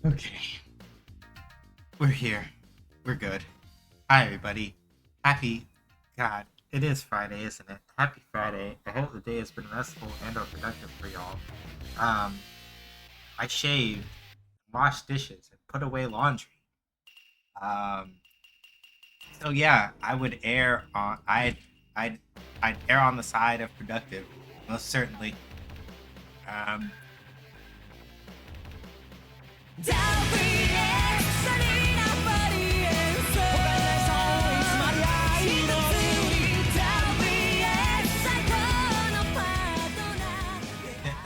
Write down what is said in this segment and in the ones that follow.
Okay, we're here. We're good. Hi, everybody. Happy. God, it is Friday, isn't it? Happy Friday. I hope the day has been restful and/or productive for y'all. Um, I shaved, washed dishes, and put away laundry. Um, so yeah, I would err on. I'd, I'd err on the side of productive, most certainly. Um,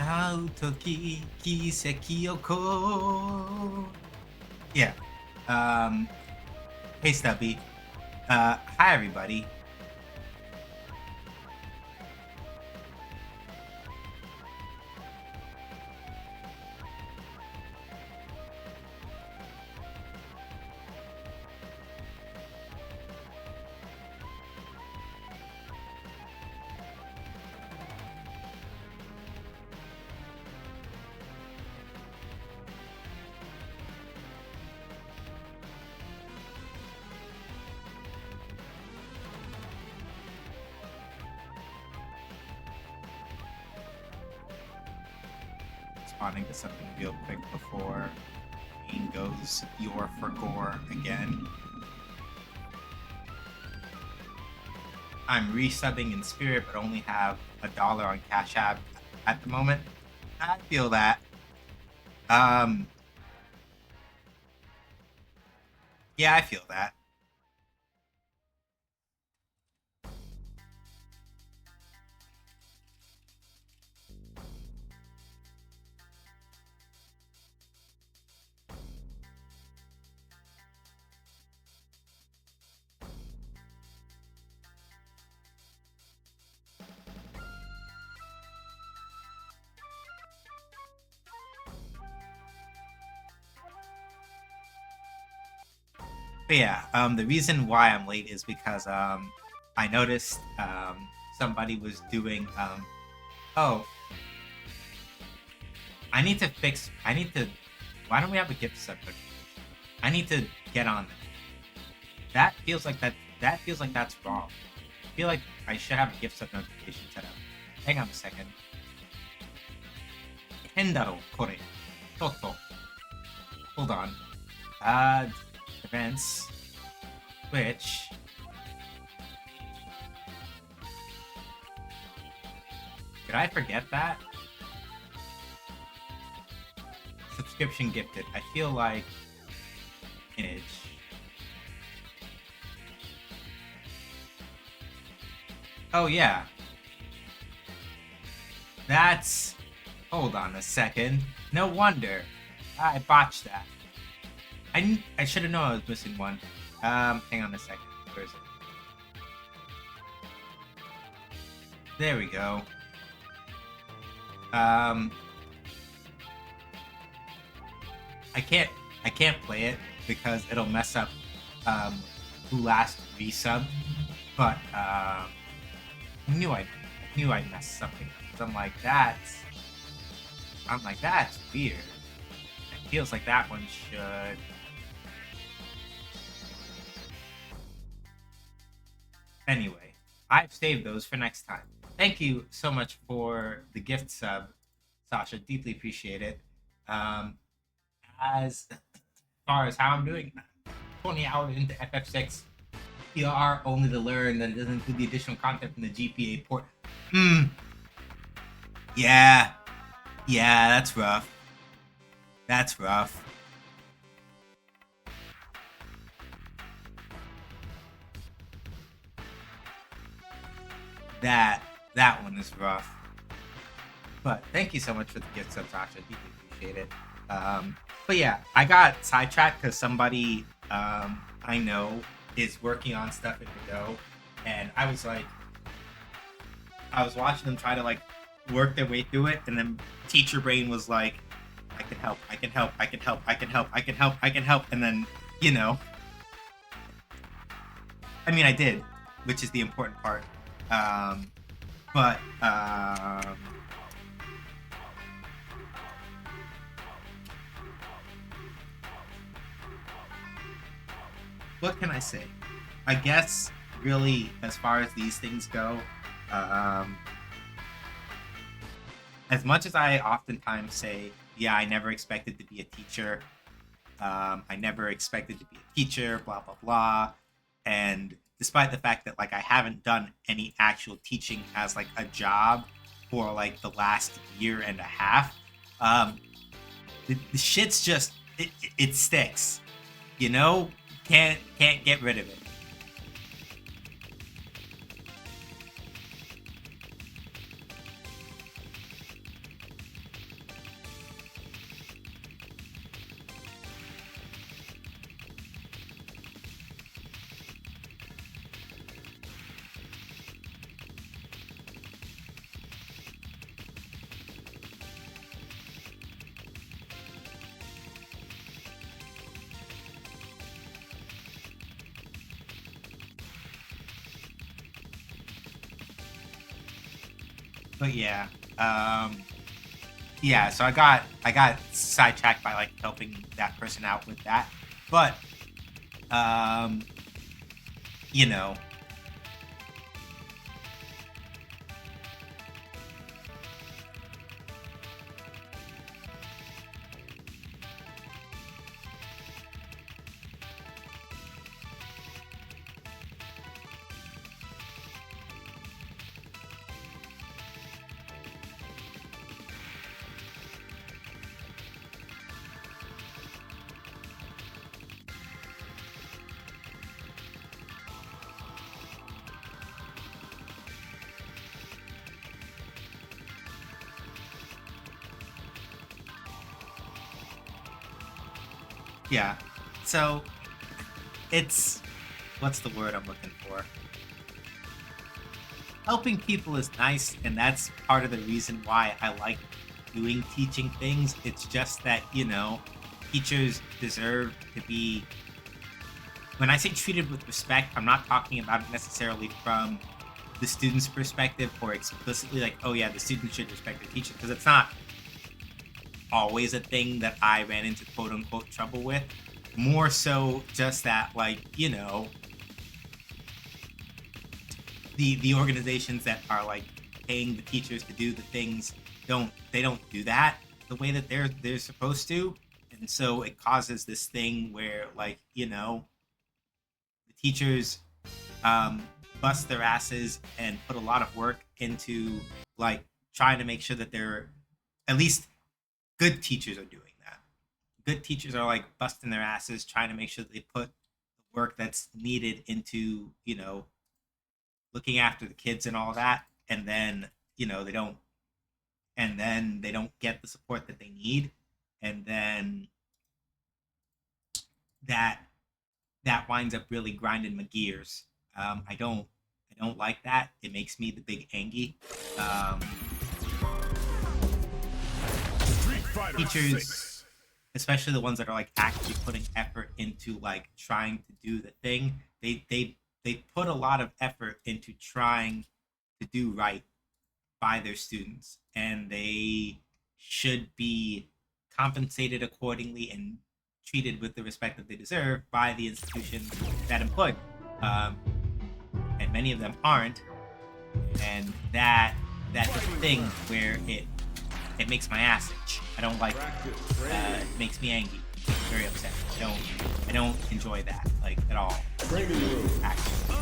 会う時奇跡起こう Yeah. Um, hey, Stubby. Hi, everybody. Responding to something real quick before Bean goes your for gore again. I'm resubbing in spirit, but only have $1 on Cash App at the moment. I feel that. Um, yeah, I feel that. But yeah, the reason why I'm late is because I noticed somebody was doing oh, I need to fix. I need to. Why don't we have a gift sub notification? I need to get on that. That feels like that. That feels like that's wrong. I feel like I should have a gift sub notification set up. Hang on a second. 変だろこれ。ちょっと hold on. Events. Twitch. Did I forget that? Subscription gifted. I feel like image. Oh yeah. That's hold on a second. No wonder. I botched that. I should have known I was missing one. Hang on a second. Where is it? There we go. I can't play it because it'll mess up who last resub. But I knew I'd mess something up. So I'm like that's weird. It feels like that one should. Anyway, I've saved those for next time. Thank you so much for the gift sub, Sasha. Deeply appreciate it. As far as how I'm doing, 20 hours into FF6 PR only to learn that it doesn't include the additional content from the GPA port. Yeah. Yeah, that's rough. That's rough. That one is rough. But thank you so much for the gift sub, Sasha. Deeply appreciate it. But yeah, I got sidetracked because somebody I know is working on stuff in Godot, and I was watching them try to like work their way through it, and then teacher brain was like, I can help, I can help, I can help, I can help, I can help, I can help, and then I mean, I did, which is the important part. But what can I say? I guess really, as far as these things go, um, as much as I oftentimes say, yeah, I never expected to be a teacher. I never expected to be a teacher, blah, blah, blah. And despite the fact that like I haven't done any actual teaching as like a job for like the last year and a half, the shit's just, it sticks, you know? Can't get rid of it. But yeah, yeah. So I got sidetracked by like helping that person out with that, but um, you know, yeah. So it's what's the word I'm looking for? Helping people is nice, and that's part of the reason why I like doing teaching things. It's just that, you know, teachers deserve to be, when I say treated with respect, I'm not talking about it necessarily from the student's perspective or explicitly like, oh yeah, the student should respect the teacher, because it's not always a thing that I ran into quote unquote trouble with. More so just that, like, you know, the organizations that are like paying the teachers to do the things don't do that the way that they're supposed to. And so it causes this thing where, like, you know, the teachers bust their asses and put a lot of work into like trying to make sure that they're, at least good teachers are doing that. Good teachers are like busting their asses trying to make sure that they put the work that's needed into, you know, looking after the kids and all that, and then, you know, they don't, and then they don't get the support that they need, and then that winds up really grinding my gears. I don't like that. It makes me the big angie. Teachers, especially the ones that are like actually putting effort into like trying to do the thing, they put a lot of effort into trying to do right by their students, and they should be compensated accordingly and treated with the respect that they deserve by the institution that employed them. And many of them aren't, and that's a thing where it makes my ass itch. I don't like it. It makes me angry. It makes me very upset. I don't enjoy that, like, at all. Actually.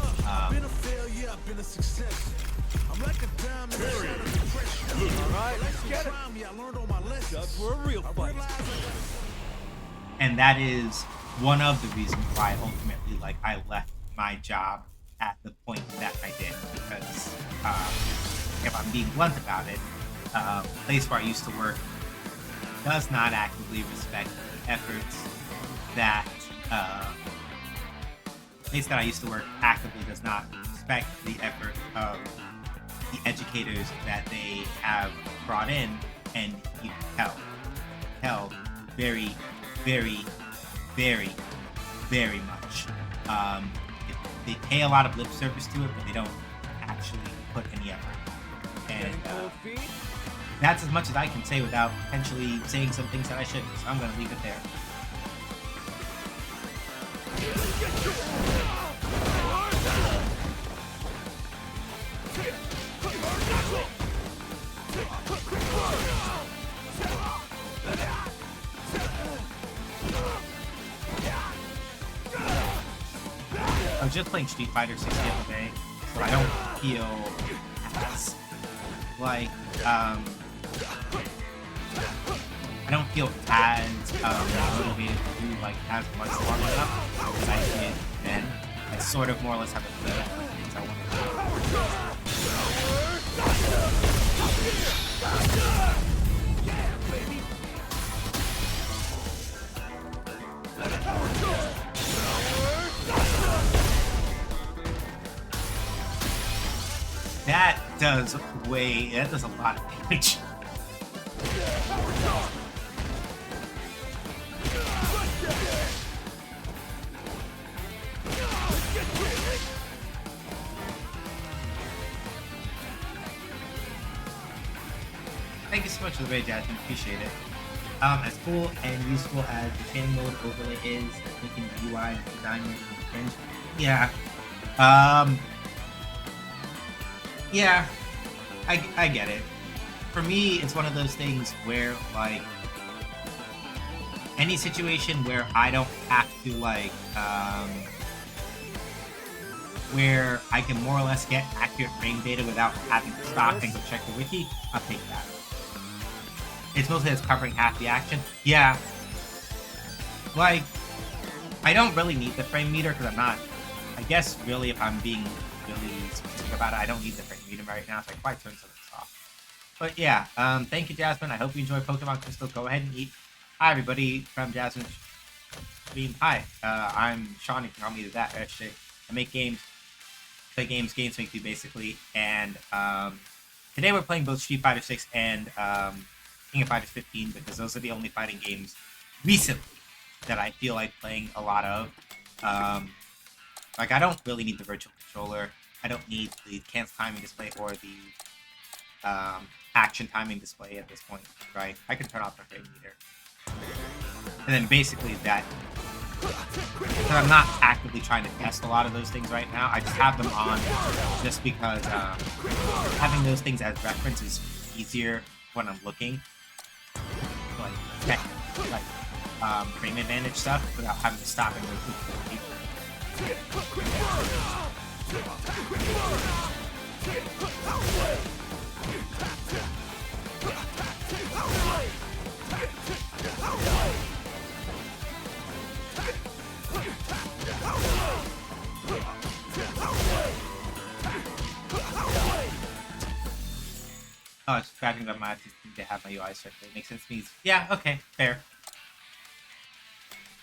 Been a failure, been a success. I'm like a diamond. Alright, let's get it. I learned all my lessons. That's for a real fight. And that is one of the reasons why ultimately, like, I left my job at the point that I did, because if I'm being blunt about it, the place where I used to work does not actively respect the efforts that the place that I used to work actively does not respect the effort of the educators that they have brought in, and you can tell very, very, very, very much. They pay a lot of lip service to it, but they don't actually put any effort. And that's as much as I can say without potentially saying some things that I shouldn't. So I'm going to leave it there. I was just playing Street Fighter 6 the other day, so I don't feel as like I don't feel as motivated to do like as much long enough as I did then. I sort of more or less have a plan for things I want that does a lot of damage. Thank you so much for the raid, Jasmine. Appreciate it. As cool and useful as the training mode overlay is, making the UI and design mode cringe. Yeah. Yeah. I get it. For me, it's one of those things where, like, any situation where I don't have to, like, where I can more or less get accurate frame data without having to stop and go check the wiki, I'll take that. It's mostly as covering half the action. Yeah. Like, I don't really need the frame meter because I'm not, I guess, really, if I'm being really specific about it, I don't need the frame meter right now, so I can probably turn something off. But yeah, thank you, Jasmine. I hope you enjoy Pokemon Crystal. Go ahead and eat. Hi, everybody, from Jasmine Stream. Hi, I'm Sean. You can call me that. Actually, I make games, play games, games make me basically. And today we're playing both Street Fighter 6 and King of Fighters 15 because those are the only fighting games recently that I feel like playing a lot of. Like, I don't really need the virtual controller. I don't need the cancel timing display or the action timing display at this point, right? I can turn off the frame meter. And then basically that, because I'm not actively trying to test a lot of those things right now, I just have them on just because having those things as reference is easier when I'm looking. Like, technical, like frame advantage stuff without having to stop and go through the people. Oh, it's cracking that my to have my UI circulate. Makes sense to me. Yeah, okay, fair.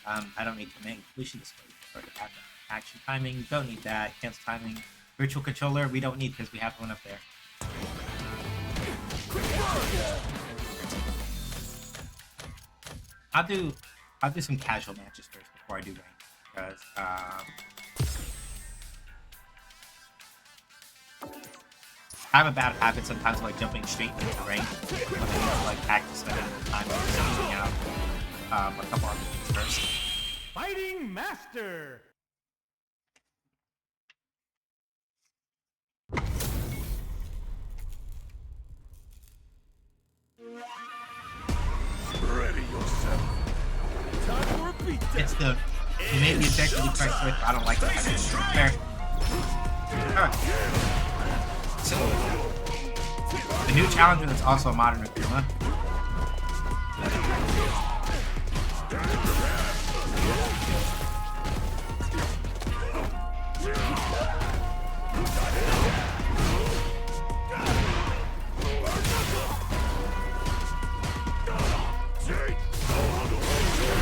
I don't need command completion display for the action timing. Don't need that. Cancel timing. Virtual controller we don't need because we have one up there. I'll do some casual matches first before I do rank because I have a bad habit sometimes of like jumping straight into rank when I need to like practice spending time figuring out a couple other things first. Fighting Master! Ready yourself. Time for a beatdown. It's the you made the objectively correct switch. I don't like that. Fair. Alright. So the new challenger that's also a modern Akuma.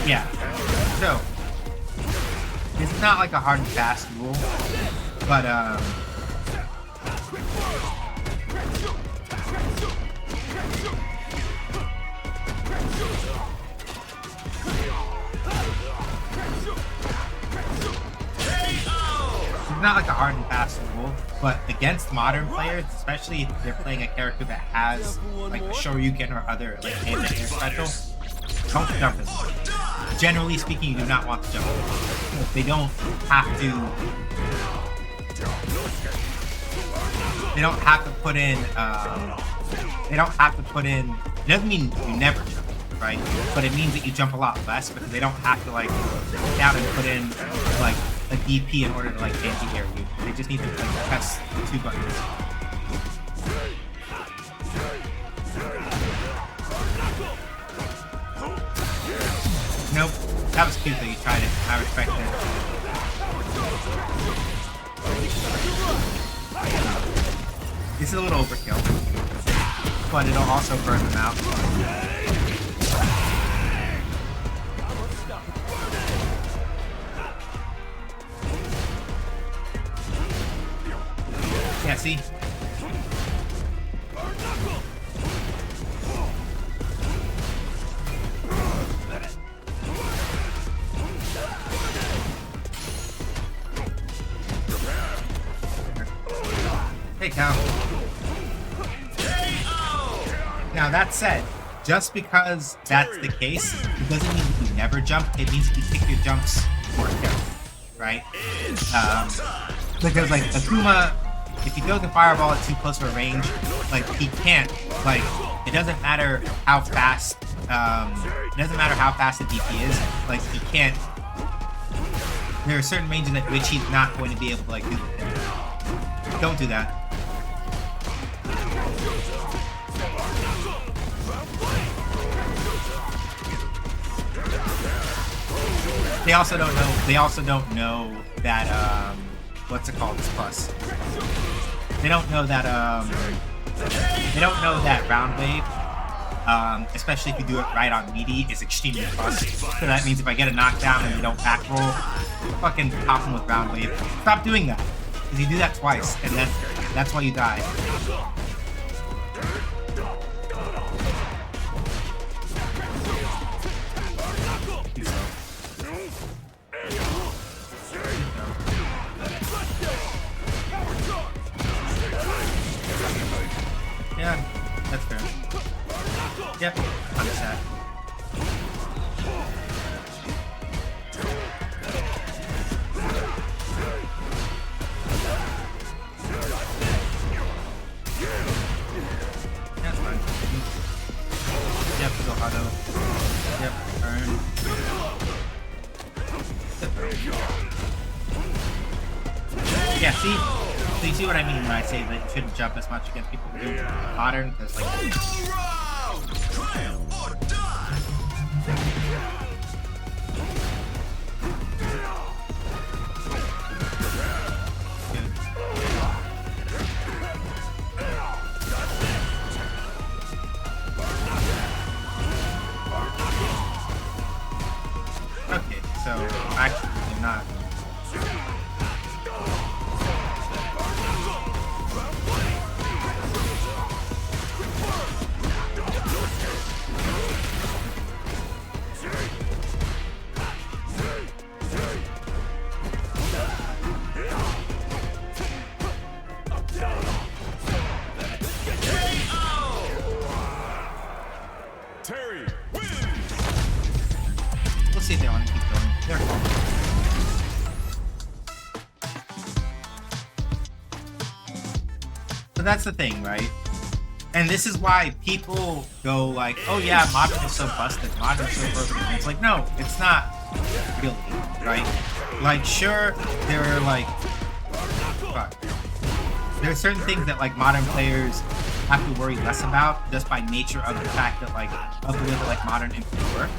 Yeah. So it's not like a hard and fast rule, but it's not like a hard and fast rule, but against modern players, especially if they're playing a character that has like a Shoryuken or other like hand-to-air special, don't jump as much. Generally speaking, you do not want to jump. They don't have to. They don't have to put in. They don't have to put in. It doesn't mean you never jump, right? But it means that you jump a lot less because they don't have to like sit down and put in like a DP in order to like anti-air you. They just need to like press 2 buttons. Nope. That was cute that you tried it. I respect it. This is a little overkill, but it'll also burn them out. Yeah, see? Hey, Cal. Now, that said, just because that's the case, it doesn't mean that you never jump. It means that you pick your jumps more carefully, right? Because, like, Akuma, if he throws a fireball at too close of a range, like, he can't, like, it doesn't matter how fast, it doesn't matter how fast the DP is, like, he can't, there are certain ranges at which he's not going to be able to, like, do the thing. Don't do that. They also don't know. They also don't know that what's it called? This plus. They don't know that They don't know that round wave, especially if you do it right on meaty, is extremely plus. So that means if I get a knockdown and they don't back roll, fucking pop them with round wave. Stop doing that. Because you do that twice, and that's why you die. Yeah, that's fair. Yep, understand. That's fine. Yep, go auto. Yep, turn. Yeah, see? So you see what I mean when I say that you shouldn't jump as much against people who do modern, because like... Okay, so actually you're not... We'll see if they want to keep going. They're cool. So that's the thing, right? And this is why people go like, oh yeah, modern is so busted, modern is so broken. And it's like, no, it's not really, right? Like, sure, there are like, fuck. There are certain things that like modern players have to worry less about just by nature of the fact that like of the way that like modern inputs work.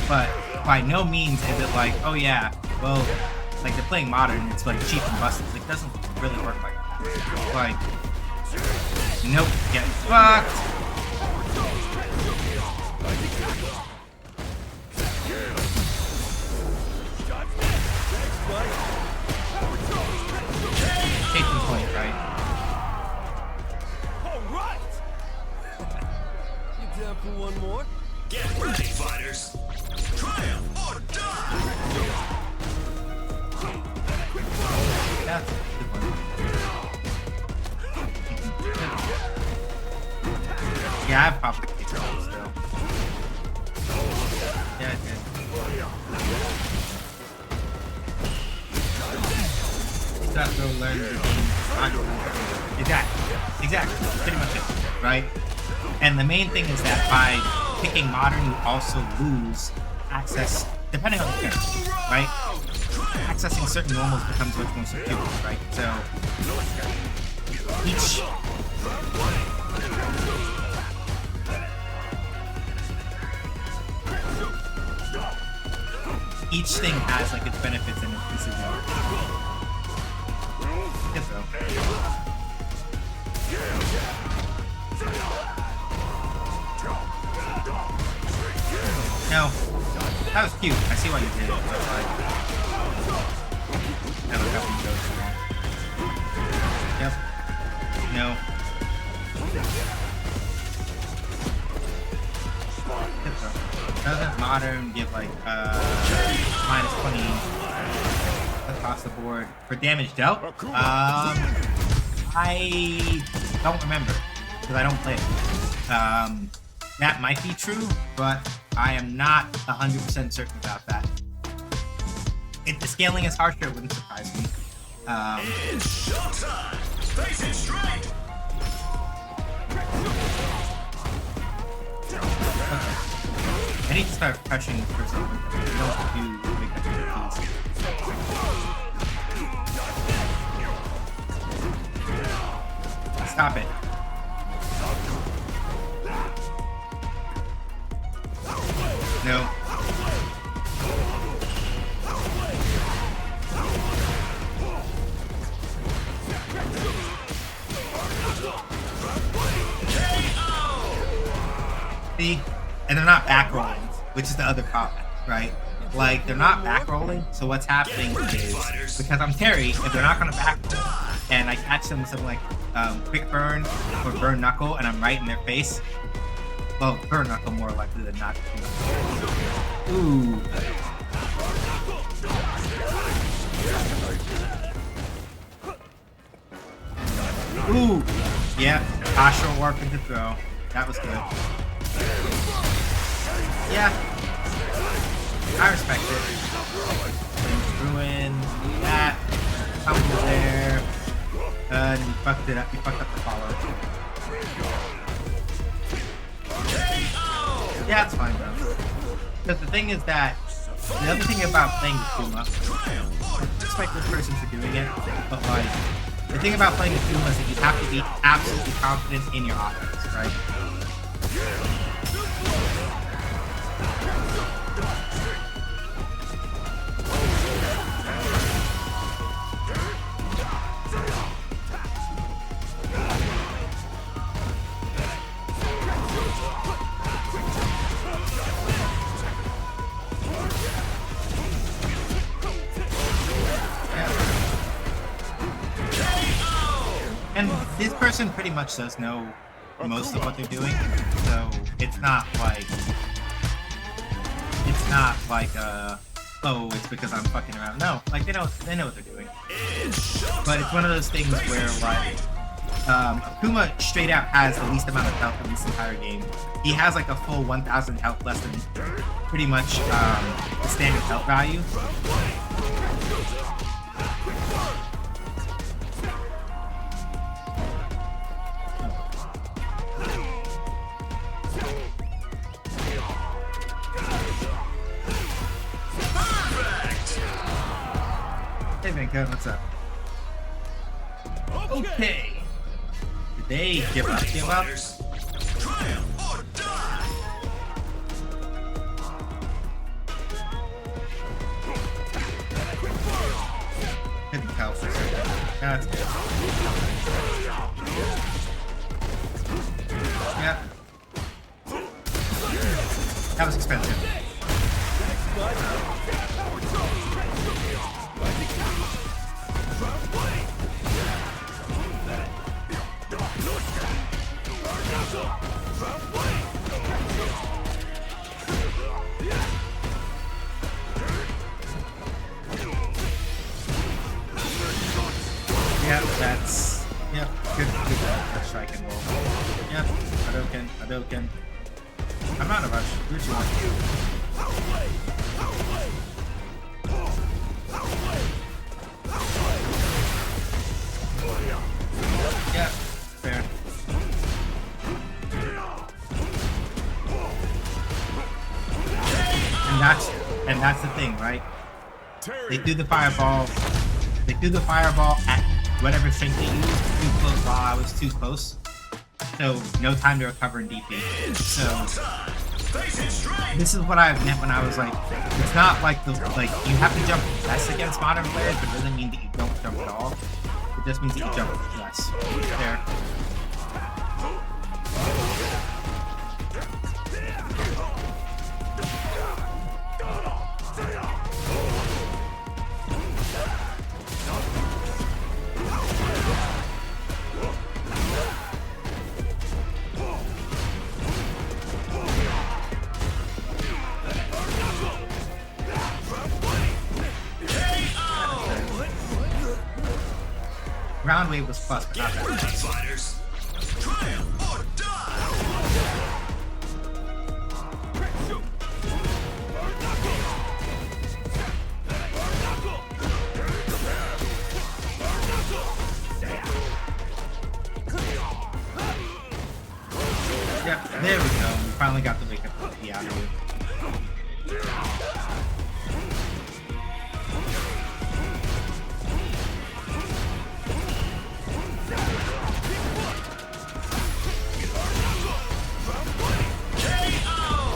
But by no means is it like, oh yeah, well, like they're playing modern, it's like cheap and busted. Like, it doesn't really work like that. Like, nope, get fucked. Case in point, right? Down for one more? Get ready, fighters! Triumph or die! That's a good one. Yeah, I have probably kicked still. Yeah, I did. that they'll learn the game. Exactly, pretty much it, right? And the main thing is that by picking modern, you also lose access, depending on the character, right? Accessing certain normals becomes much more secure, right? So each thing has like its benefits and its disadvantages. Yes, so. No, that was cute. I see why you did it, but like, that was how we go through. Yep. No. Yep, so. Doesn't modern give like minus 20 across the board for damage dealt? I don't remember because I don't play it. That might be true, but I am not 100% certain about that. If the scaling is harsher, it wouldn't surprise me. It's showtime! Face it straight! Okay. I need to start crushing for something. I don't do big activities. Stop it. No. See? And they're not back rolling, which is the other problem, right? Like, they're not back rolling, so what's happening is, because I'm Terry, if they're not gonna back roll, and I catch them with something like quick burn or burn knuckle, and I'm right in their face, well, burn knuckle more likely than not. Ooh. Ooh. Yeah, astral warp into throw. That was good. Yeah. I respect it. Ruin that. Tumble there. And you fucked it up. You fucked up the follow. Yeah, it's fine though. Because the thing is that the other thing about playing Akuma, I respect this person for doing it, but like the thing about playing Akuma is that you have to be absolutely confident in your offense, right? And this person pretty much does know most of what they're doing, so it's not like oh, it's because I'm fucking around. No, like they know what they're doing. But it's one of those things where like Akuma straight out has the least amount of health in this entire game. He has like a full 1,000 health less than pretty much the standard health value. Hey Vanka, what's up? Okay. Did they give up? Triumph or die! Couldn't tell for a second. That's good. Yeah. That was expensive. Yep, that's... Yep, good strike and roll. Yep, Hadouken. I'm not in a rush. Do what you want. that's the thing, right? They threw the fireball. They threw the fireball at whatever strength they used too close while I was too close. So no time to recover in DP. So this is what I meant when I was like, it's not like you have to jump less against modern players, but it doesn't mean that you don't jump at all. It just means that you jump less. There. Round wave was plus, but not that. Fighters, triumph or die! Yep, there we go. We finally got the wake up out of you.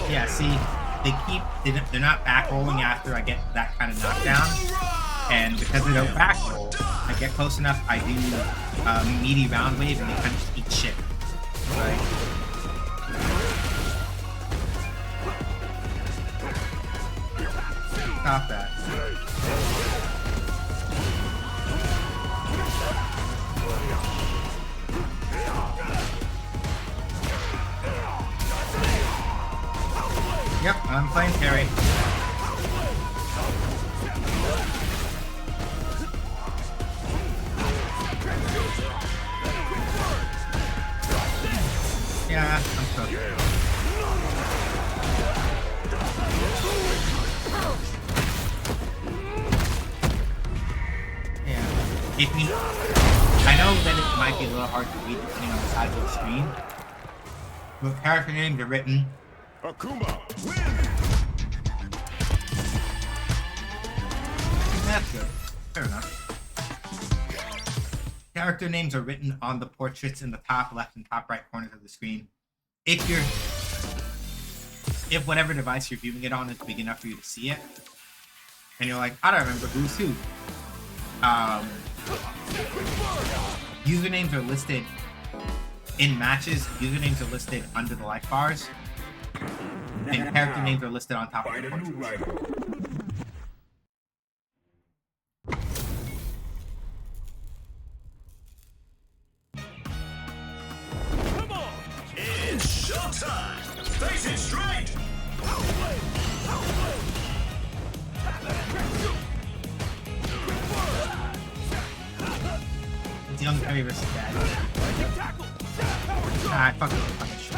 Yeah, see, they're not back rolling after I get that kind of knockdown, and because they don't back roll, I get close enough, I do meaty round wave, and they kind of just eat shit, right? Stop that. Yep, I'm playing carry. Yeah, I'm stuck. Yeah. I know that it might be a little hard to read depending on the size of the screen, but character names are written. Akuma, win! That's good. Fair enough. Character names are written on the portraits in the top left and top right corners of the screen. If whatever device you're viewing it on is big enough for you to see it, and you're like, I don't remember who's who. Usernames are listed in matches. Usernames are listed under the life bars, and character names are listed on top of the portraits. It's showtime! Face it straight! It's young Perry versus dad. Ah, I fucking shit.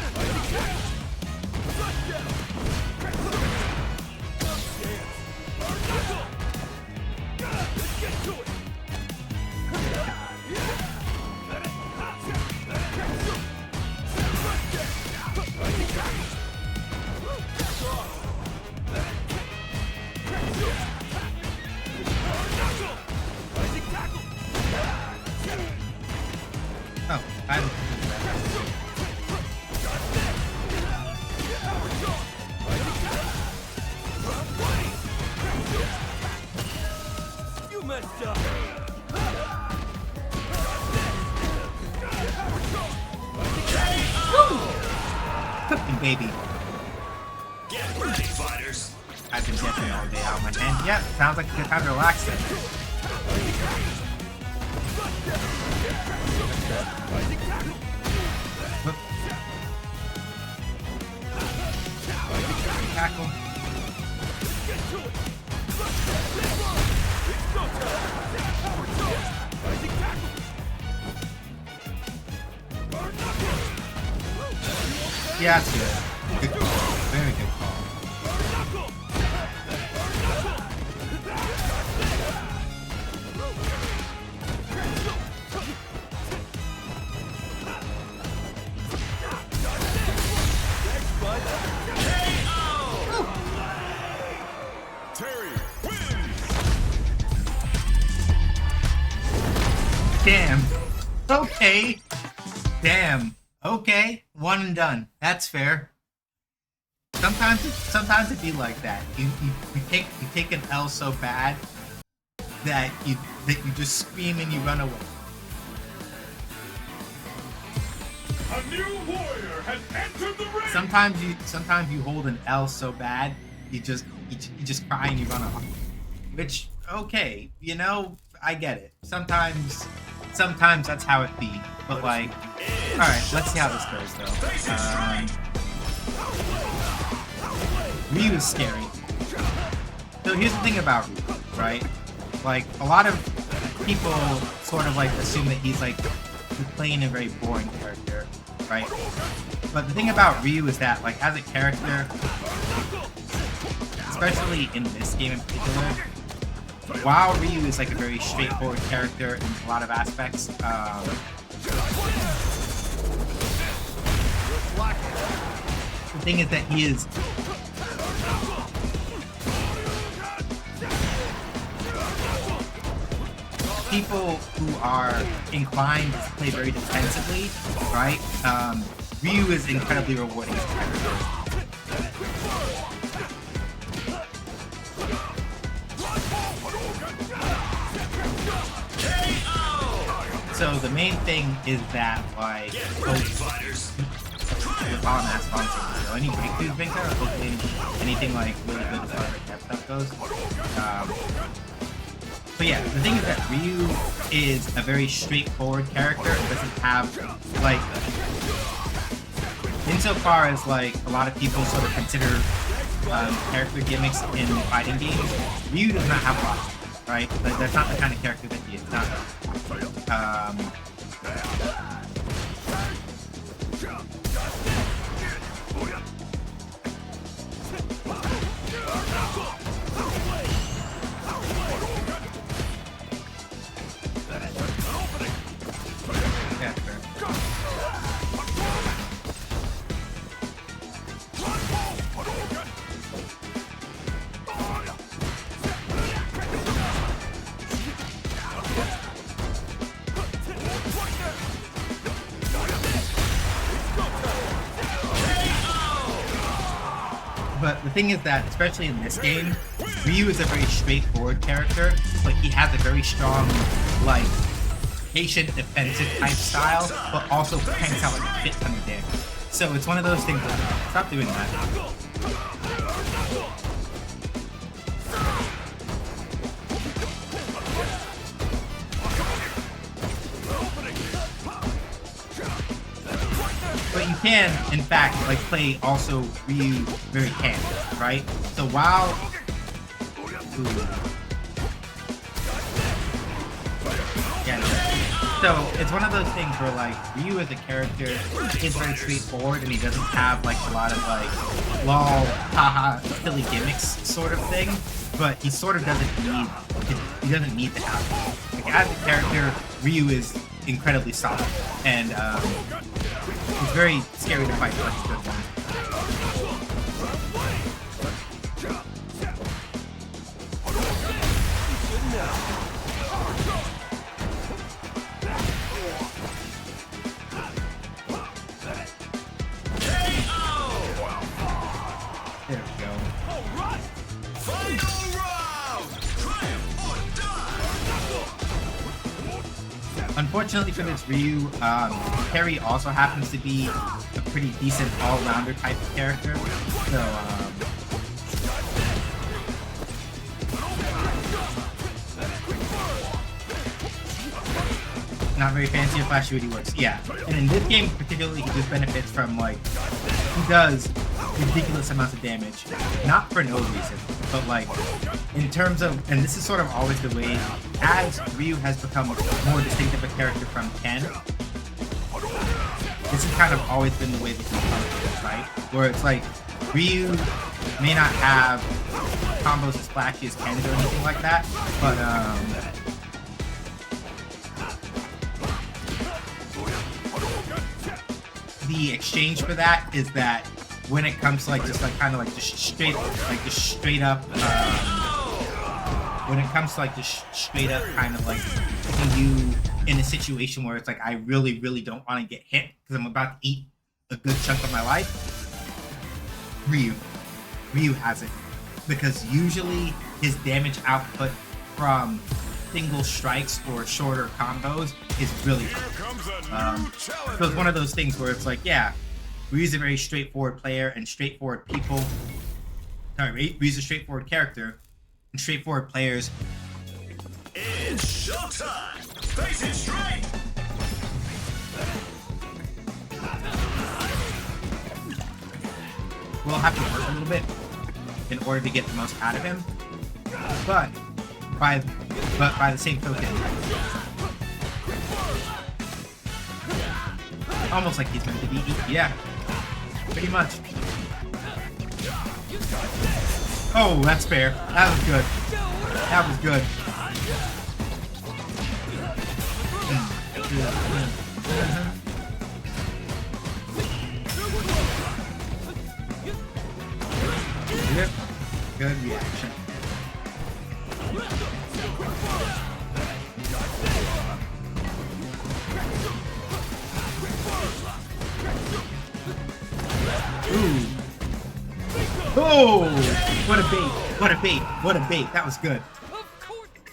Oh, I didn't do You messed up! Cooking baby. Get ready, fighters! I've been dancing all day out of my hand. Yeah, sounds like a good time to relax then. Whoop. Tackle. Yeah, that's good. Good call. Very good call. Okay. Damn. Okay. One and done. That's fair. Sometimes it be like that. You take an L so bad that you just scream and you run away. A new warrior has entered the ring. Sometimes you hold an L so bad you just cry and you run off. Which, okay, you know, I get it. Sometimes that's how it be. But like, all right, let's see how this goes though. Ryu is scary. So here's the thing about Ryu, right? Like, a lot of people sort of like assume that he's playing a very boring character, right? But the thing about Ryu is that, like, as a character, especially in this game in particular, while Ryu is like a very straightforward character in a lot of aspects, the thing is that he is people who are inclined to play very defensively, right? Ryu is incredibly rewarding as a character. So the main thing is that, like, with all mass sponsors, so any breakthroughs being there, hopefully anything like really good as far as that stuff goes. But yeah, the thing is that Ryu is a very straightforward character. It doesn't have, like, insofar as like a lot of people sort of consider character gimmicks in fighting games, Ryu does not have a lot, right? That's not the kind of character that he is. Not. But the thing is that, especially in this game, Ryu is a very straightforward character, but he has a very strong, like, patient defensive type style, but also cranks out like a shit ton of damage. So it's one of those things that, stop doing that. But you can, in fact, like, play also Ryu very handled, right? So while... Yeah. So it's one of those things where, like, Ryu as a character is very straightforward and he doesn't have, like, a lot of, like, lol, haha, silly gimmicks sort of thing. But he sort of doesn't need to have it. Like, as a character, Ryu is incredibly solid. And, it's very scary to fight such a good one. There we go. Unfortunately for this Ryu, Terry also happens to be a pretty decent all-rounder type of character. So, not very fancy or flashy, but he works. Yeah. And in this game particularly, he just benefits from, like, he does ridiculous amounts of damage. Not for no reason, but, like, in terms of, and this is sort of always the way, as Ryu has become more distinctive a character from Ken, this has kind of always been the way that he's done, right? Where it's like, Ryu may not have combos as flashy as Ken or anything like that, but, the exchange for that is that when it comes to, like, just like kind of like just straight up when it comes to, like, just straight up kind of like hitting you in a situation where it's like I really, really don't want to get hit because I'm about to eat a good chunk of my life, Ryu has it. Because usually his damage output from single strikes or shorter combos is really good. So it's one of those things where it's like, yeah, Ryu's a very straightforward player and straightforward people. Sorry, Ryu's a straightforward character and straightforward players. It's showtime! Face it straight! We'll have to work a little bit in order to get the most out of him, but by the same token, almost like he's meant to be eaten. Yeah, pretty much. Oh, that's fair. That was good. That was good. Good reaction. Ooh. Oh! What a bait! What a bait! What a bait! That was good.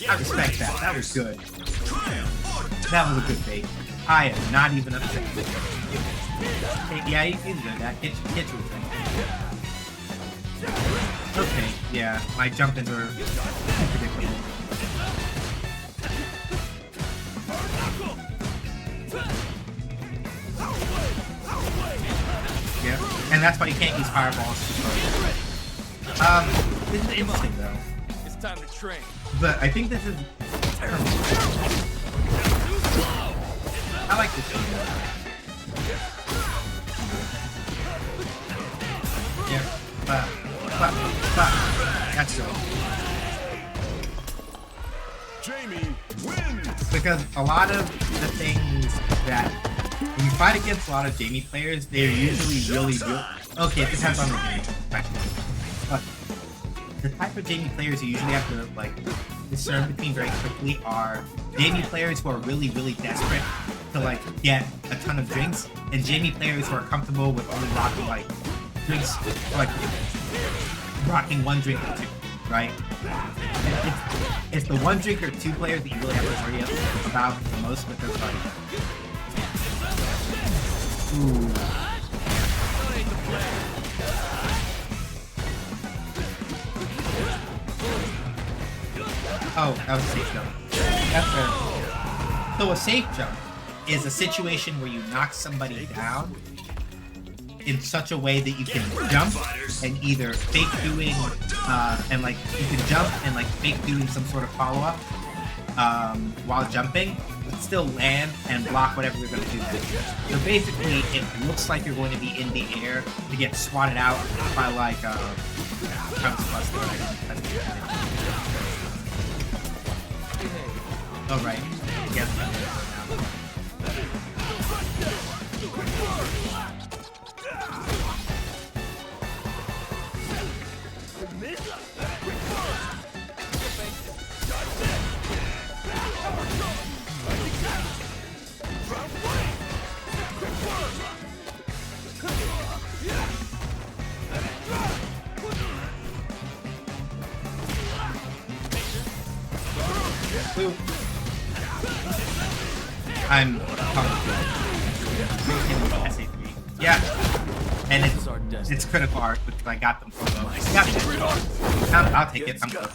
I respect that. That was good. That was a good bait. I am not even upset. Hey, yeah, you can do that. Get your thing. Okay, yeah, my jump-ins are predictable. Yeah, and that's why you can't use fireballs. This is interesting though. It's time to train. But I think this is terrible. I like this game. Yeah, that's good. Jamie wins. Because a lot of the things that when you fight against a lot of Jamie players, they're usually really good. Okay, it depends on the game, actually. But the type of Jamie players you usually have to like discern between very quickly are Jamie players who are really, really desperate to like get a ton of drinks, and Jamie players who are comfortable with only rocking like drinks, like rocking one drink or two, right? It's the one drink or two players that you really have to worry about the most, because like, ooh. Oh, that was a safe jump. That's fair. So a safe jump is a situation where you knock somebody down in such a way that you can jump and either fake doing, and like you can jump and like fake doing some sort of follow-up while jumping, but still land and block whatever you're going to do next. So basically, it looks like you're going to be in the air to get swatted out by like oh right, yes. I'm SA3. Yeah, and it's critical art because I got them from low. I got it. I'll take it. I'm good.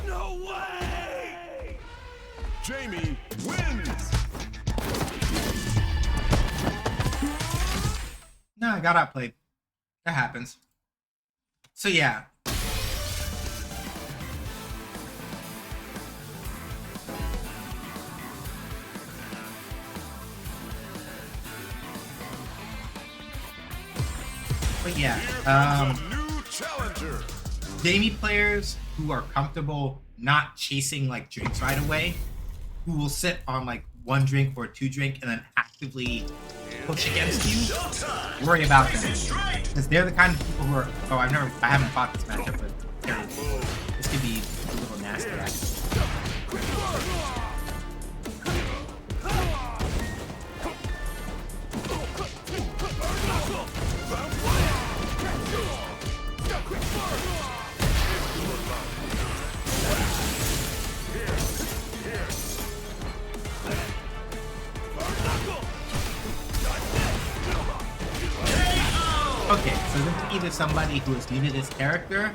No way! Jamie wins. No, I got outplayed. That happens. So yeah. But yeah, Jamie players who are comfortable not chasing like drinks right away, who will sit on like one drink or two drink and then actively push against you, worry about them. Because they're the kind of people who are, I haven't fought this matchup, but this could be a little nasty actually. Okay, so this is either somebody who is new to this character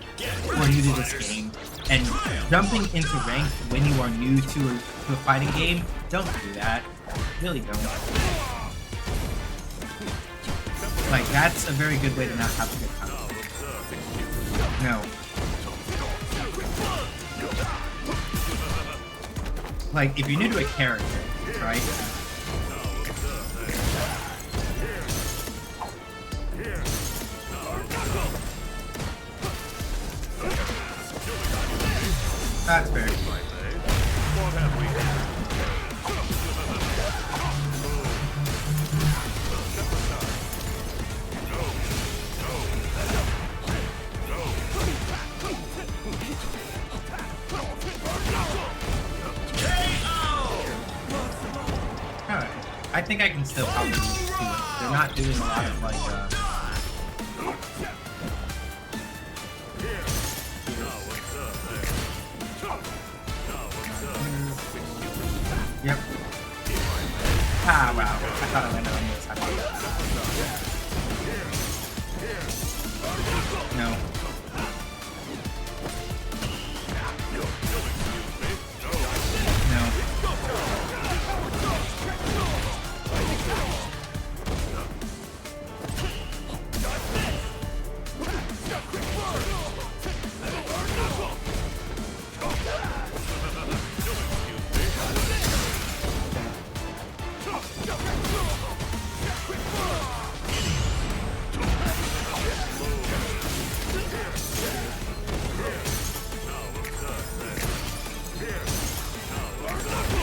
or new to this game, and jumping into rank when you are new to a fighting game, don't do that. Really don't. Like, that's a very good way to not have a good time. No. Like, if you're new to a character, right? That's fair. Alright. I think I can still probably do it. They're not doing a lot of, like, Yep. Ah, wow. I thought I landed on this. No.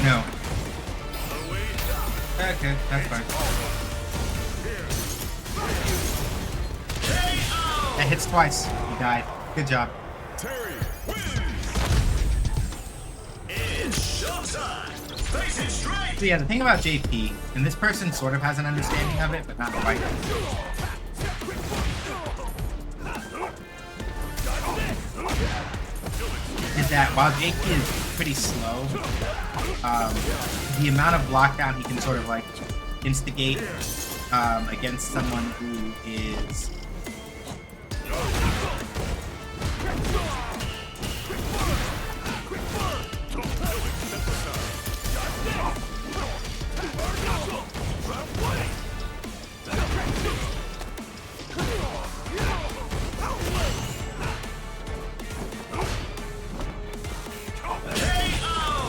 No. Okay, that's fine. That hits twice. You died. Good job. So yeah, the thing about JP, and this person sort of has an understanding of it, but not quite. Is that while JP is pretty slow, the amount of lockdown he can sort of like instigate against someone who is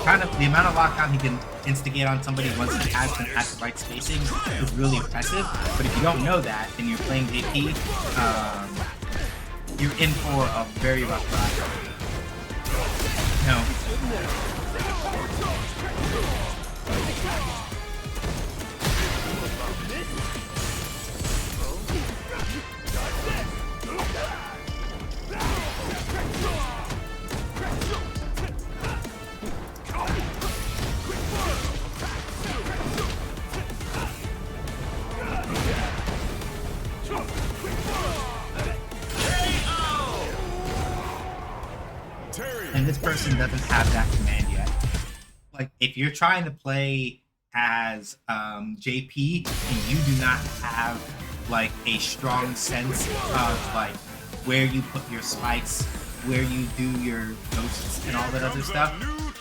kind of the amount of lockdown he can instigate on somebody once he has them at the right spacing is really impressive. But if you don't know that and you're playing JP, you're in for a very rough ride. No. And this person doesn't have that command yet. Like, if you're trying to play as JP and you do not have like a strong sense of like where you put your spikes, where you do your ghosts and all that other stuff,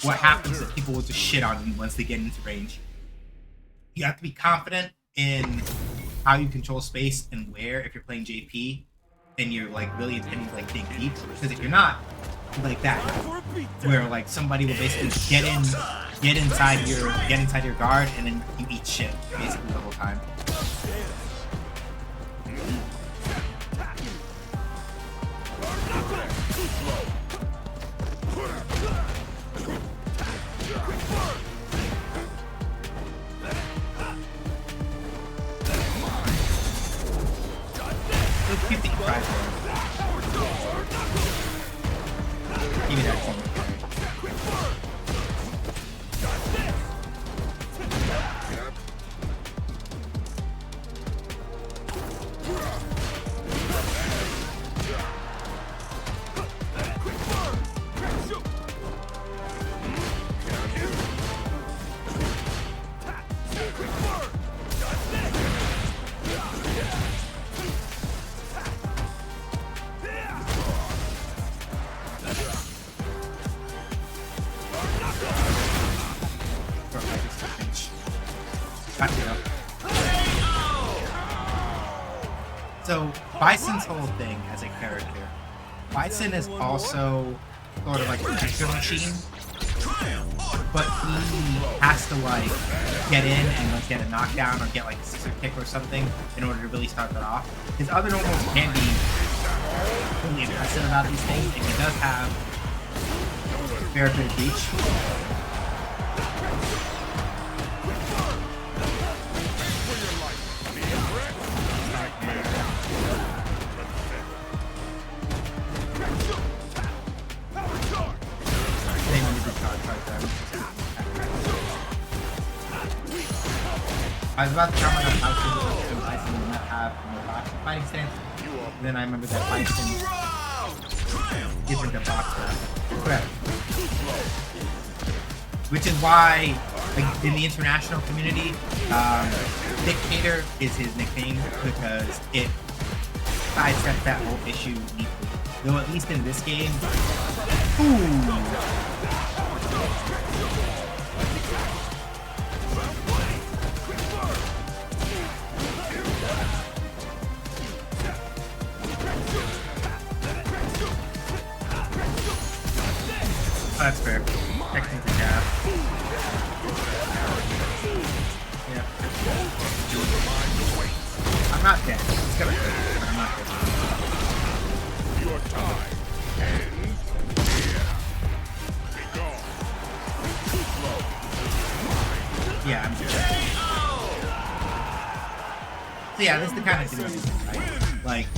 what happens is people will just shit on you once they get into range. You have to be confident in how you control space and where if you're playing JP and you're like really intending to like dig deep, because if you're not, like that, where like somebody will basically get inside your guard, and then you eat shit basically the whole time. It's cute that you tried for it. Give me that thing. Gotcha. So, Bison's whole thing as a character, Bison is also sort of like a pressure machine, but he has to like get in and like get a knockdown or get like a scissor kick or something in order to really start that off. His other normals can be really impressive about these things, and he does have a fair bit of reach. I was about to comment on Bison did not have a boxing fighting stance. And then I remember that Bison isn't a boxer. Correct. Which is why, like, in the international community, Dictator is his nickname because it sidesteps that whole issue neatly. Though at least in this game, that's fair. Technically, yeah. Yeah. I'm not dead. It's gonna hurt, but I'm not dead. Your time ends here. Be gone. Too slow. Yeah, I'm dead. So yeah, this is the kind of thing, right? Like,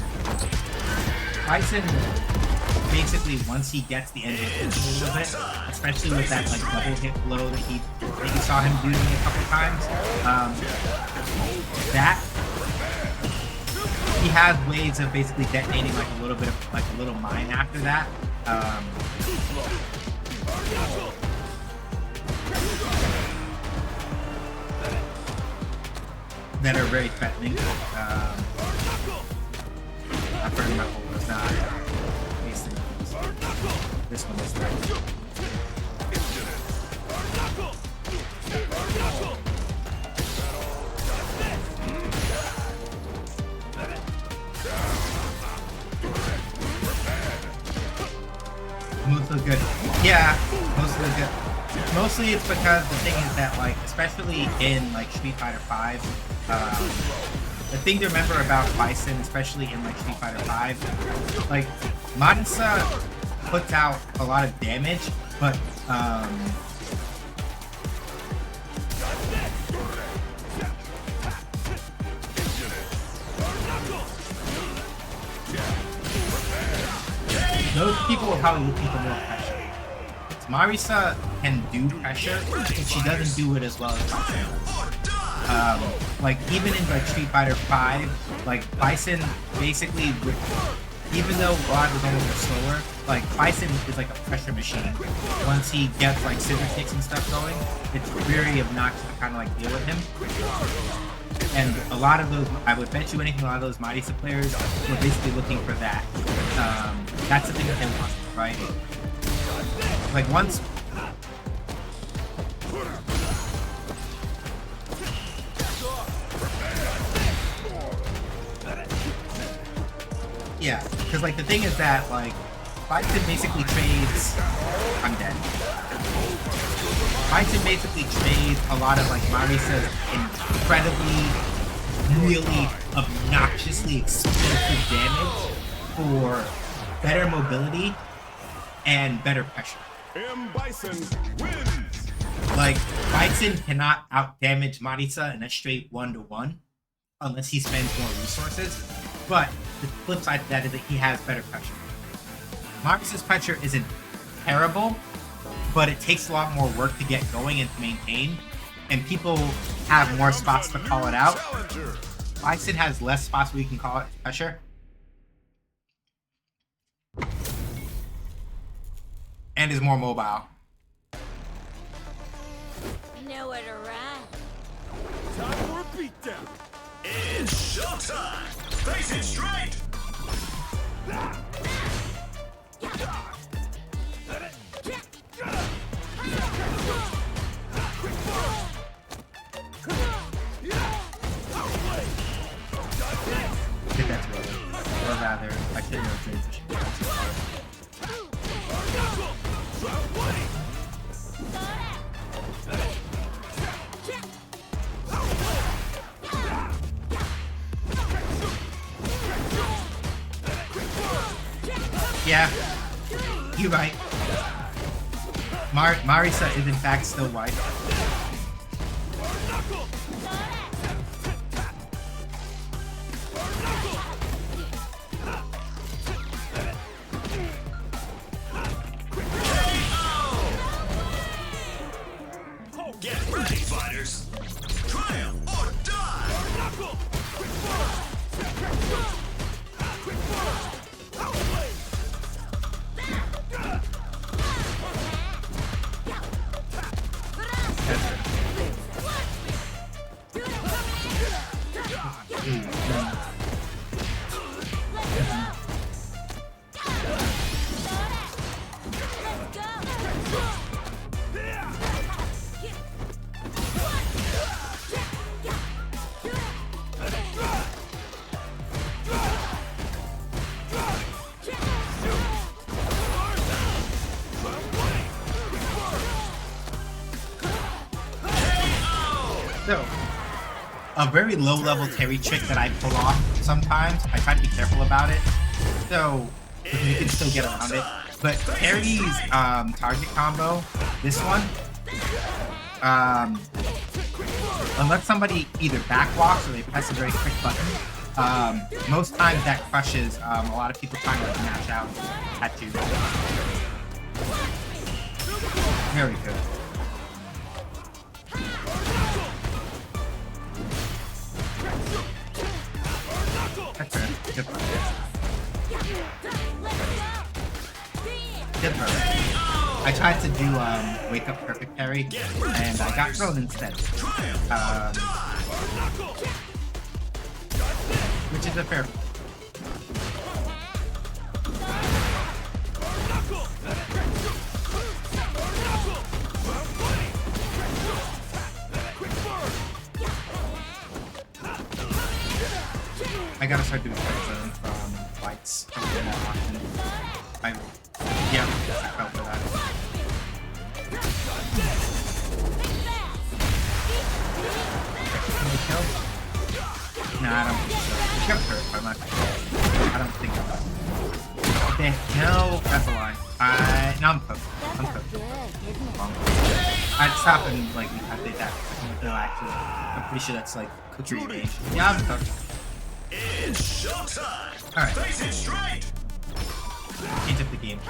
Bison basically, once he gets the engine a little bit, especially with that like double hit blow that you saw him doing a couple times, that he has ways of basically detonating like a little bit of like a little mine after that. That are very threatening. I've heard my whole was not. This one is right. Mostly good. Yeah, mostly good. Mostly it's because the thing is that, like, especially in like Street Fighter V, the thing to remember about Bison, especially in like Street Fighter V, like Marisa puts out a lot of damage, but those people are probably looking for more pressure. Marisa can do pressure, but she doesn't do it as well as Bison does. Like even in like Street Fighter V, like Bison basically, even though Rod was almost slower, like Bison is like a pressure machine. Once he gets like scissor kicks and stuff going, it's very obnoxious to kind of like deal with him. And a lot of those, I would bet you anything, a lot of those Marisa players were basically looking for that. That's the thing that they want, right? Like once. Yeah, because like the thing is that like Bison basically trades. I'm dead. Bison basically trades a lot of like Marisa's incredibly, really obnoxiously explosive damage for better mobility and better pressure. Bison wins. Like Bison cannot out damage Marisa in a straight 1-to-1 unless he spends more resources. But the flip side to that is that he has better pressure. Marisa's pressure isn't terrible, but it takes a lot more work to get going and to maintain, and people have more spots to call it out. Bison has less spots where you can call it pressure. And is more mobile. Nowhere to run. Time for a beatdown. It's showtime. Face it straight. Defensively. Or rather, I shouldn't know transition. Yeah, you're right. Marisa is in fact still white. Get ready, fighters. Triumph or die. So, a very low-level Terry trick that I pull off sometimes. I try to be careful about it, so you can still get around it. But Terry's target combo, this one, unless somebody either backwalks or they press a very quick button, most times that crushes a lot of people trying to match out at you. Very good. That's good. Good for Good for I tried to do wake up perfect parry, and I got thrown instead. Which is a fair. I gotta start doing zone from lights more often. Yeah, I fell for that. Can we kill? No, I don't think so. We got hurt, but I'm not. I don't think I'm up. Okay, no, that's a lie. No, I'm cooked. I'm cooked. I'd stop and like I did that. No, actually, I'm pretty sure that's like cookery range. Yeah, I'm cooked. It's showtime. All right. Face it straight. Change up the game.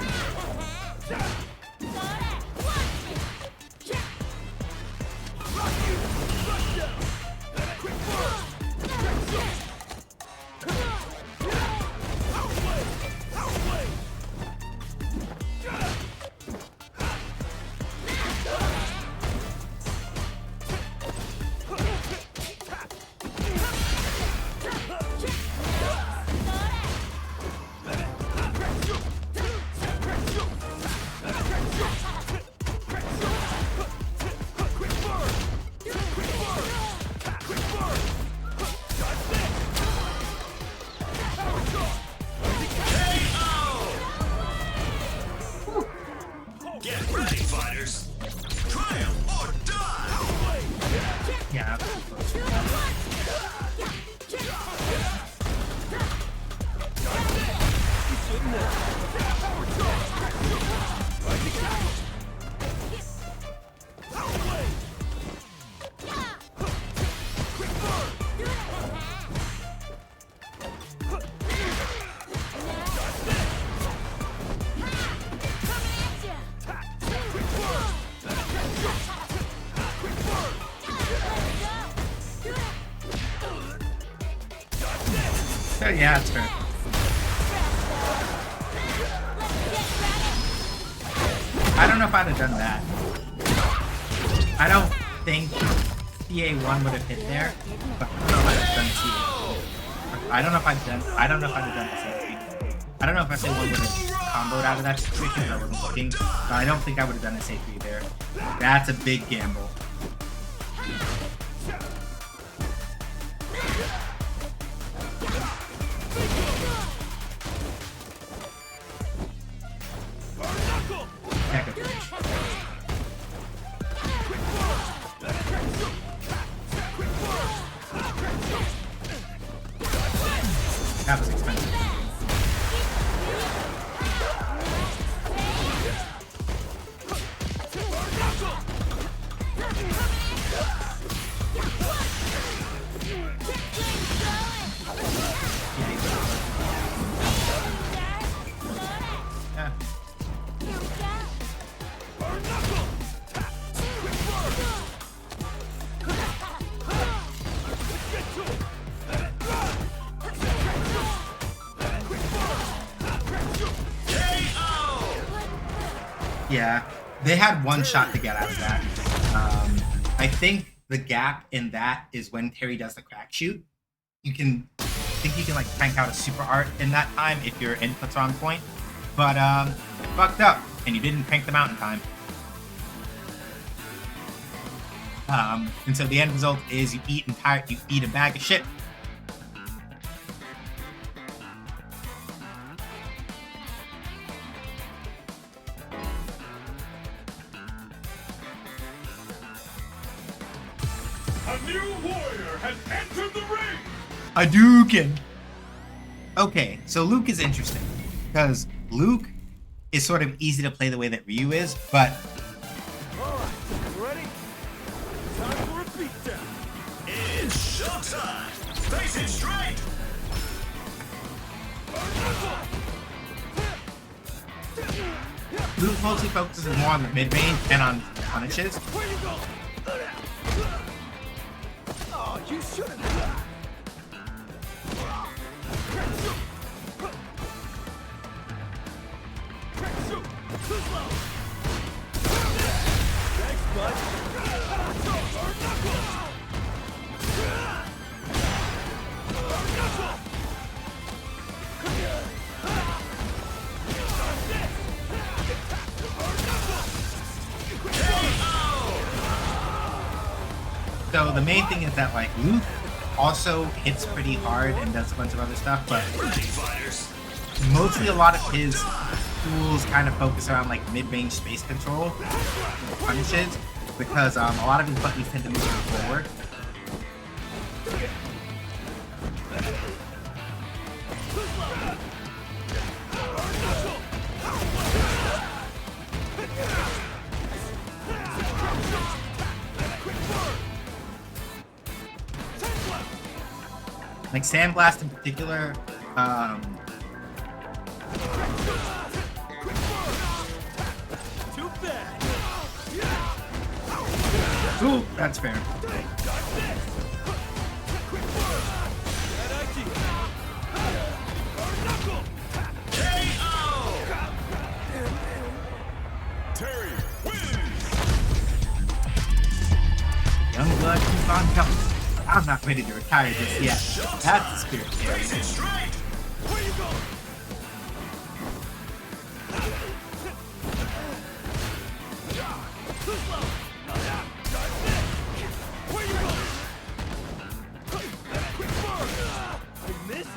Get ready, fighters. Triumph or die. Yeah, that's too Oh, yeah, it's fair. I don't know if I'd have done that. I don't think CA1 would have hit there, but I don't know if I'd have done CA. I don't know if I'd have done CA3. I don't know if SA1 would have comboed out of that situation if I wasn't looking, but I don't think I would have done SA3 there. That's a big gamble. That was expensive. Yeah. Yeah, they had one shot to get out of that. I think the gap in that is when Terry does the crack shoot. You can think you can like crank out a super art in that time if your inputs are on point, but fucked up, and you didn't crank them out in time. And so the end result is you eat a bag of shit. A new warrior has entered the ring! Hadouken! Okay, so Luke is interesting, because Luke is sort of easy to play the way that Ryu is, but Alright, ready? Time for a beatdown! It's showtime! Face it straight! Luke mostly focuses more on the mid-range and on punishes. Where you go? Oh, you shouldn't have. Thanks, bud. So the main thing is that like Luke also hits pretty hard and does a bunch of other stuff, but Ready, fighters! mostly a lot of his tools kind of focus around like mid-range space control punishes, because a lot of his buttons tend to move forward. Like Sandblast in particular, Too bad. ooh, that's fair. Bad idea. Terry wins. Young blood keep on coming. I'm not ready to retire just yet. That's the spirit, Terry. Face it straight! Where you going? Where you going? Quick burn. I missed.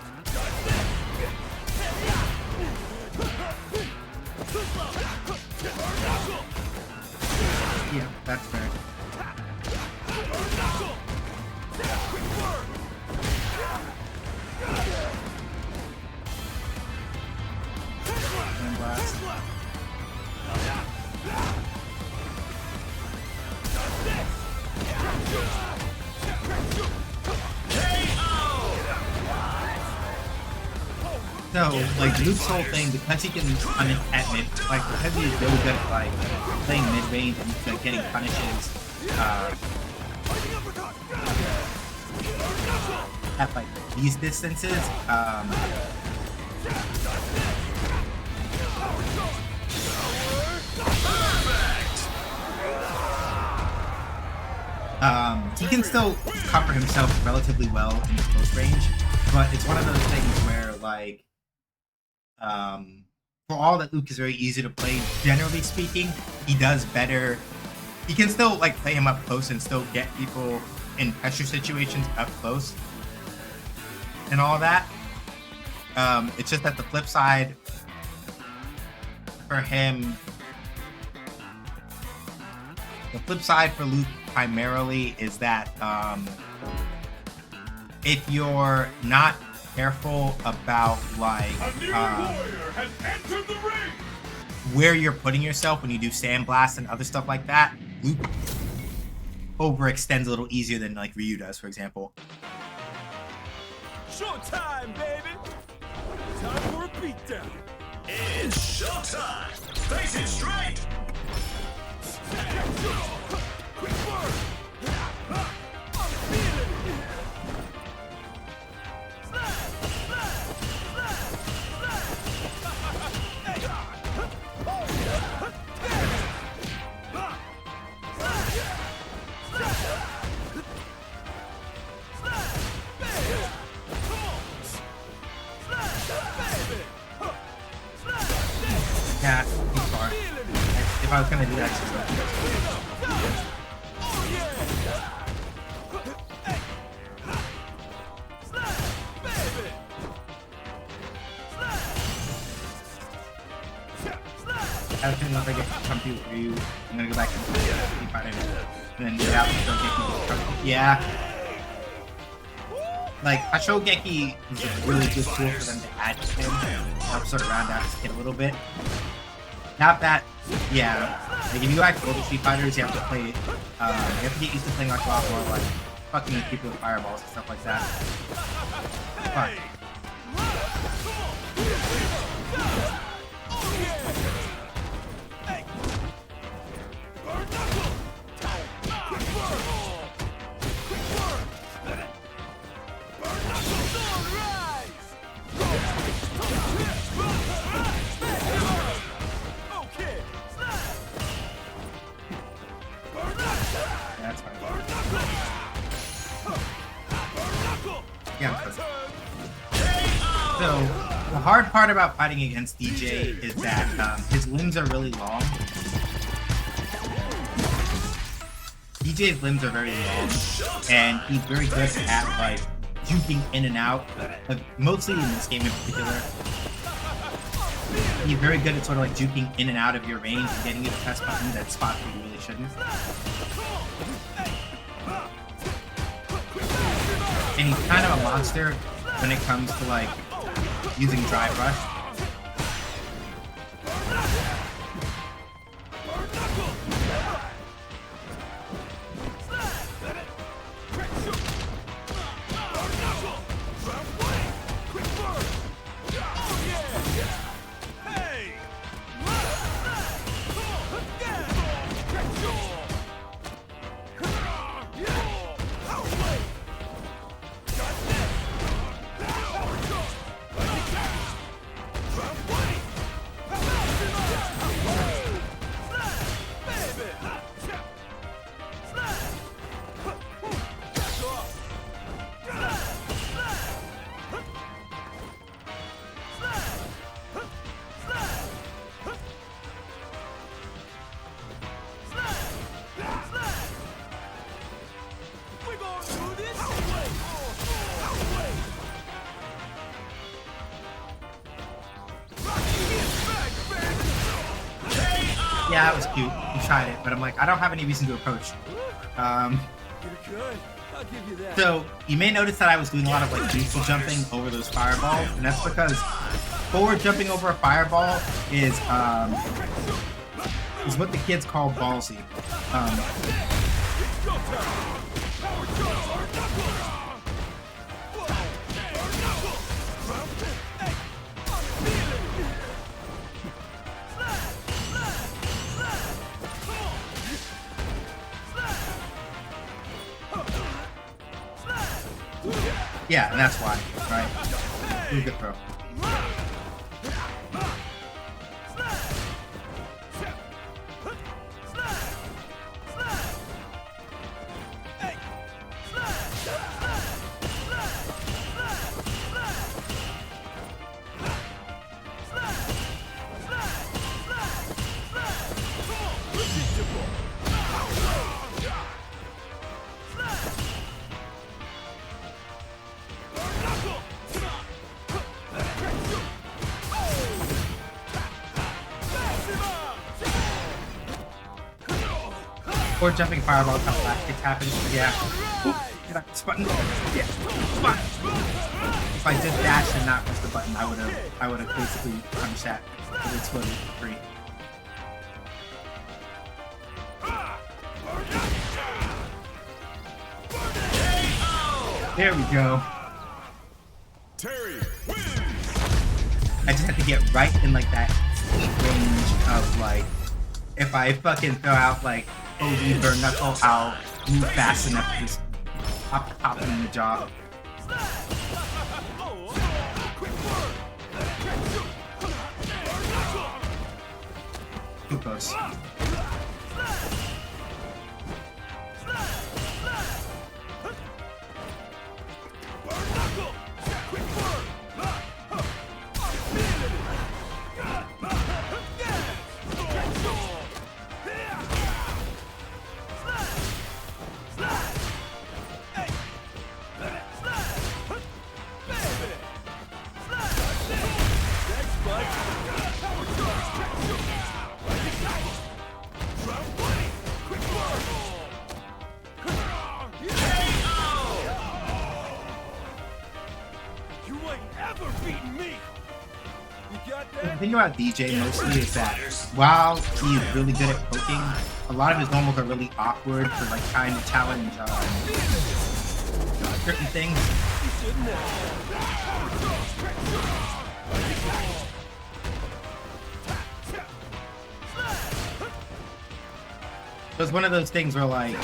Yeah, that's fair. Sandblast. So, like, Luke's whole thing, because he can punish at mid, like, because he's really good at, like, playing mid-range and like, getting punishes, at, like, these distances, he can still cover himself relatively well in the close range, but it's one of those things where, like, for all that Luke is very easy to play, generally speaking, he does better. He can still, like, play him up close and still get people in pressure situations up close and all that. It's just that the flip side for him, the flip side for Luke primarily is that if you're not careful about like warrior has entered the ring. where you're putting yourself when you do sandblast and other stuff like that. Luke overextends a little easier than like Ryu does, for example. Showtime, baby. Time for a beatdown. It's showtime. Face it straight. Quick burn. I'm feeling it. Yeah, too far. If I was gonna do that, just I was thinking if I get come through Ryu, I'm gonna go back and keep fighting it. And then get out and show Geki. Yeah. Like, a Shogeki is a really good tool for them to add to him. Help sort of round out his kit a little bit. Not that, yeah. Like, if you like older Street Fighters, you have to play, you have to get used to playing like a lot more, like, fucking people with fireballs and stuff like that. But, that's fine. Yeah, I'm good. So, the hard part about fighting against DJ is that his limbs are really long. DJ's limbs are very long, and he's very good at, like, juking in and out, like, mostly in this game in particular. He's very good at sort of, like, juking in and out of your range and getting you to press buttons at spots where you really shouldn't. And he's kind of a monster when it comes to, like, using Drive Rush. Yeah, that was cute. We tried it, but I'm like, I don't have any reason to approach. You're good. I'll give you that. So, you may notice that I was doing a lot of, like, neutral jumping over those fireballs, and that's because forward jumping over a fireball is what the kids call ballsy. Yeah, and that's why, right? Really good throw. Or jumping fireball, couple last kicks happen. Yeah. Get out this button. Yeah. Button. If I just dashed and not press the button, I would have basically punched that. It exploded for free. There we go. Terry wins. I just have to get right in like that range of like, if I fucking throw out like OD burn knuckle, I'll move fast enough to just pop him in the jaw. Too close. The thing about DJ mostly is that while he's really good at poking, a lot of his normals are really awkward for like trying to challenge certain things. So it's one of those things where like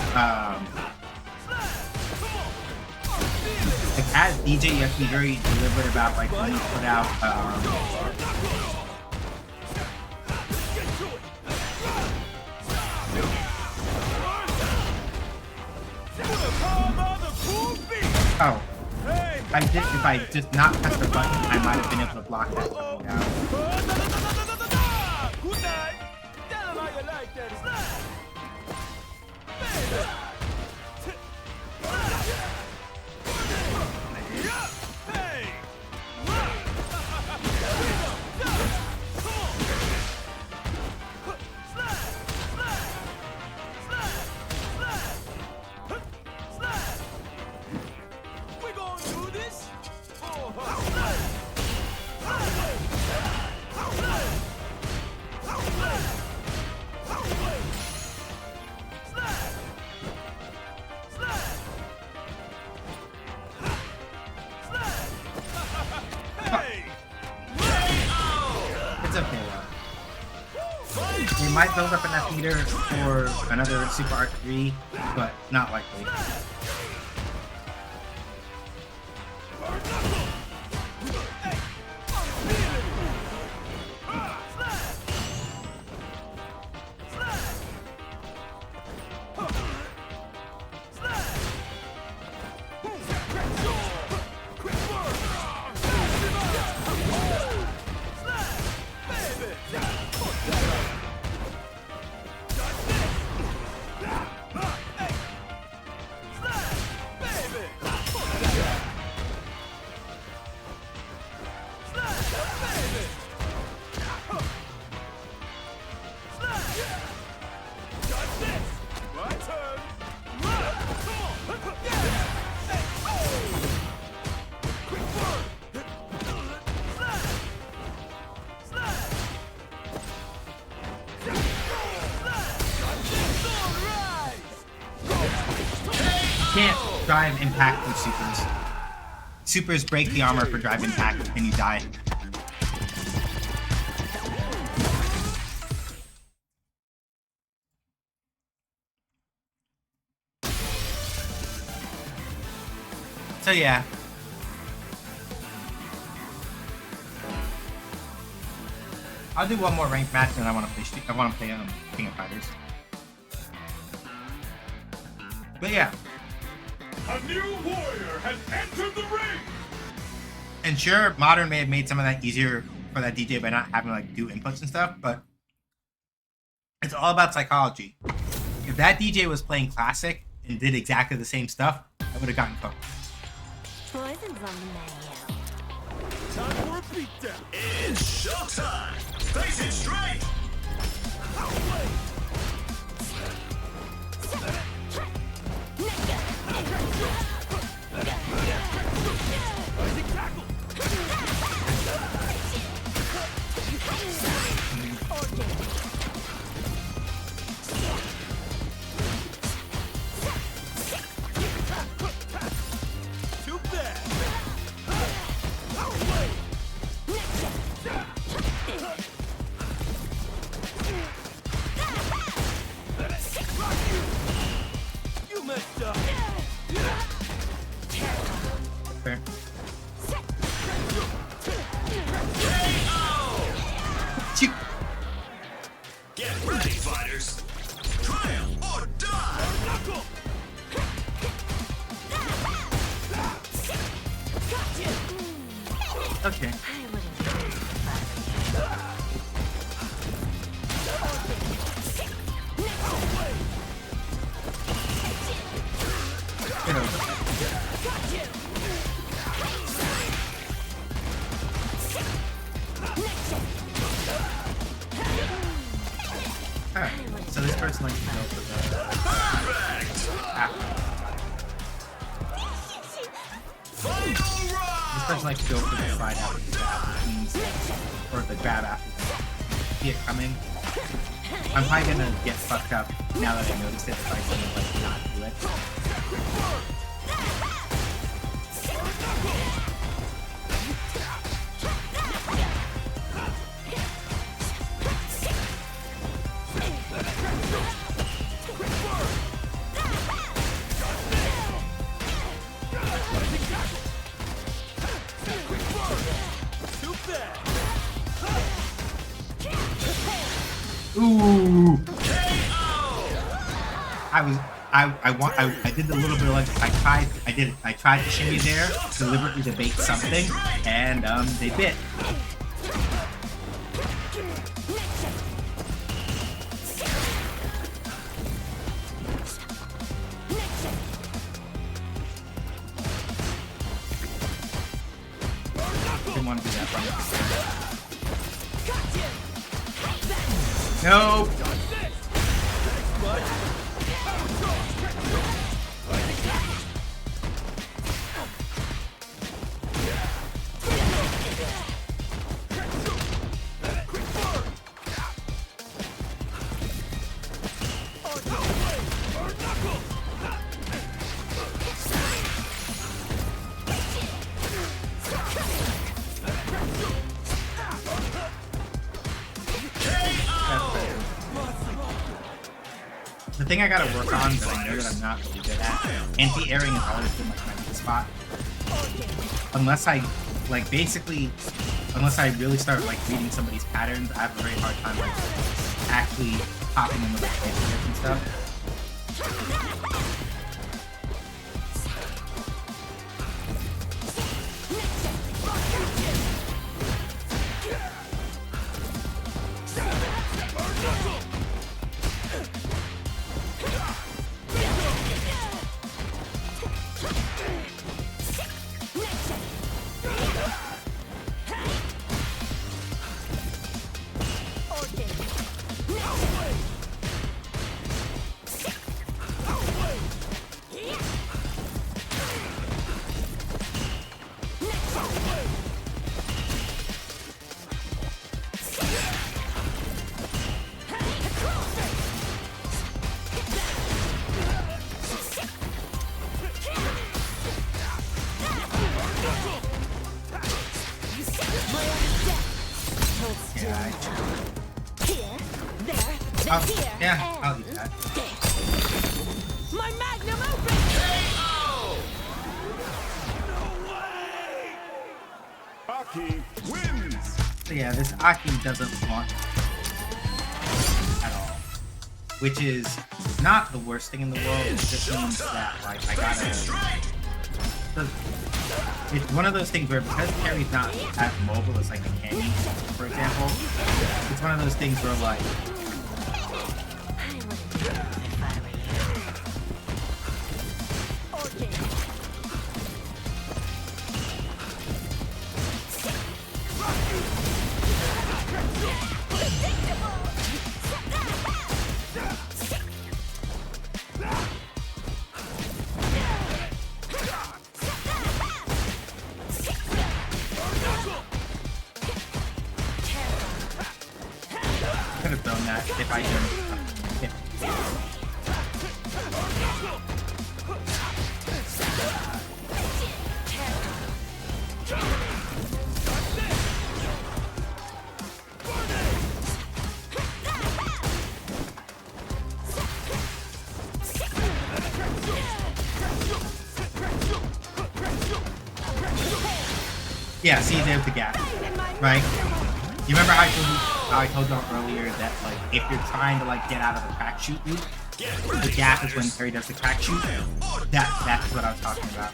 as DJ you have to be very deliberate about like when you put out oh. If I just not press the button, I might have been able to block that button down. They might build up enough meter for another Super Arc 3, but not likely. Can't drive impact with supers. Supers break the armor for drive impact and you die. So yeah. I'll do one more ranked match and I want to play King of Fighters. But yeah. A new warrior has entered the ring. And sure, Modern may have made some of that easier for that DJ by not having to like do inputs and stuff, but it's all about psychology. If that DJ was playing Classic and did exactly the same stuff, I would have gotten cooked. Poison's on the menu. Time for a beatdown. It's showtime. Face it straight. Okay. I wouldn't do it if I were you. Get over. Alright, so this person likes to go for the This person likes to go for the slide after the grab, or the grab after see it coming. I'm probably gonna get fucked up now that I notice it if I kind of like not do it. Ooh! I did a little bit of like I tried to shimmy there, deliberately to bait something, and they bit. Didn't want to do that one. Nope. The thing I gotta work on that I know that I'm not really good at, anti-airing has always been like my weak spot. Unless I, like, basically, unless I really start like reading somebody's patterns, I have a very hard time like actually popping them with like anti-airs and stuff. Yeah, I'll eat that. My magnum open! Aki wins. So yeah, this Aki doesn't want at all. Which is not the worst thing in the world, it just means that like I gotta it's one of those things where because Carrie's not as mobile as like a Cammy, for example, it's one of those things where like could have done that if I didn't. Yeah. Yeah, see, there's the gap, right? You remember how I told y'all earlier that like if you're trying to like get out of the crack shoot loop, the gap is when Terry does the crack shoot. That's what I was talking about.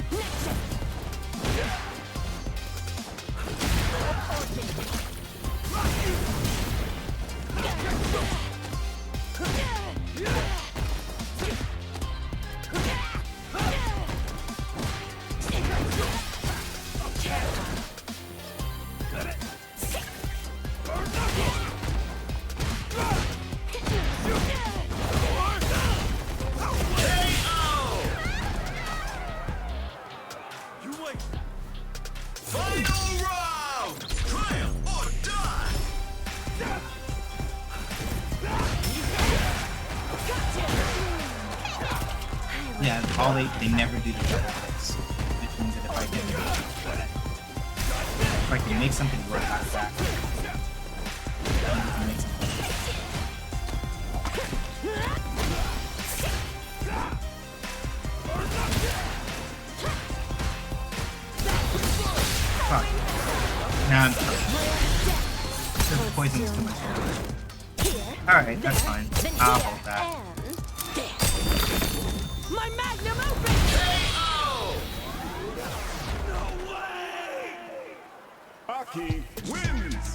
they never do the double hits, which means that if I can make something work out of that, I can make something work. Fuck. Now I'm the poison's too much. Alright, that's fine. I'll hold that. My magnum opus! Aki wins.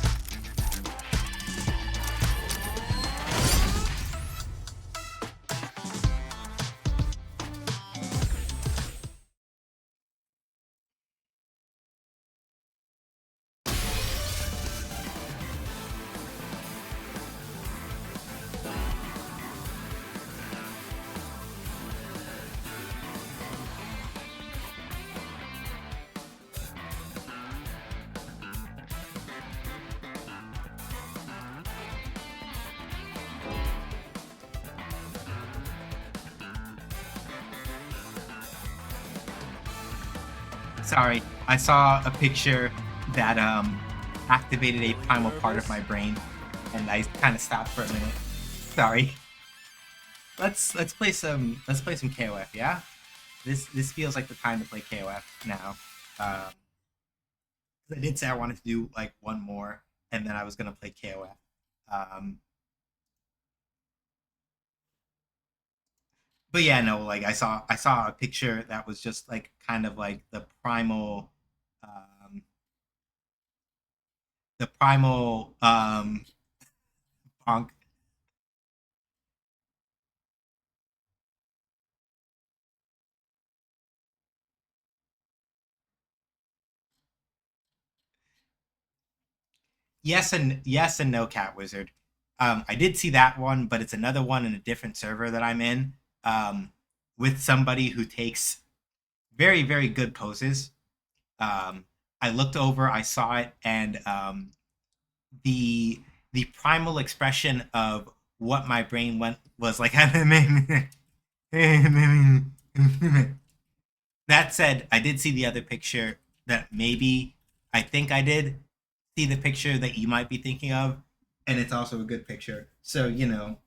Sorry, I saw a picture that activated a primal part of my brain, and I kind of stopped for a minute. Sorry. Let's play some KOF, yeah? This feels like the time to play KOF now. I did say I wanted to do like one more, and then I was gonna play KOF. But yeah, no, like I saw a picture that was just like kind of like the primal punk. Yes and no, Cat Wizard. I did see that one, but it's another one in a different server that I'm in, with somebody who takes very, very good poses. I looked over, I saw it, and the primal expression of what my brain went was like. That said, I did see the other picture that maybe I think I did see the picture that you might be thinking of, and it's also a good picture. So, you know.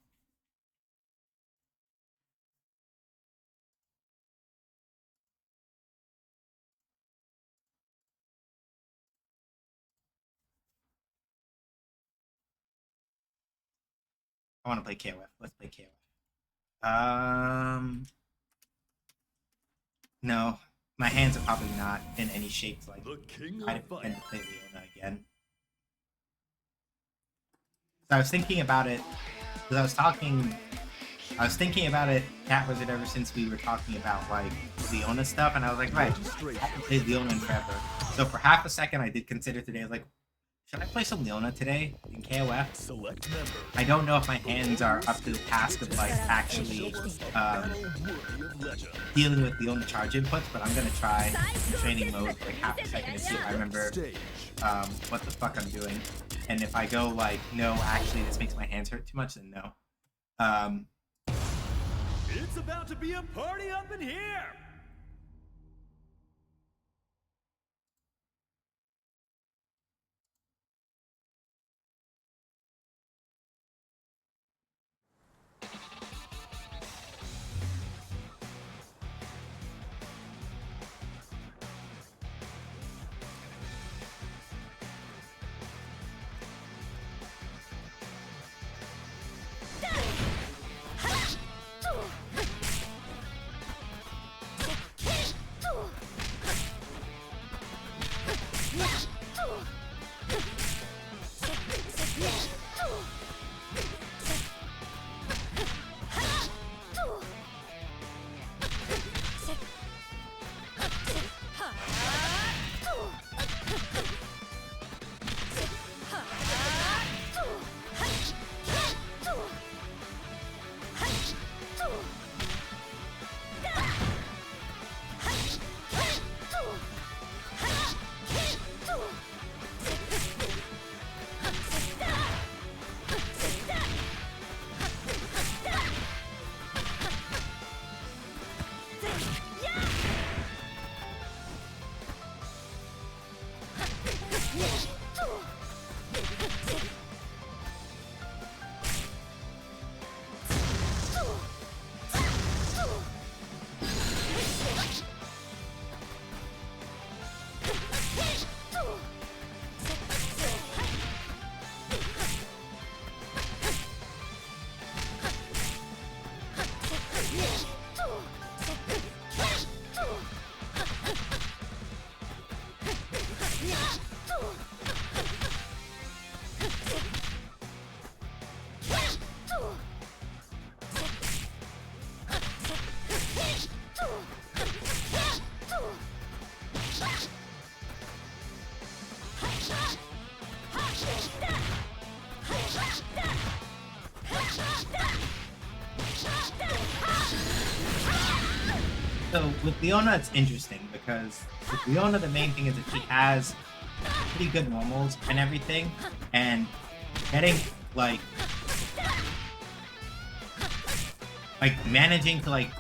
I want to play KOF. Let's play KOF. No. My hands are probably not in any shape to like try to pretend to play Leona again. So I was thinking about it, because I was thinking about it, Cat Wizard, ever since we were talking about like Leona stuff, and I was like, right, I haven't played Leona in forever. So for half a second, I did consider today, I was like, should I play some Leona today in KOF? Select member. I don't know if my hands are up to the task of like actually dealing with Leona charge inputs, but I'm gonna try in training mode for like half a second to see if I remember what the fuck I'm doing. And if I go like, no, actually this makes my hands hurt too much, then no. It's about to be a party up in here. So with Leona, it's interesting because with Leona, the main thing is that she has pretty good normals and everything, and getting like managing to like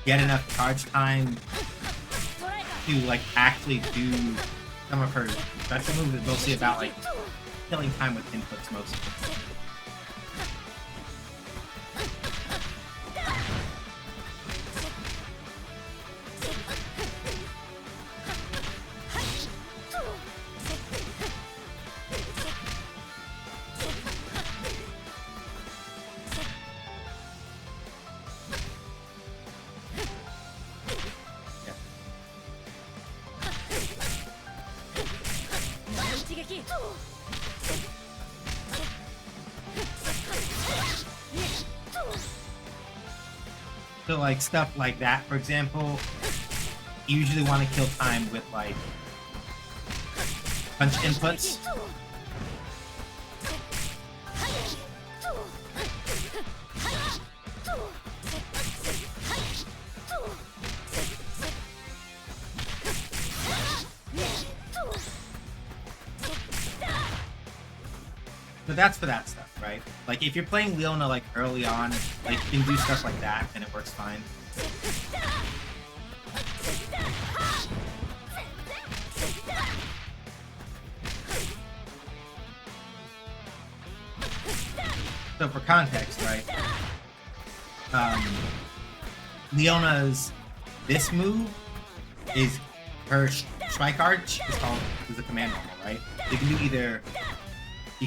get enough charge time to like actually do some of her special moves is mostly about like killing time with inputs mostly. So like stuff like that, for example, you usually want to kill time with like punch inputs. But that's for that stuff, right? Like if you're playing Leona like early on, like you can do stuff like that and it works fine. So for context, right? Leona's this move is her strike arch is a command normal, right? You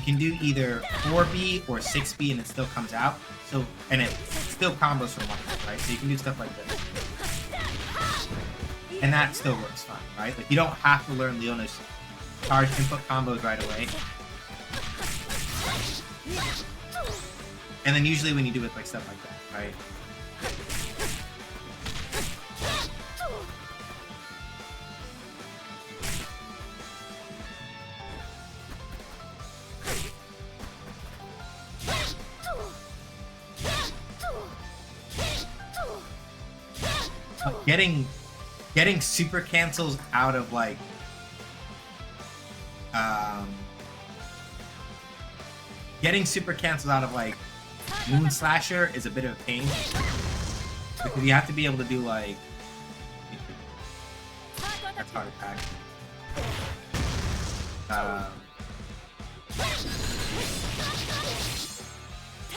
can do either 4B or 6B and it still comes out. So and it still combos from one, right? So you can do stuff like this. And that still works fine, right? Like you don't have to learn Leona's charge input combos right away. And then usually when you do it like stuff like that, right? Getting super cancels out of like Moon Slasher is a bit of a pain because you have to be able to do like that's hard attack.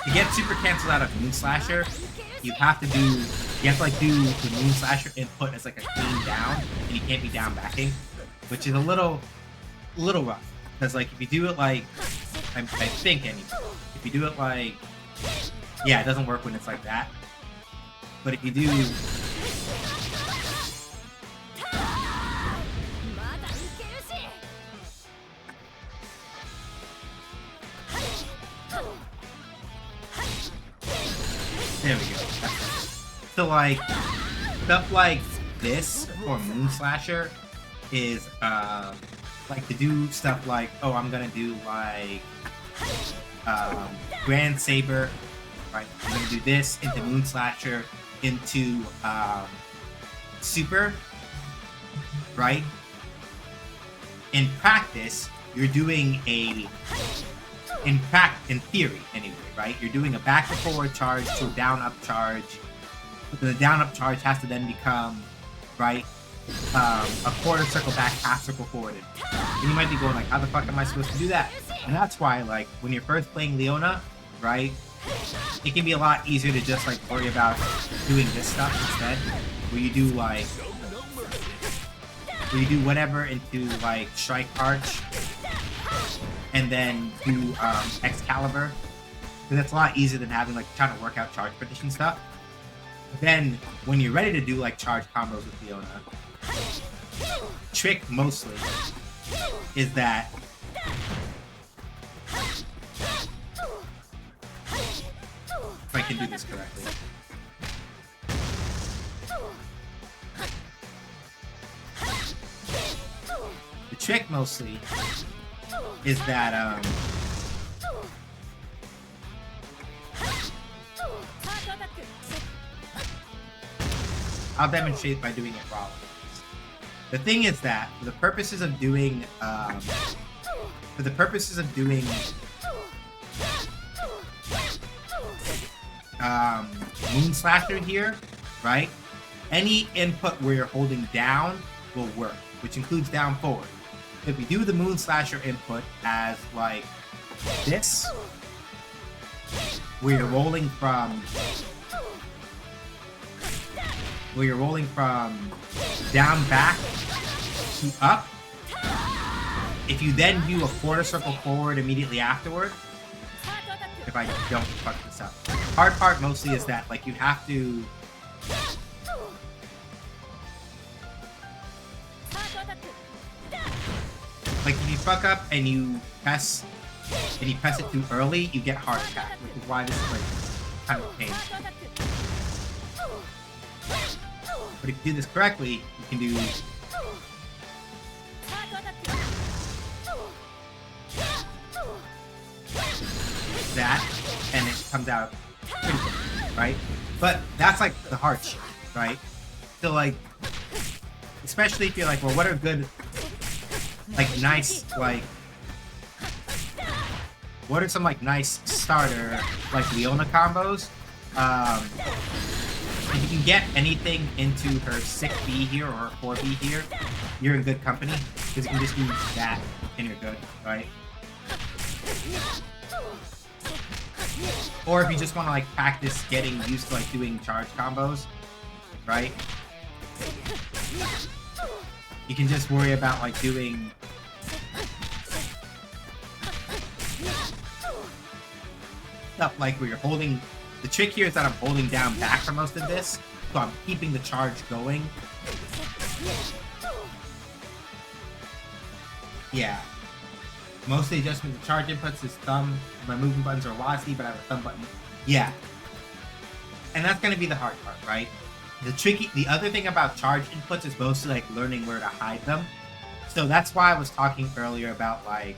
To get super cancels out of Moon Slasher, you have to like do the Moon Slasher input as like a clean down, and you can't be down backing, which is a little rough. Because like if you do it like, I think anyway, if you do it like, yeah, it doesn't work when it's like that. But if you do, there we go. So like stuff like this for Moon Slasher is like to do stuff like, oh, I'm gonna do like Grand Saber, right? I'm gonna do this into Moon Slasher into Super, right? In practice, you're doing in theory anyway, right? You're doing a back to forward charge to a down up charge. The down up charge has to then become, right, a quarter circle back, half circle forward. And you might be going like, how the fuck am I supposed to do that? And that's why, like, when you're first playing Leona, right, it can be a lot easier to just like worry about doing this stuff instead, where you do like, where you do whatever into like Strike Arch, and then do Excalibur. Because that's a lot easier than having like trying to work out charge prediction stuff. Then when you're ready to do like charge combos with Leona, trick mostly is that if I can do this correctly. The trick mostly is that I'll demonstrate by doing it raw. The thing is that for the purposes of doing Moon Slasher here, right? Any input where you're holding down will work, which includes down forward. If we do the Moon Slasher input as like this, where you're rolling from down back to up, if you then do a quarter circle forward immediately afterward, if I don't fuck this up. Hard part mostly is that like you have to like if you fuck up and you press it too early, you get heart attack, which is why this is like kind of a pain. But if you do this correctly, you can do that, and it comes out pretty good, right? But that's like the hard shit, right? So like, especially if you're like, well, what are good, like nice, like, what are some like nice starter, like Leona combos? If you can get anything into her 6B here or her 4B here, you're in good company, because you can just do that and you're good, right? Or if you just want to like practice getting used to like doing charge combos, right? You can just worry about like doing stuff like where you're holding. The trick here is that I'm holding down back for most of this, so I'm keeping the charge going. Yeah. Most of the adjustment to charge inputs is thumb. My movement buttons are velocity, but I have a thumb button. Yeah. And that's going to be the hard part, right? The other thing about charge inputs is mostly like learning where to hide them. So that's why I was talking earlier about like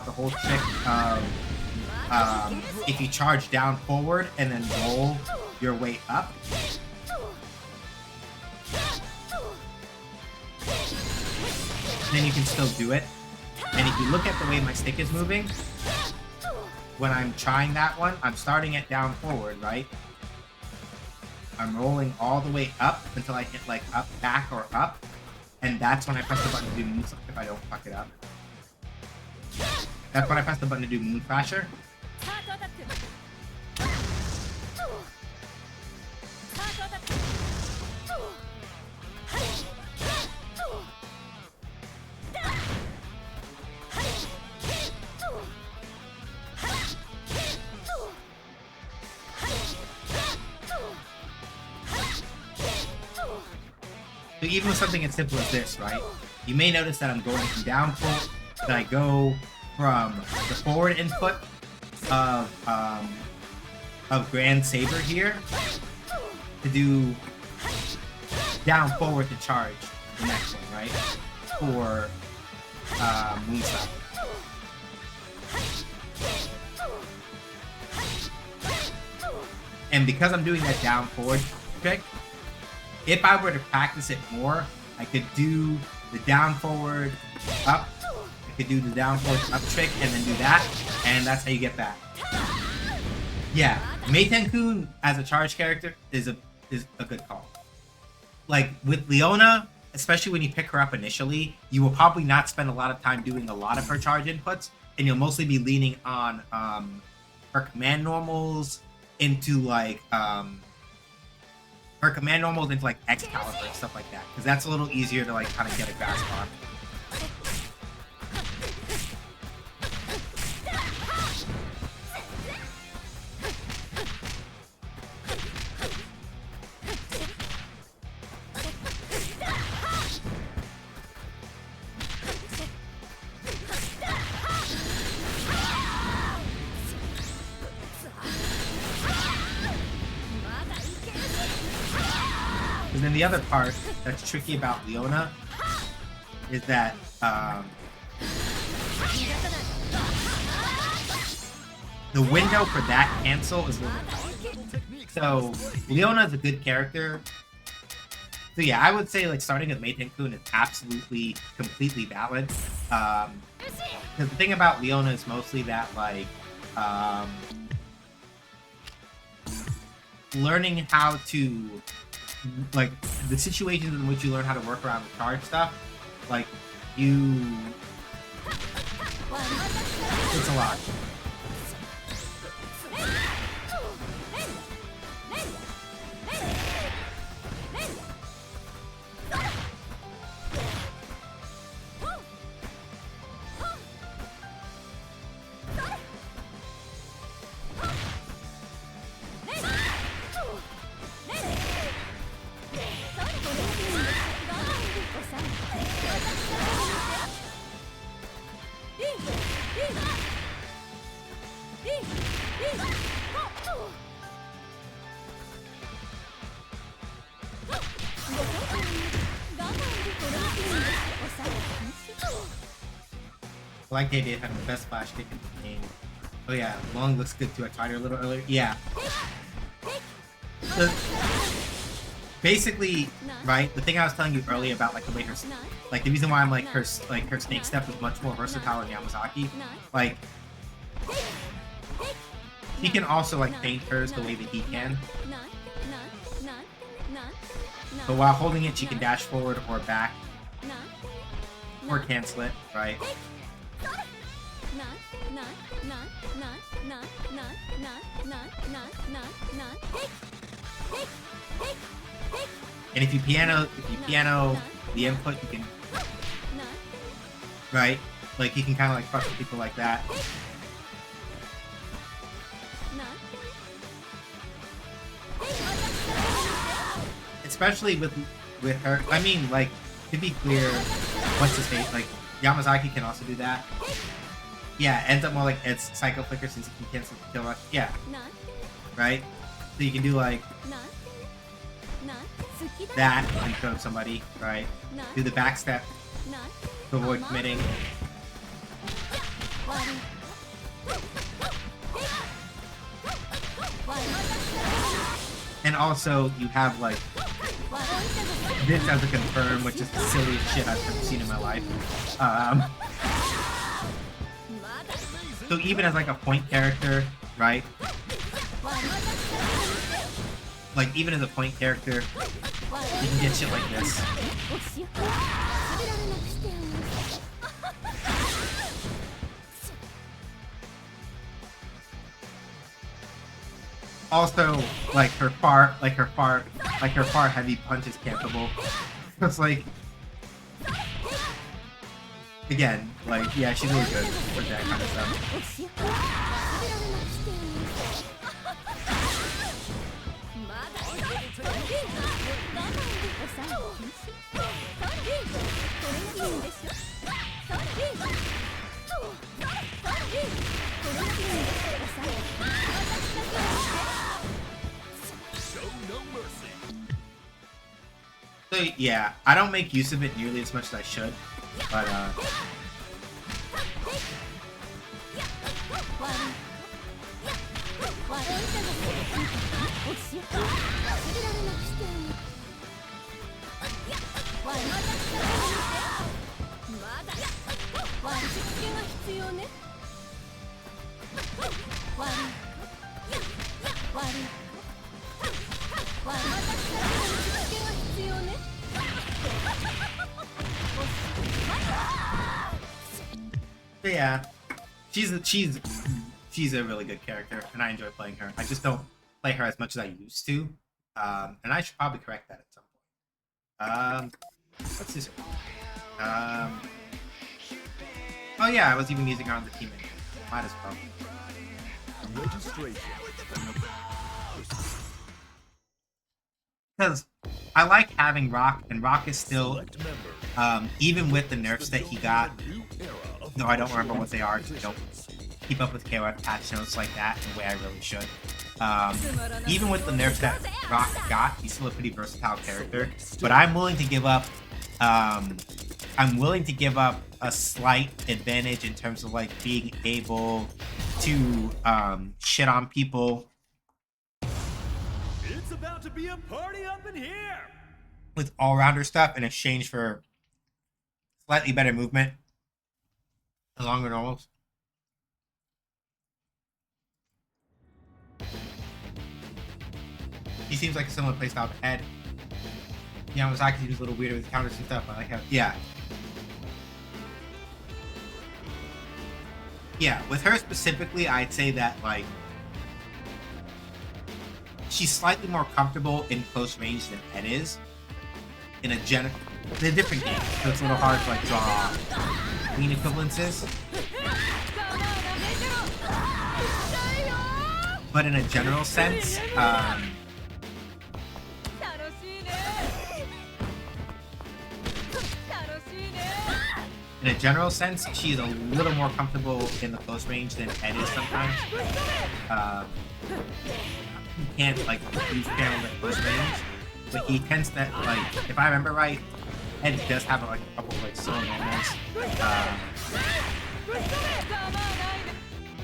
the whole trick of if you charge down forward and then roll your way up. Then you can still do it. And if you look at the way my stick is moving, when I'm trying that one, I'm starting it down forward, right? I'm rolling all the way up until I hit like up, back, or up. And that's when I press the button to do Moon Slasher if I don't fuck it up. That's when I press the button to do Moon Slasher. So even with something as simple as this, right? You may notice that I'm going from down forward, that I go from the forward input of Grand Saber here to do down forward to charge the next one, right? For Moonshot. And because I'm doing that down forward trick, if I were to practice it more, I could do the down forward up. I could do the down forward up trick and then do that, and that's how you get that. Yeah, Meitenkun as a charge character is a good call. Like with Leona, especially when you pick her up initially, you will probably not spend a lot of time doing a lot of her charge inputs, and you'll mostly be leaning on her command normals into like Excalibur and stuff like that, because that's a little easier to like kind of get a grasp on. And then the other part that's tricky about Leona is that the window for that cancel is limited. So Leona is a good character. So yeah, I would say like starting with Meitenkun is absolutely completely valid. Because the thing about Leona is mostly that like learning how to like the situations in which you learn how to work around the charge stuff, like it's a lot. I like the idea of having the best flash kick in the game. Oh yeah, Long looks good too. I tried her a little earlier. Yeah. Basically, right? The thing I was telling you earlier about like the way her, like the reason why I'm like her snake step is much more versatile than Yamazaki. Like, he can also like feint hers the way that he can. But while holding it, she can dash forward or back, or cancel it, right? And if you piano the input, you can, right? Like you can kind of like crush people like that. Especially with her, I mean, like to be clear, what's his face? Like Yamazaki can also do that. Yeah, ends up more like it's Psycho Flicker since he can cancel the kill rush. Yeah, right. So you can do like that and throw somebody, right? Do the back step to avoid committing. And also you have like this as a confirm, which is the silliest shit I've ever seen in my life. So even as like a point character, right? Like even as a point character, you can get shit like this. Also, like her far heavy punch is cancelable. It's like, again, like yeah, she's really good with that kind of stuff. So yeah, I don't make use of it nearly as much as I should, but But yeah, she's a really good character, and I enjoy playing her. I just don't play her as much as I used to, and I should probably correct that at some point. What's this? Oh yeah, I was even using her on the team anyway. Might as well. Because I like having Rock, and Rock is still, even with the nerfs that he got, though I don't remember what they are, because I don't keep up with KOF patch notes like that the way I really should. Even with the nerfs that Rock got, he's still a pretty versatile character. But I'm willing to give up, a slight advantage in terms of like being able to shit on people. It's about to be a party up in here. With all-rounder stuff in exchange for slightly better movement and longer normals. He seems like a similar playstyle to Ed. Yamazaki was a little weird with counters and stuff. I like how, yeah. Yeah, with her specifically, I'd say that, like, she's slightly more comfortable in close range than Ed is. In a different game, so it's a little hard to, like, draw clean equivalences. But in a general sense, she's a little more comfortable in the close range than Ed is sometimes. He can't, like, use camera at close range, but he tends to, like, if I remember right, Ed does have, like, a couple of, like, solo normals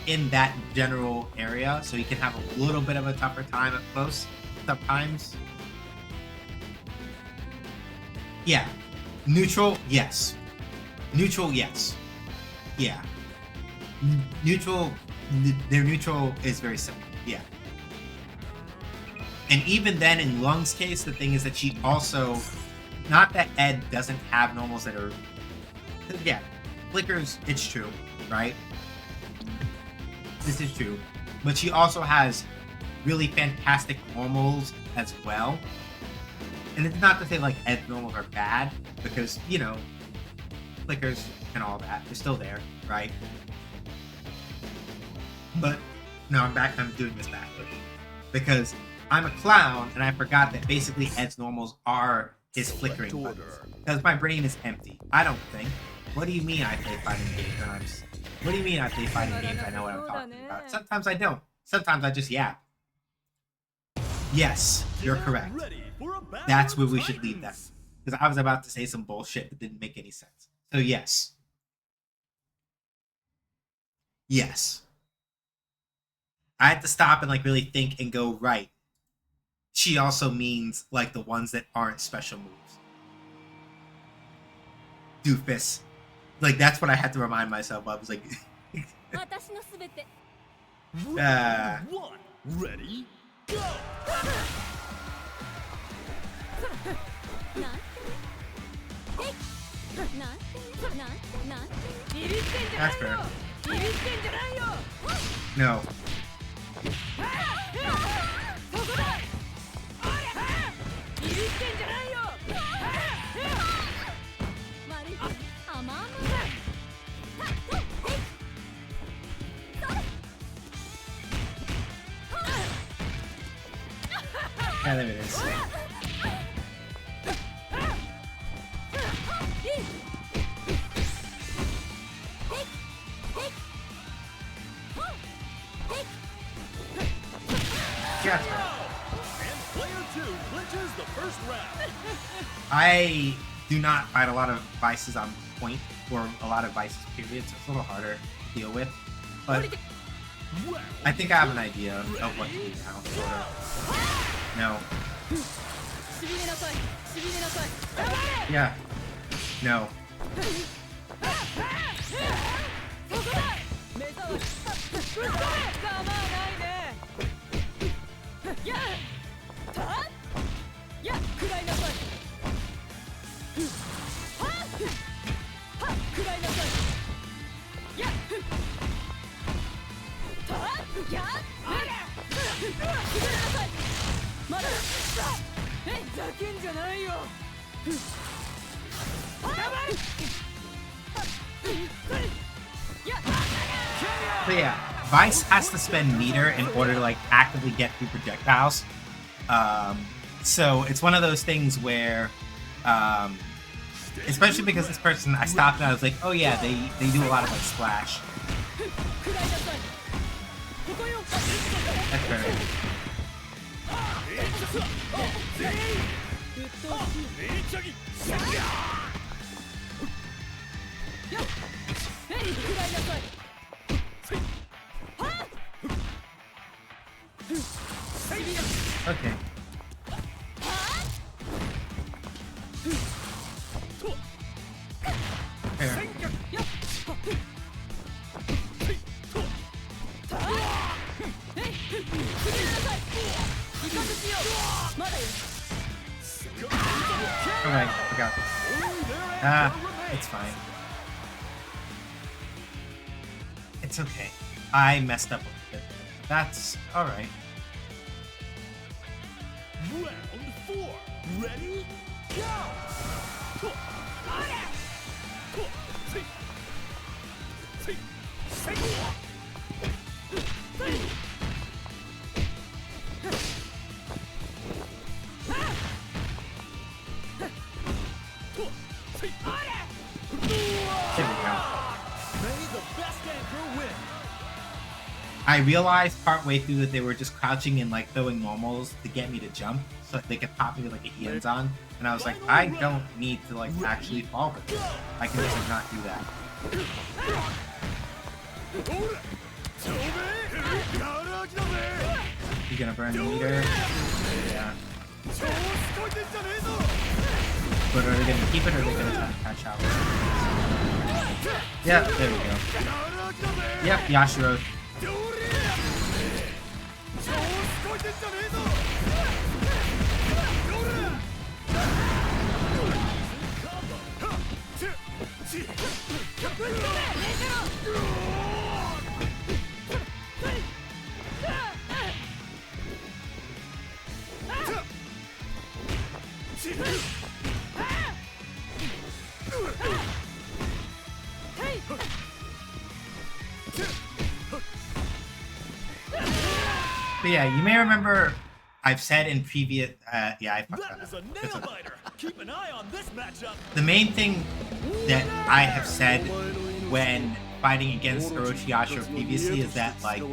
in that general area, so he can have a little bit of a tougher time at close sometimes. Yeah. Neutral, yes. Neutral, yes. Yeah. Neutral, their neutral is very similar. Yeah. And even then, in Lung's case, the thing is that she also, not that Ed doesn't have normals that are, yeah, flickers, it's true, right? This is true. But she also has really fantastic normals as well. And it's not to say, like, Ed's normals are bad, because, you know, flickers and all that, they're still there, right? But, no, I'm doing this backwards. Because I'm a clown, and I forgot that basically Ed's normals are his flickering buttons. Because my brain is empty. I don't think. What do you mean I play fighting games and what do you mean I play fighting games? I know what I'm talking about. Sometimes I don't. Sometimes I just yap. Yes, you're correct. That's where we should leave that. Because I was about to say some bullshit that didn't make any sense. So yes. Yes. I had to stop and, like, really think and go, right. She also means, like, the ones that aren't special moves. Doofus. Like, that's what I had to remind myself of. I was like... One, ready, go! That's fair. No. Yeah, there it is. Yeah. Player 2 clinches the first round. I do not fight a lot of vices on point, or a lot of vices period, so it's a little harder to deal with. But I think I have an idea of what to do now, sort of. No. Yeah. No. So yeah, Vice has to spend meter in order to like actively get through projectiles. So it's one of those things where, especially because this person, I stopped and I was like, oh yeah, they do a lot of like splash. That's very. Okay. Fair. Okay, forgot this. It's fine. It's okay. I messed up a bit. That's alright. Round 4. Ready? Go! There we go. May the best anchor win. I realized partway through that they were just crouching and like throwing normals to get me to jump so that they could pop me with like a Ian's on. And I was like, I don't need to like actually fall for this. I can just like not do that. You gonna burn the meter? Yeah. But are they gonna keep it or are they gonna try to catch out? Yeah, there we go. Yep, Yashiro. But yeah, you may remember I've said in previous yeah, I fucked That that is a up. nail It's okay. biter. Keep an eye on this matchup. The main thing that I have said when fighting against Orochi Yashiro previously is that, like,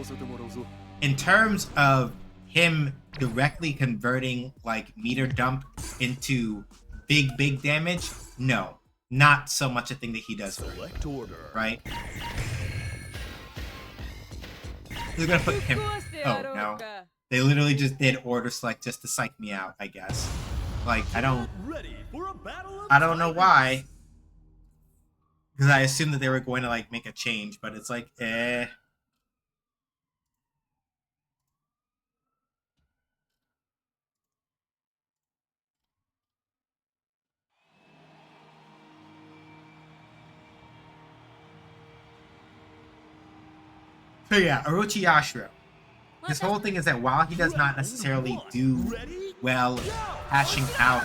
in terms of him directly converting, like, meter dump into big damage, no. Not so much a thing that he does for me, Select order. right? They're gonna put him... Oh, no. They literally just did order select just to psych me out, I guess. Like, I don't know why. Because I assumed that they were going to, like, make a change, but it's like, eh. So yeah, Orochi Yashiro. His whole thing is that while he does not necessarily do well hashing out,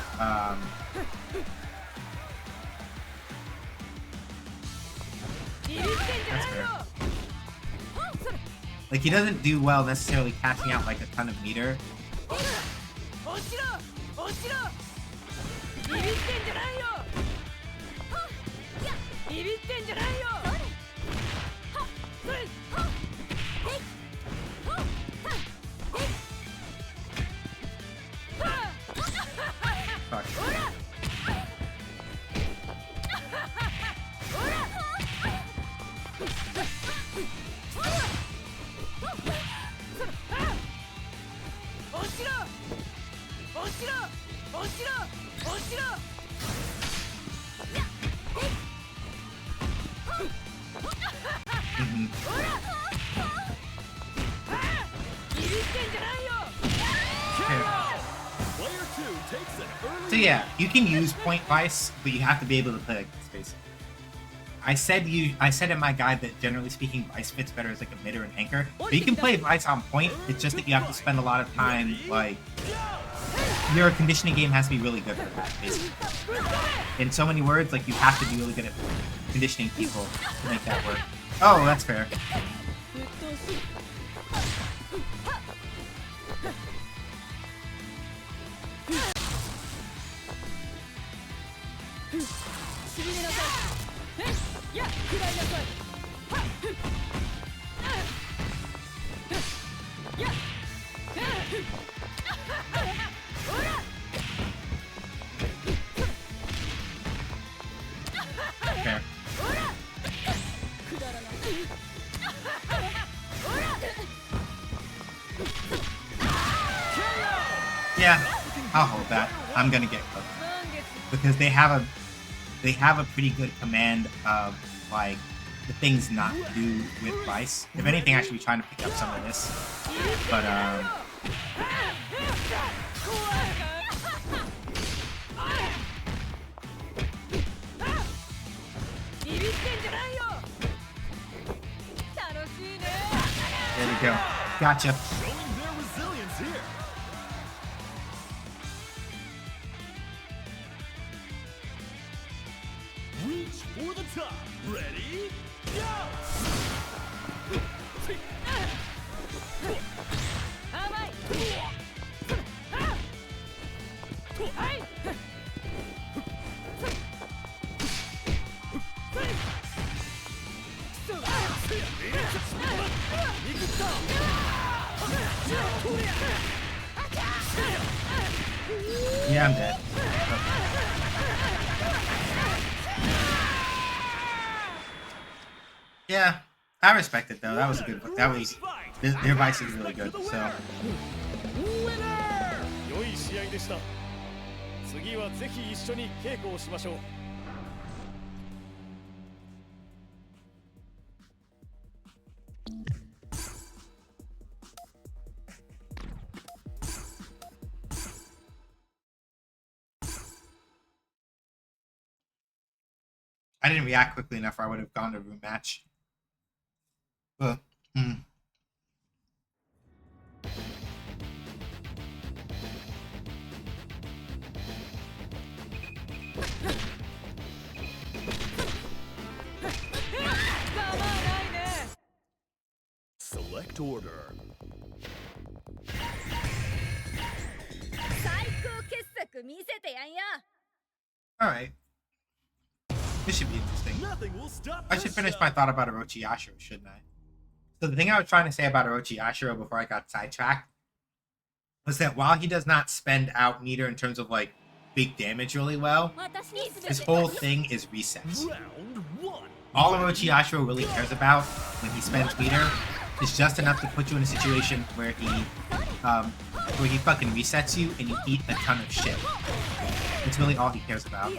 that's fair. Like, he doesn't do well necessarily cashing out like a ton of meter. Fuck. Mhm. So yeah, you can use point Vice, but you have to be able to play like this, basically. I said in my guide that generally speaking, Vice fits better as like a midder and anchor. But you can play Vice on point. It's just that you have to spend a lot of time, like, your conditioning game has to be really good for that, basically. In so many words, like, you have to be really good at conditioning people to make that work. Oh, that's fair. Fair. Yeah, I'll hold that. I'm gonna get cooked because they have a pretty good command of like the things not to do with Vice. If anything, I should be trying to pick up some of this, but there we go. Gotcha. Showing their resilience here. Reach for the top. Ready? Yeah, I'm dead. Yeah, I respect it though. That was a good. That was their Vice is really good. So 良い試合でした。次はぜひ一緒に稽古をしましょう。I didn't react quickly enough, or I would have gone to room match. But, Select order. alright. This should be interesting. Nothing will stop. I should finish my thought about Orochi Yashiro, shouldn't I? So the thing I was trying to say about Orochi Yashiro before I got sidetracked was that while he does not spend out meter in terms of like big damage really well, his whole thing is resets. Round one. All Orochi Yashiro really cares about when he spends meter is just enough to put you in a situation where he fucking resets you and you eat a ton of shit. It's really all he cares about.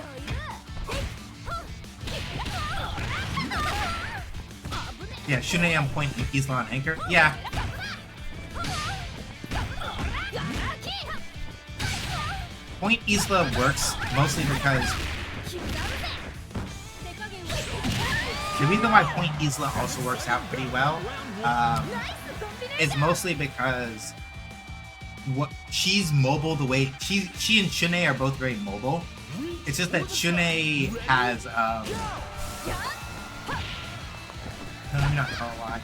Yeah, Shunei on point and Isla on anchor. Yeah. Point Isla works mostly because the reason why point Isla also works out pretty well is mostly because she's mobile the way she and Shunei are both very mobile. It's just that Shunei has I'm not gonna lie.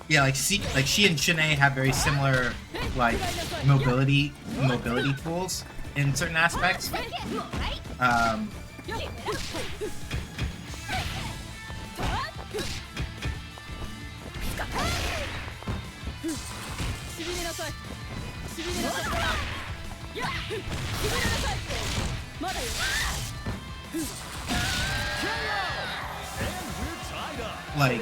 Yeah, like she and Shunei have very similar like mobility tools in certain aspects. Like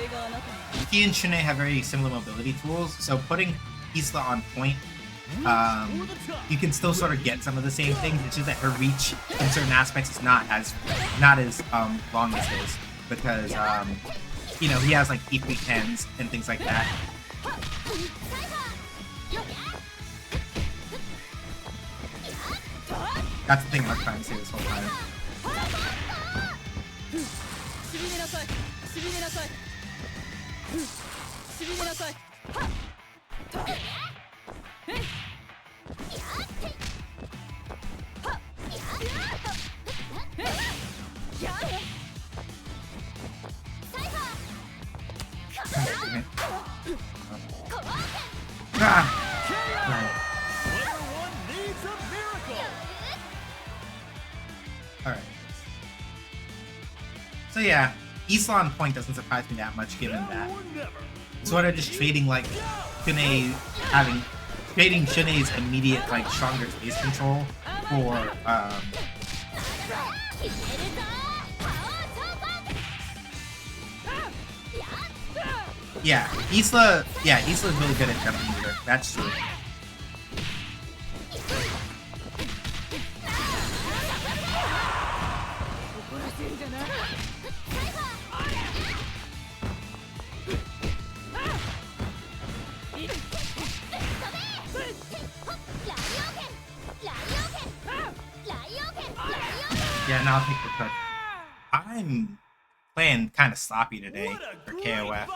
he and Shanae have very similar mobility tools, so putting Isla on point, you can still sort of get some of the same things. It's just that her reach in certain aspects is not as long as his, because you know, he has like E3 hands and things like that. That's the thing I'm trying to say this whole time. Alright. So yeah, Isla on point doesn't surprise me that much given that. Sort of just trading like trading Shanae's immediate like stronger space control for Isla's really good at jumping meter. That's true. Yeah, now I'll take the cut. I'm playing kind of sloppy today for KOF.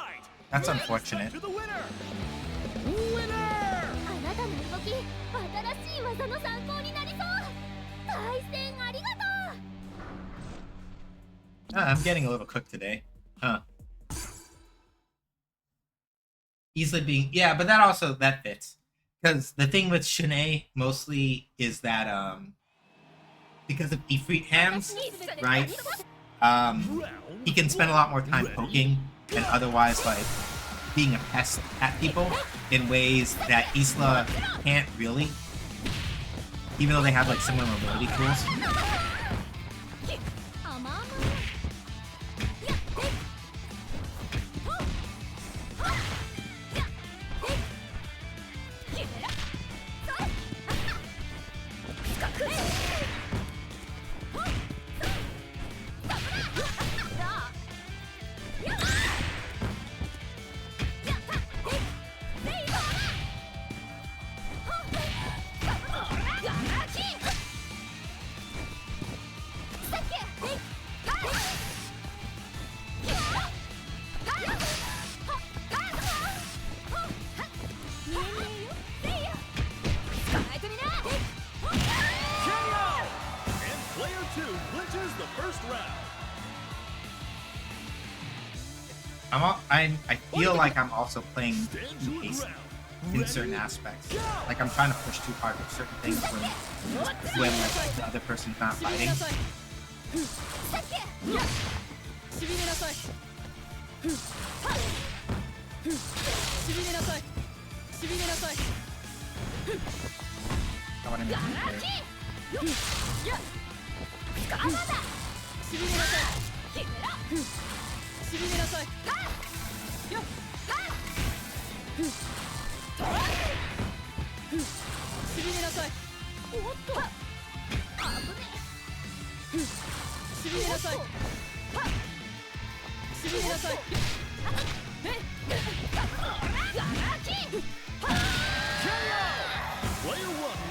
That's unfortunate. I'm getting a little cooked today. Huh. Easily being... Yeah, but that fits. Because the thing with Shanae mostly is that, because of Ifrit hands, right? He can spend a lot more time poking and otherwise, like, being a pest at people in ways that Isla can't really. Even though they have, like, similar mobility tools. I feel like I'm also playing too hasty in certain aspects. Like I'm trying to push too hard with certain things when like, the other person's not fighting. Got what I mean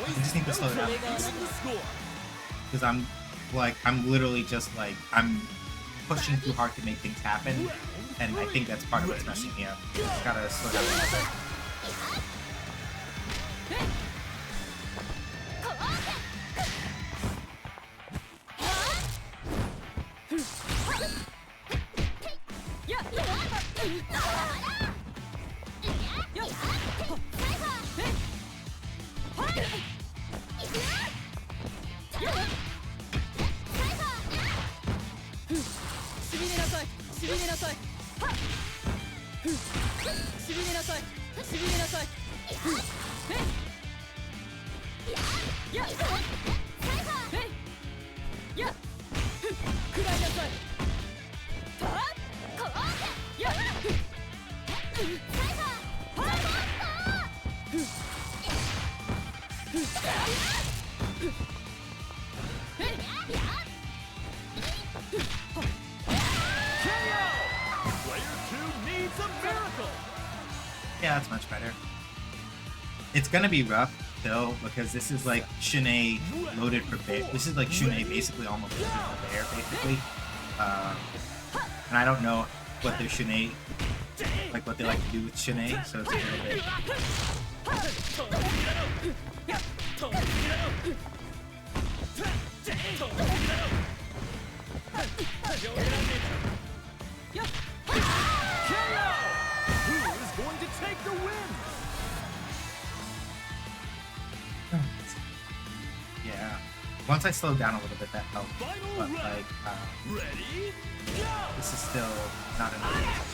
I just need to slow down because I'm literally just like I'm pushing too hard to make things happen, and I think that's part of what's messing me up. Just gotta slow down a little bit. Yeah, that's much better. It's gonna be rough still because this is like Shun'ei loaded for bear. This is like Shun'ei basically almost loaded for bear, basically. And I don't know what their Shun'ei, like what they like to do with Shun'ei, so it's a little bit. Going to take the win. Yeah. Once I slowed down a little bit, that helped. Final But round. like, Ready? Go. this is still not enough.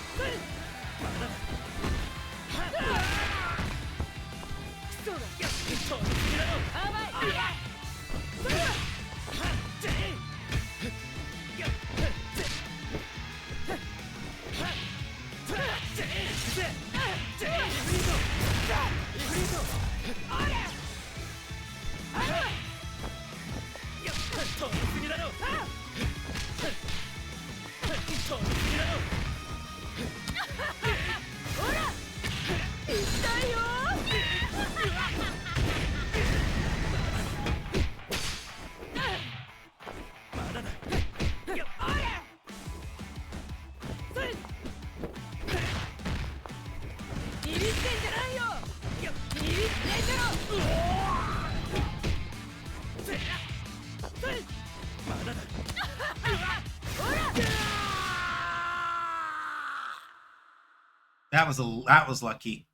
That was lucky.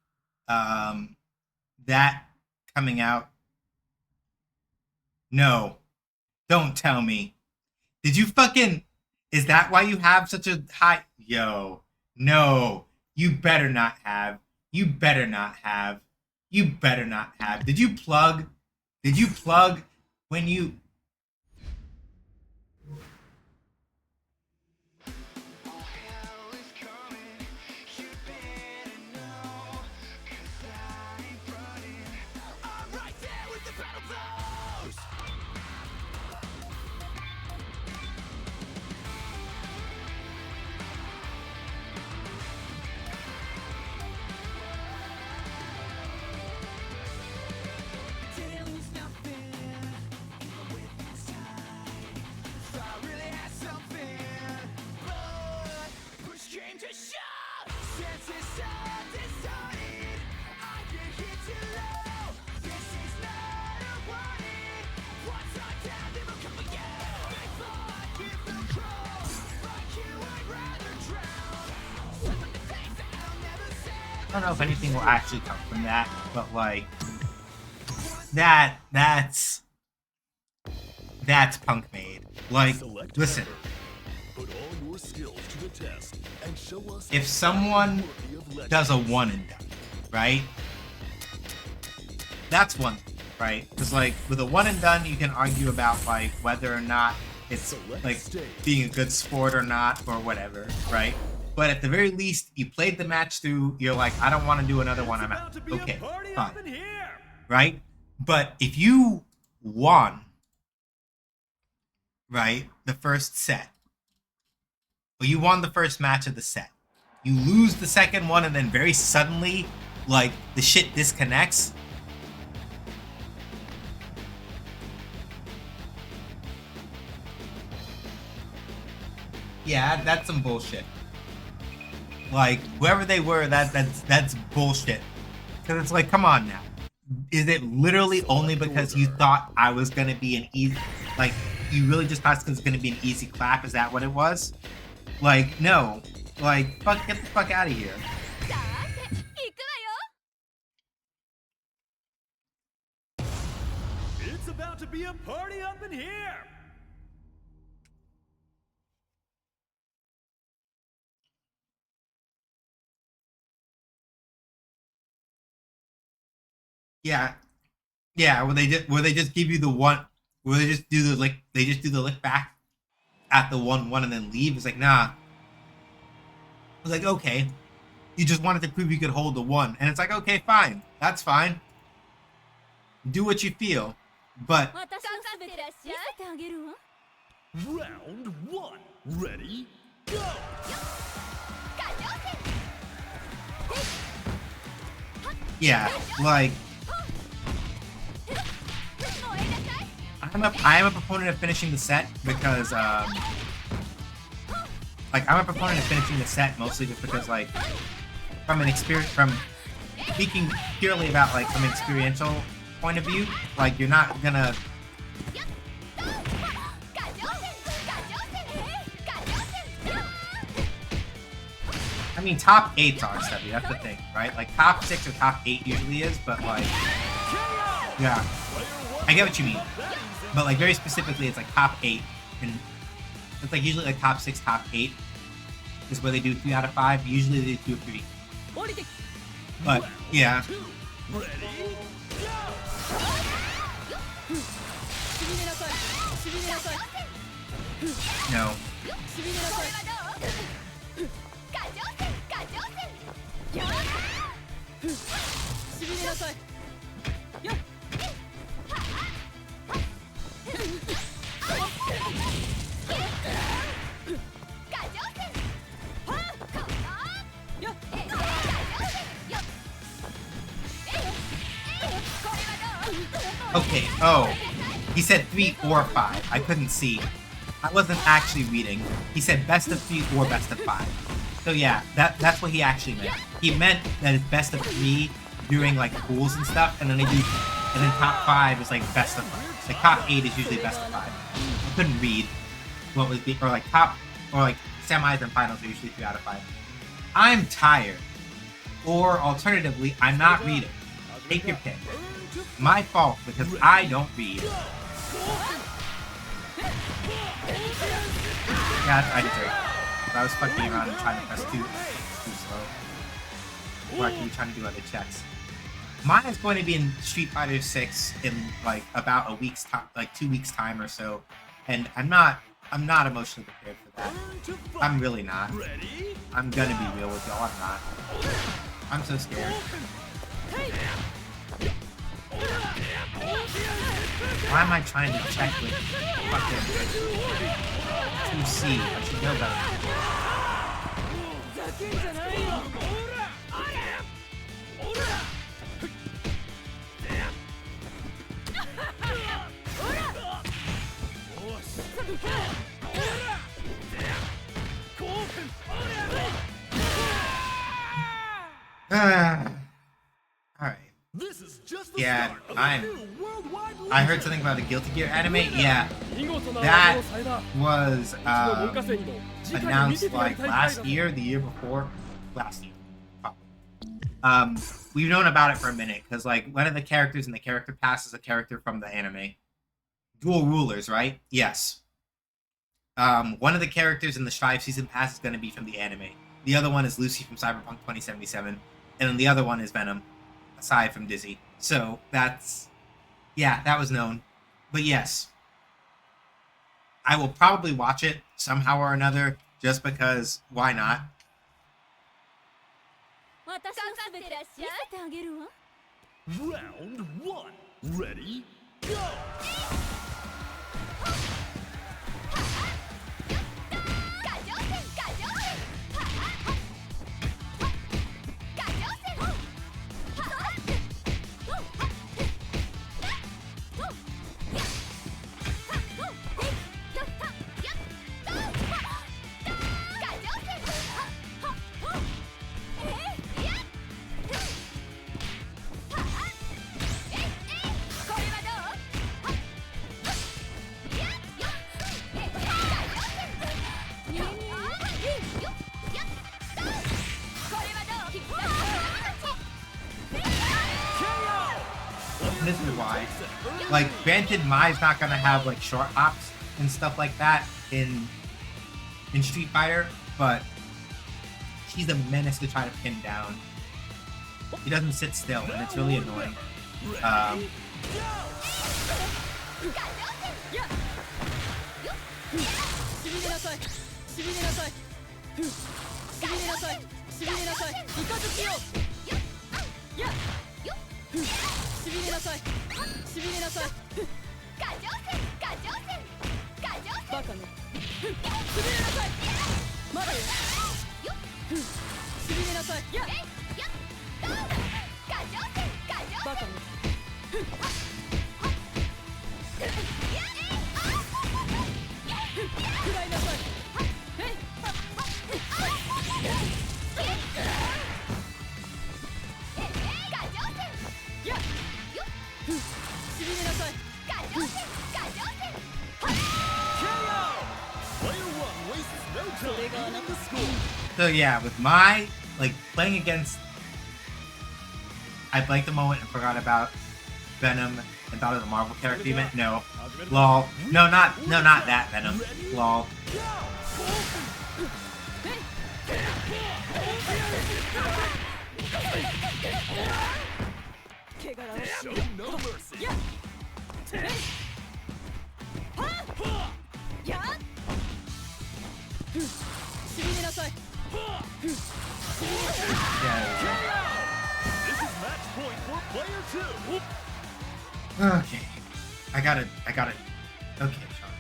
That coming out. No, don't tell me. Did you fucking? Is that why you have such a high? Yo, no, you better not have. You better not have. You better not have. Did you plug? Did you plug when you? I don't know if anything will actually come from that, but like that's punk made. Like, listen, Put all your skills to the test and show us if someone does a one and done, right? That's one thing, right? Because like with a one and done, you can argue about like whether or not it's like being a good sport or not or whatever, right? But at the very least, you played the match through. You're like, I don't want to do another one. I'm out. Okay, fine, right? But if you won, right, the first set, or you won the first match of the set, you lose the second one, and then very suddenly, like the shit disconnects. Yeah, that's some bullshit. Like, whoever they were, that's bullshit. Because it's like, come on now. Is it literally only because you thought I was going to be an easy... Like, you really just thought it was going to be an easy clap? Is that what it was? Like, no. Like, fuck, get the fuck out of here. It's about to be a party up in here. Yeah. Yeah, where they just give you the one... Where they just do the lick... They just do the lick back at the 1-1 and then leave. It's like, nah. I was like, okay. You just wanted to prove you could hold the 1. And it's like, okay, fine. That's fine. Do what you feel. But 私の全て見せてあげるわ Round 1. Ready? Go! yeah, like I am a proponent of finishing the set because like I'm a proponent of finishing the set mostly just because like from speaking purely about like from an experiential point of view, like you're not gonna I mean top 8s are steady, that's the thing, right? Like top 6 or top 8 usually is, but like yeah. I get what you mean. But like very specifically it's like top 8 and it's like usually like top 6, top 8 is where they do 3 out of 5. Usually they do 3. But yeah. No. Okay, oh. He said 3 or 5. I couldn't see. I wasn't actually reading. He said best of 3 or best of 5. So yeah, that's what he actually meant. He meant that it's best of 3 during like pools and stuff, and then top 5 is like best of 5. Like top 8 is usually best of 5. I couldn't read what was or like top or like semis and finals are usually 3 out of 5. I'm tired. Or alternatively, I'm not reading. Take your pick. My fault because I don't read. Yeah, I deserve it. I was fucking around and trying to press too slow. Or actually trying to do other checks. Mine is going to be in Street Fighter 6 in like about a week's time, like 2 weeks time or so. And I'm not emotionally prepared for that. I'm really not. I'm gonna be real with y'all, I'm not. I'm so scared. Why am I trying to check with fucking 2C? I should know better. Alright. Yeah, I heard something about a Guilty Gear anime. Yeah, that was announced like last year, the year before, last year. We've known about it for a minute because like one of the characters in the character pass is a character from the anime. Dual Rulers, right? Yes. One of the characters in the Strive season pass is going to be from the anime. The other one is Lucy from Cyberpunk 2077, and then the other one is Venom, aside from Dizzy. So that's, yeah, that was known. But yes, I will probably watch it somehow or another, just because, why not? Round 1. Ready? Go! This is why. Like, granted, Mai's not gonna have like short hops and stuff like that in Street Fighter, but she's a menace to try to pin down. He doesn't sit still, and it's really annoying. しびれなさいイカズキよやしびれなさいしびれなさい過剰戦過剰戦過剰戦バカねしびれなさいまだよしびれなさいや過剰戦過剰バカね食らいなさいえい過剰戦やしびれなさい過剰戦過剰戦 Player one wastes no それ time. があなた So yeah, with my like playing against, I blanked a moment and forgot about Venom and thought of the Marvel character event. No, lol. No, not that Venom. Lol. Show no mercy. やえいはやしびれなさい This is match point for player two. Yeah. Okay. I got it. Okay, Sean.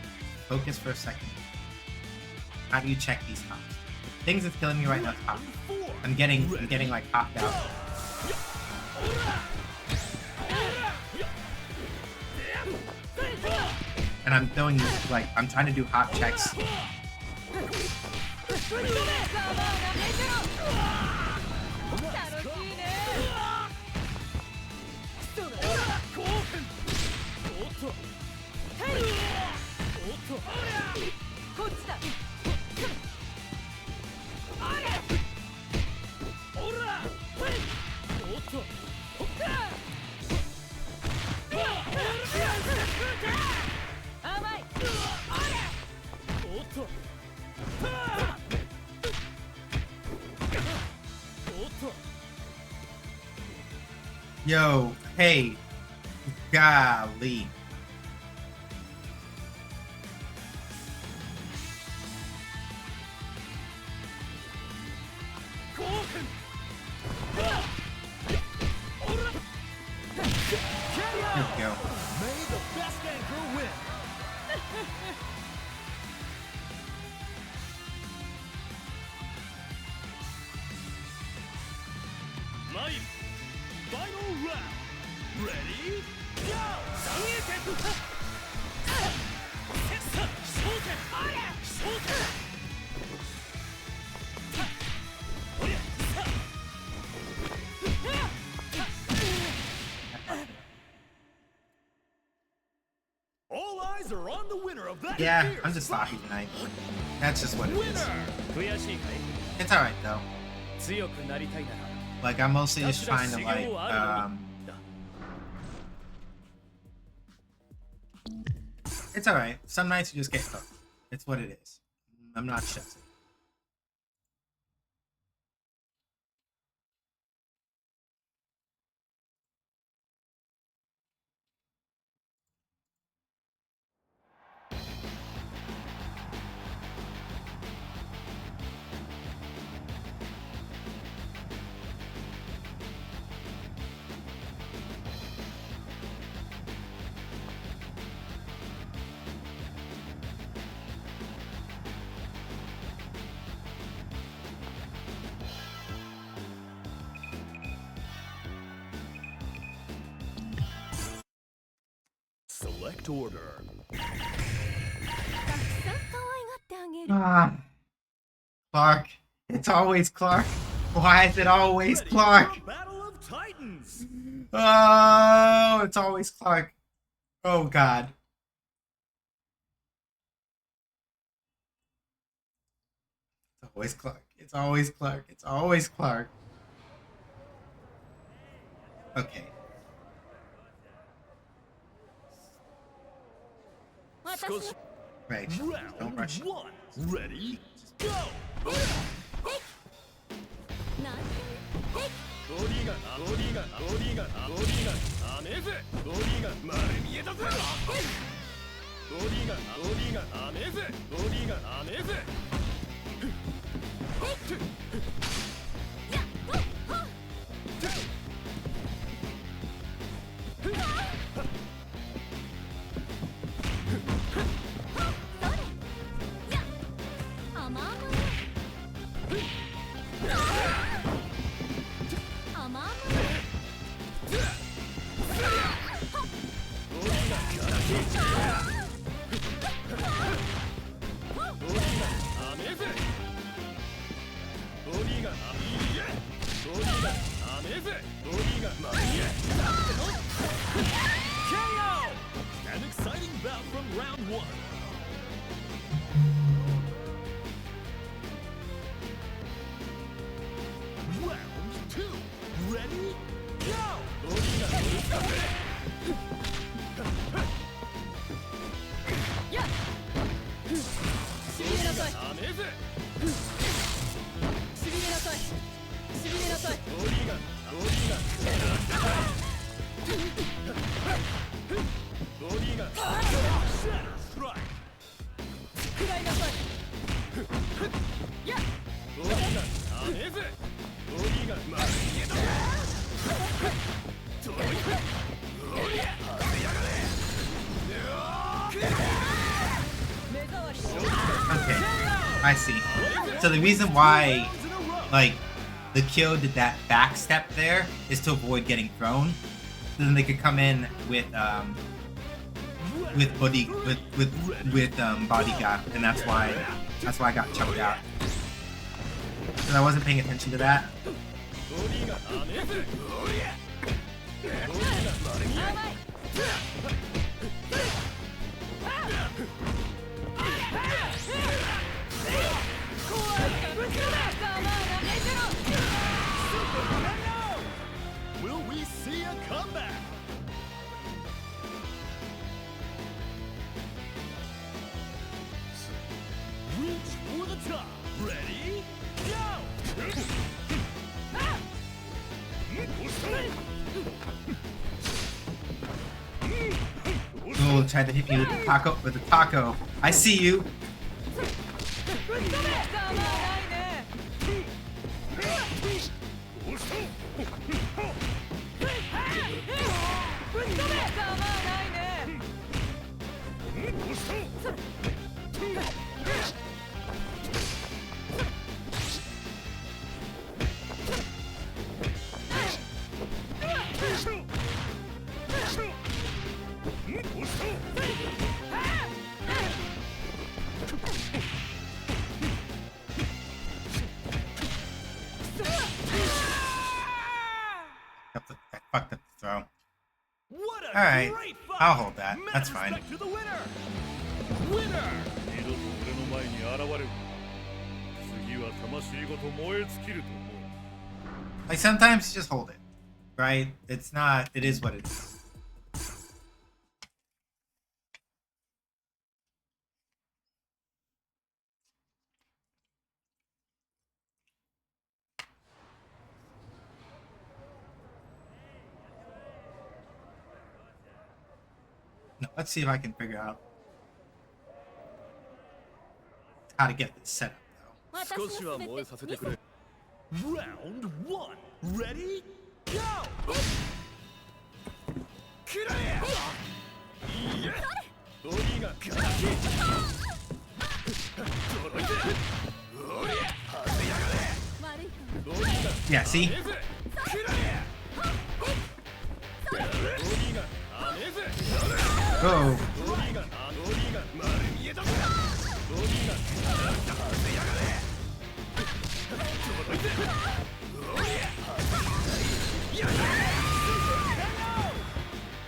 Focus for a second. How do you check these hops? Things that's killing me right now is hop. I'm getting like hopped out. And I'm doing like I'm trying to do hop checks. 楽しいねそうだこっちだ甘い Yo, hey, golly. Here we go. May the best anchor win. My final round. Ready? Go! All eyes are on the winner of that. Yeah, fierce I'm just fight. sloppy tonight. That's just what it is. Winner. 悔しいかい It's alright though. 強くなりたいなら Like I'm mostly just trying to like it's alright. Some nights you just get hooked. It's what it is. I'm not stressing. Select order. たくさん可愛がってあげる Ah, Clark. It's always Clark. Why is it always Ready Clark? for Battle of Titans. Oh, it's always Clark. Oh God. It's always Clark. It's always Clark. It's always Clark. Okay. 私少し Right. Don't rush. Round one. Ready? Go. なんてボディガン、ボディガン、ボディガン、ボディガン、アメフ、ボディガン、丸見えだぜ。ボディガン、ボディガン、アメフ、ボディガン、アメフ。An exciting bout from round one. Round two. Ready? Go! Yeah. しびれなさい。ダメぜ。しびれなさい。しびれなさい。食らいなさい。や。目障り。 Okay, I see. So the reason why, like, the Kyo did that back step there is to avoid getting thrown. So then they could come in with bodyguard, and that's why I got choked out. Because I wasn't paying attention to that. Will we see a comeback? Reach for the top. Ready? Go! Oh, tried to hit me with the taco. I see you. I fucked up the throw. What a Alright, great fight! I'll hold that. That's Mad fine. respect to the winner! Winner! 二度と俺の前に現れる。次は魂ごと燃え尽きると思う。 Like sometimes you just hold it, right? It's not. It is what it is. No, let's see if I can figure out how to get this set up, though. 少しは燃えさせてくれ。Round one. Ready? Go! くらえ！いや！ボディがガキ！ドロイズ！おりゃ！外せやがれ！ボディが Yeah, see? くらえ！ボディがアメズ！ Oh, ボディが丸見えだぜ！ボディが外せやがれ！ドロイズ！おりゃ！やがれ！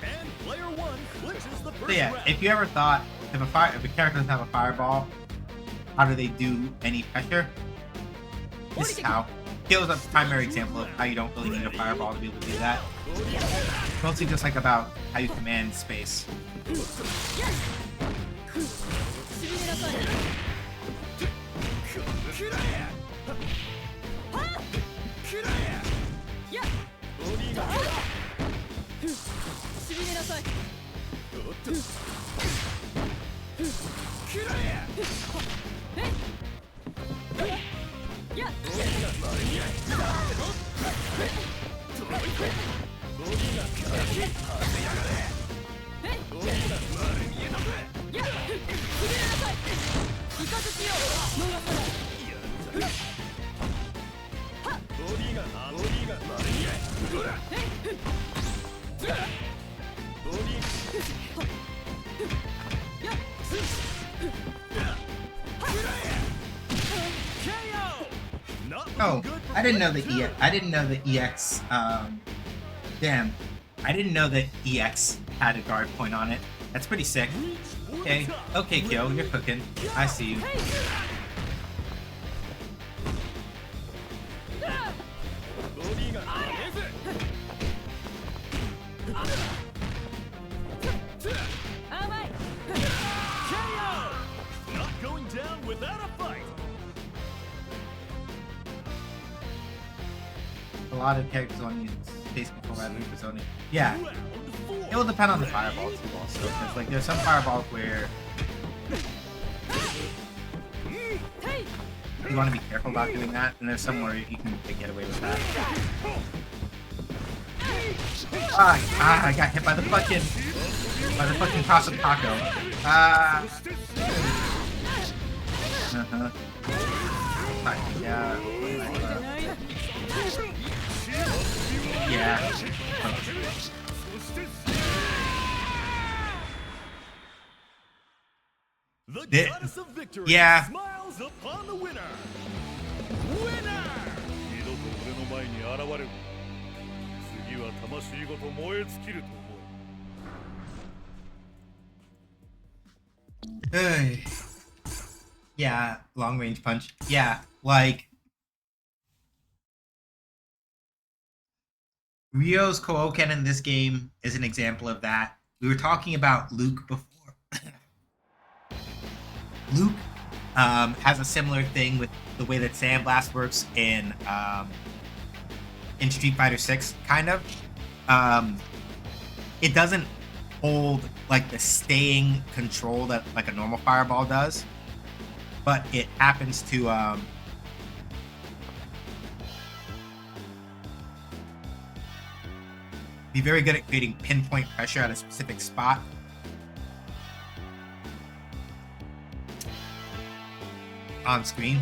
And player one clinches the so first yeah. round. If you ever thought if a character doesn't have a fireball, how do they do any pressure? This is how. Kyo's a primary example of how you don't really need a fireball to be able to do that. It's mostly just like about how you command space. しびれなさい。くらえ！くらえ！や。ボディがしびれなさい。おっとくらえ！や。ボディが丸見え！ドロイズ！ボディがガキ！外せやがれ！ボディが丸見えだぜ！や。しびれなさい。イカズチよ。逃さない。やるぜ！ Oh, I didn't know the EX. I didn't know the EX. Damn, I didn't know that EX had a guard point on it. That's pretty sick. Okay, okay, Kyo, you're cooking. I see you. Not going down without a fight. A lot of characters on you space before that loop is only. Yeah, Round four. it will depend on the fireball too, also. Because like there's some fireballs where you want to be careful about doing that, and there's some where you can get away with that. I got hit by the fucking cross of taco. Yeah. Yeah. The Thi- goddess of victory yeah. smiles upon the winner. Winner! 二度と俺の前に現れる。次は魂ごと燃え尽きると思う。Yeah, long range punch. Yeah, like Ryo's Kouken in this game is an example of that. We were talking about Luke before. Luke has a similar thing with the way that Sandblast works in Street Fighter 6, kind of. It doesn't hold like the staying control that like a normal fireball does, but it happens to be very good at creating pinpoint pressure at a specific spot. On screen.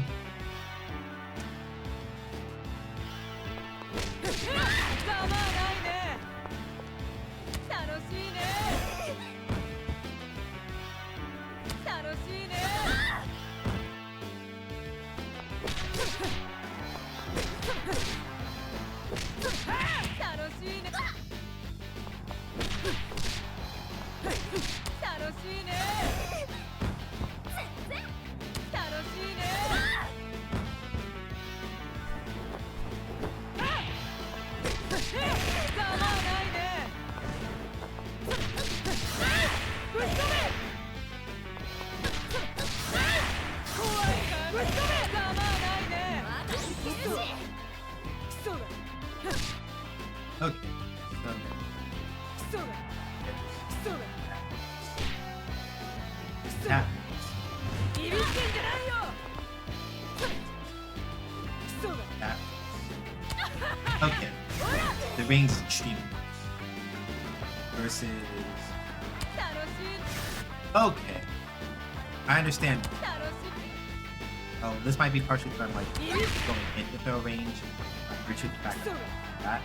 Okay. Now, that. Okay. The range is extreme. Versus. Okay. I understand. Oh, this might be partially from like going into throw range, retreat back like that.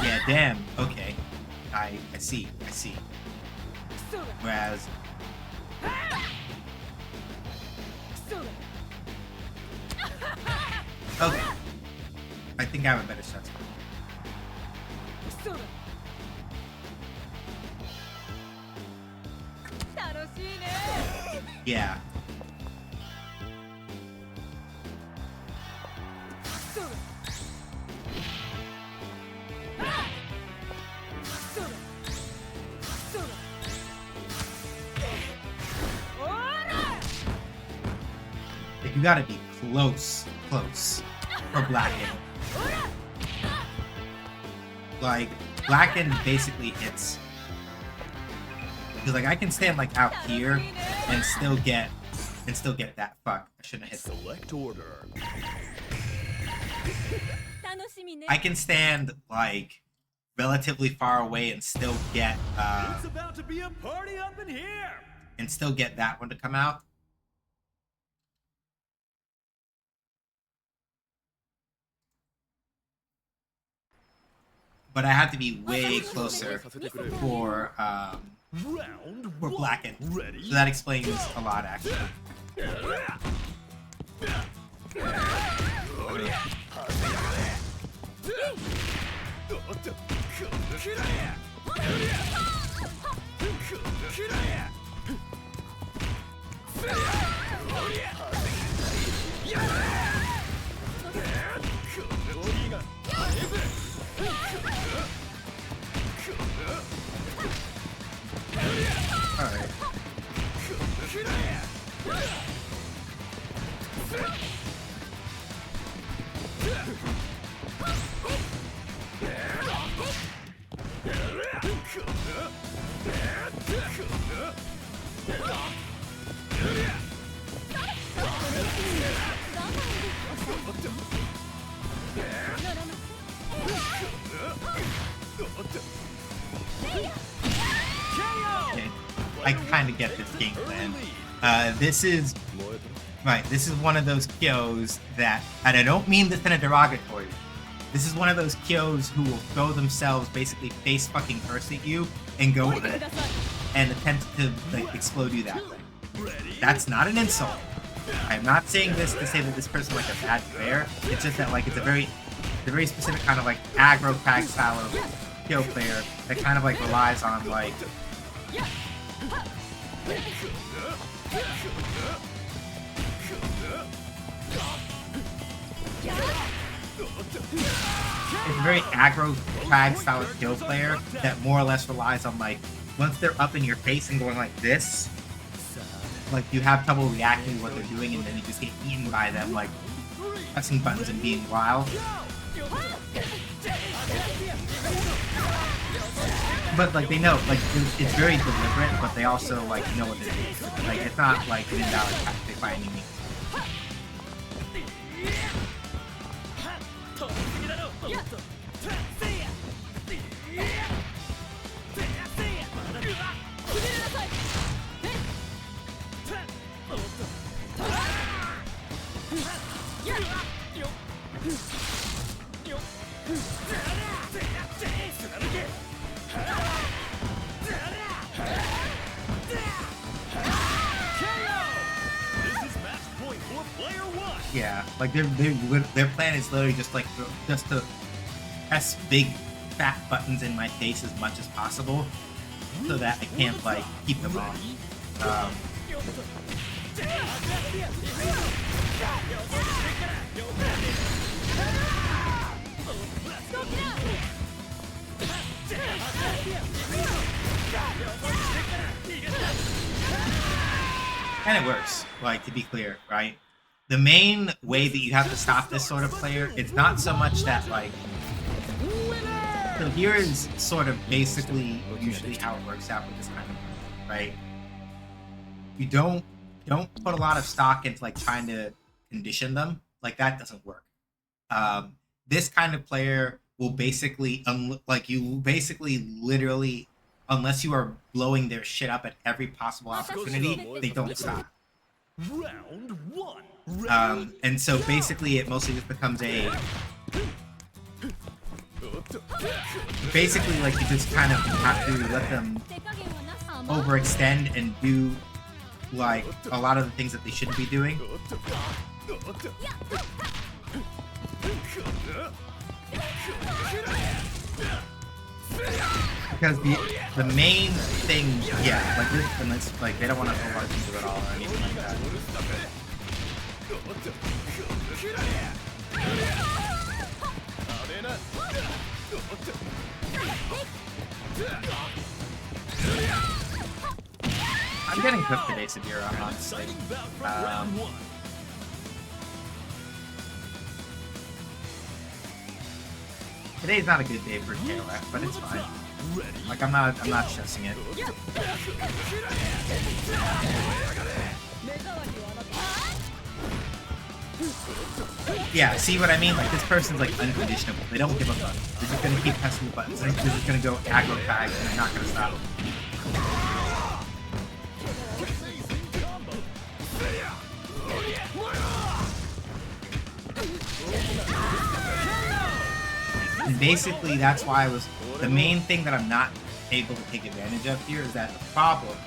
Yeah, damn. Okay. I see. Whereas. Okay. I think I have a better sense. Yeah. Like, you gotta be close for Blacken. Like, Blacken basically hits. Because like I can stand like out here and still get that. Fuck, I shouldn't have hit. Select order. I can stand like relatively far away and still get It's about to be a party up in here. and still get that one to come out. but I have to be way closer for Round Blacken. ready. So that explains a lot, actually. Alright. Okay. I kind of get this game plan. This is one of those Kyos that, and I don't mean this in a derogatory way. This is one of those Kyos who will throw themselves basically face fucking first at you and go with it and attempt to like explode you that way. That's not an insult. I'm not saying this to say that this person like a bad player. It's just that like it's a very specific kind of like aggro tag style of Kyo player that kind of like relies on like it's a very aggro tag style of Kyo player that more or less relies on like once they're up in your face and going like this, like you have trouble reacting to what they're doing and then you just get eaten by them like pressing buttons and being wild. But like they know, like it's very deliberate, but they also like know what they're doing. Like it's not like an invalid tactic by any means. Yeah, like their plan is literally just like just to press big fat buttons in my face as much as possible, so that I can't like keep them on. And it works, like, to be clear, right? The main way that you have to stop this sort of player, it's not so much that, like... So here is sort of basically usually how it works out with this kind of player, right? You don't put a lot of stock into, like, trying to condition them. Like, that doesn't work. This kind of player will basically, literally, unless you are blowing their shit up at every possible opportunity, they don't stop. Round one. And so basically it mostly just becomes a... Basically, like, you just kind of have to let them overextend and do, like, a lot of the things that they shouldn't be doing. Because the main thing, yeah, like this, and it's like they don't want to overlap into it all or anything like that. I'm getting cooked today, Sabira, honestly. Today's not a good day for KOF, but it's fine. Like I'm not stressing it. Yeah, see what I mean? Like this person's like unconditionable. They don't give a fuck. They're just gonna keep pressing the buttons. They're just gonna go aggro tag and they're not gonna stop. And basically, that's why the main thing that I'm not able to take advantage of here is that the problem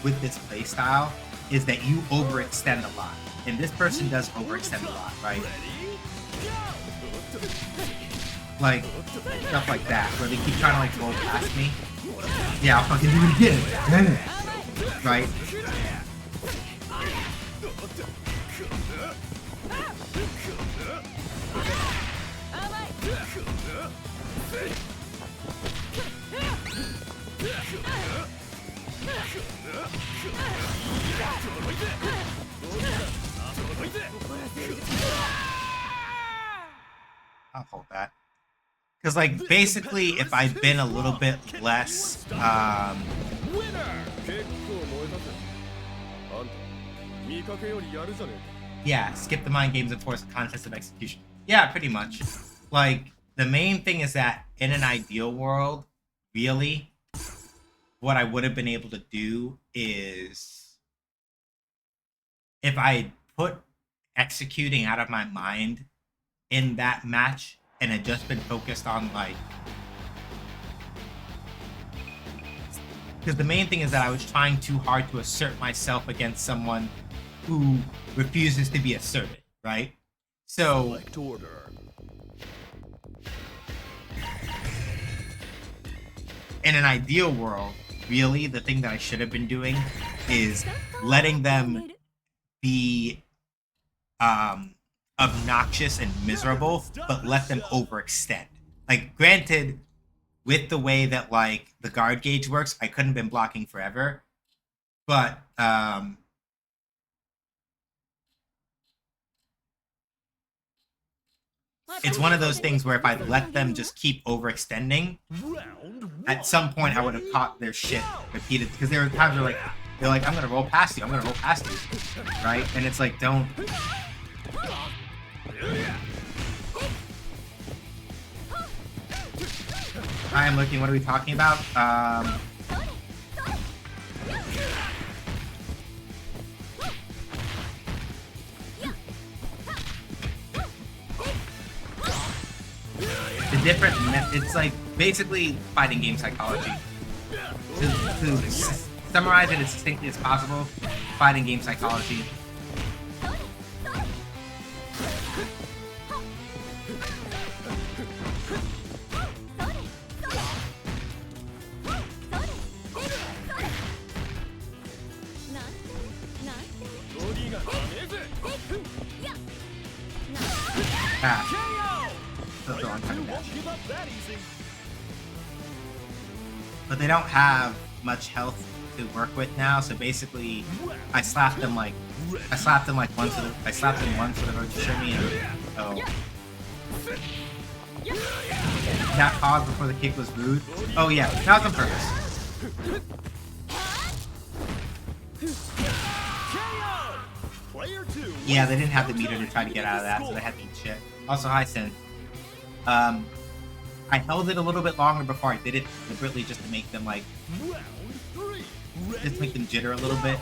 with this playstyle is that you overextend a lot. And this person does overextend a lot, right? Like, stuff like that, where they keep trying to like roll past me. Yeah, I'll fucking do it again. Right? I'll hold that. Because, like, basically, if I'd been a little bit less, yeah, skip the mind games and force the contest of execution. Yeah, pretty much. Like, the main thing is that in an ideal world, really, what I would have been able to do is, if I had put executing out of my mind in that match and had just been focused on, like, because the main thing is that I was trying too hard to assert myself against someone who refuses to be asserted, right? So in an ideal world, really, the thing that I should have been doing is letting them be obnoxious and miserable, but let them overextend. Like, granted, with the way that, like, the guard gauge works, I couldn't have been blocking forever, but it's one of those things where if I let them just keep overextending, at some point I would have caught their shit repeated, because there were times where they're like, I'm gonna roll past you, right? And it's like, don't. I am looking. What are we talking about? The different. It's like basically fighting game psychology. To summarize it as succinctly as possible, fighting game psychology. But they don't have much health to work with now, so basically I slapped them once for the road to show me, and that pause before the kick was rude. Oh yeah, that was on purpose. Yeah, they didn't have the meter to try to get out of that, so they had to eat shit. Also, hi, Sin. I held it a little bit longer before I did it, deliberately just to make them, like, just make them jitter a little bit.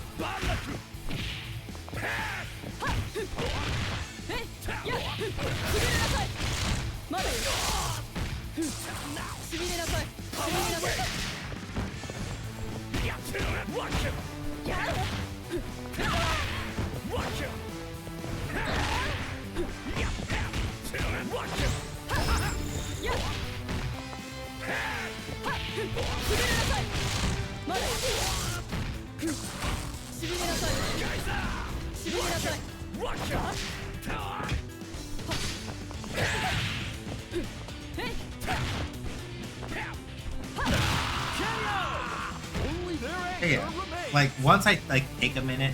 Yeah, like once I take a minute,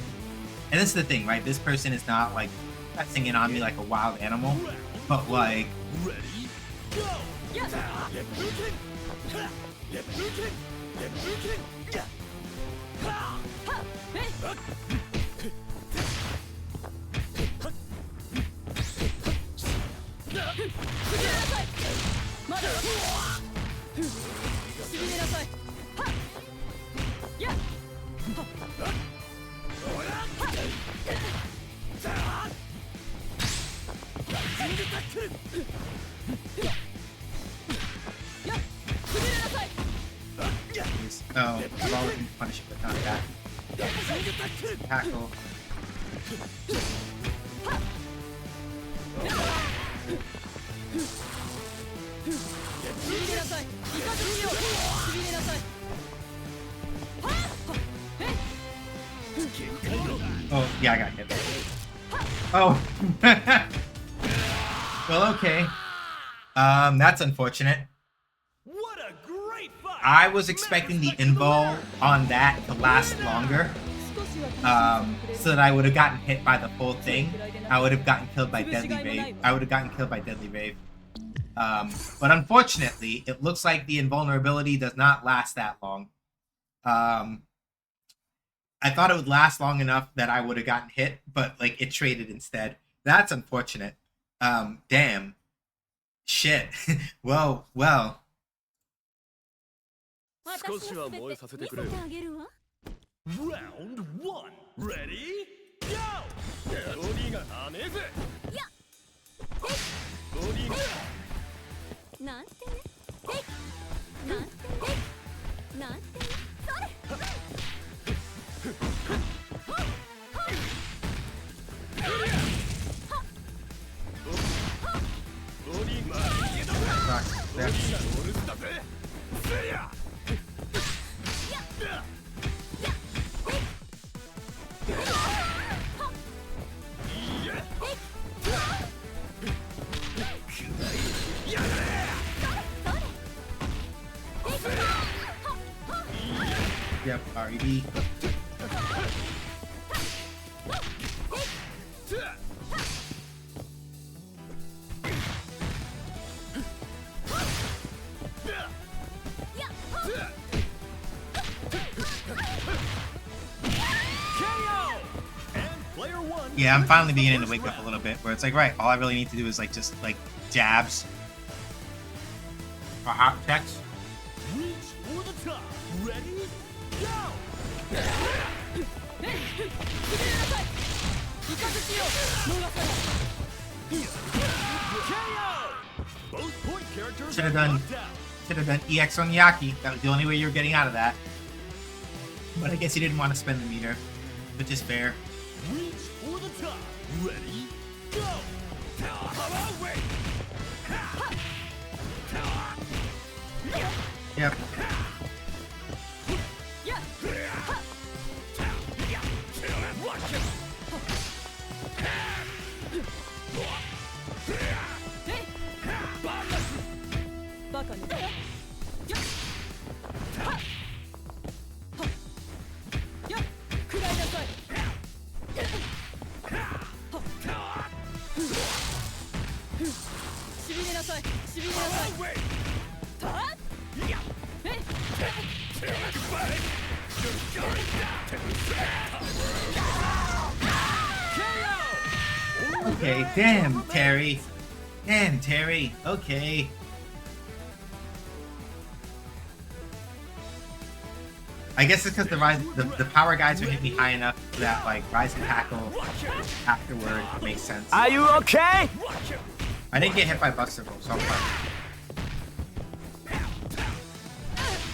and this is the thing, right? This person is not like singing on me like a wild animal, but like. No, I've always been punishing, but not that. Tackle. しびれなさいイカズチよしびれなさいはっえ Oh, yeah, I got hit. Oh. Well, okay. That's unfortunate. What a great fight! I was expecting the invul on that to last longer. 少しは So that I would have gotten hit by the full thing. I would have gotten killed by Deadly Rave. I would have gotten killed by Deadly Rave. But unfortunately, it looks like the invulnerability does not last that long. I thought it would last long enough that I would have gotten hit, but like it traded instead. That's unfortunate. Damn. Shit. well. 少しは燃えさせてくれよ。見せてあげるわ Round 1 Ready? Go! ボディが甘えぜやボディがなんてねなんてねなんてねそれ ボディが逃げだボディがオルスだぜせや Yep, RED. Yeah, I'm finally beginning to wake up a little bit, where it's like, right, all I really need to do is like just like jabs or hot checks. Reach for the top. Ready? Go! イカズチよ逃さない KO! Both point characters Should have are done knocked out. Should have done EX on Yaki. That was the only way you were getting out of that. But I guess he didn't want to spend the meter, which is fair. Reach for the top. Ready? Go! Power wait! Yep. や Watch it! バカねやはっや食らいなさいしびれなさいしびれなさい Wait! たっえ Okay, damn, Terry. Damn, Terry. Okay. I guess it's because the power guides are hitting me high enough that like rising tackle afterward makes sense. Are you okay? I didn't get hit by Buster Roll, so I'm fine.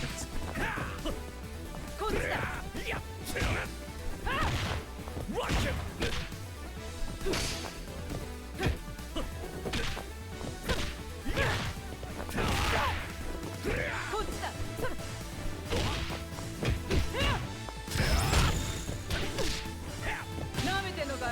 It's- こっちだ こっちだそれなめてんのかい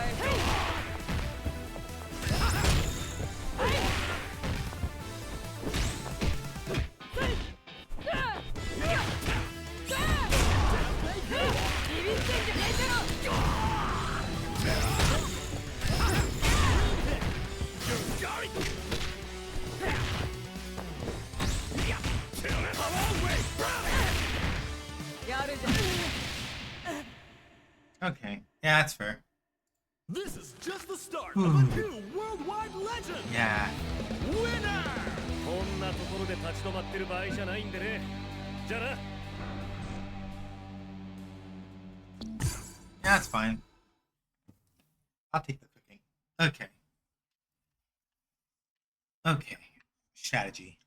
Okay, yeah, that's fair. This is just the start of a new worldwide legend. Yeah. Winner! こんなところで立ち止まってる場合じゃないんでね。じゃあな。Yeah, that's fine. I'll take the cooking. Okay. Okay. Strategy.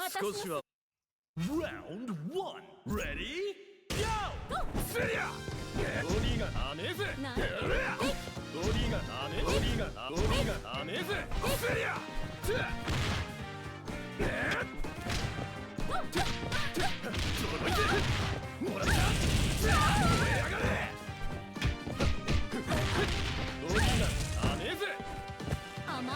私の Round 1 Ready Go セリアボディがダメぜなボディがダメボディがダメぜセリア届いてもらった燃え上がれボディがダメぜ甘々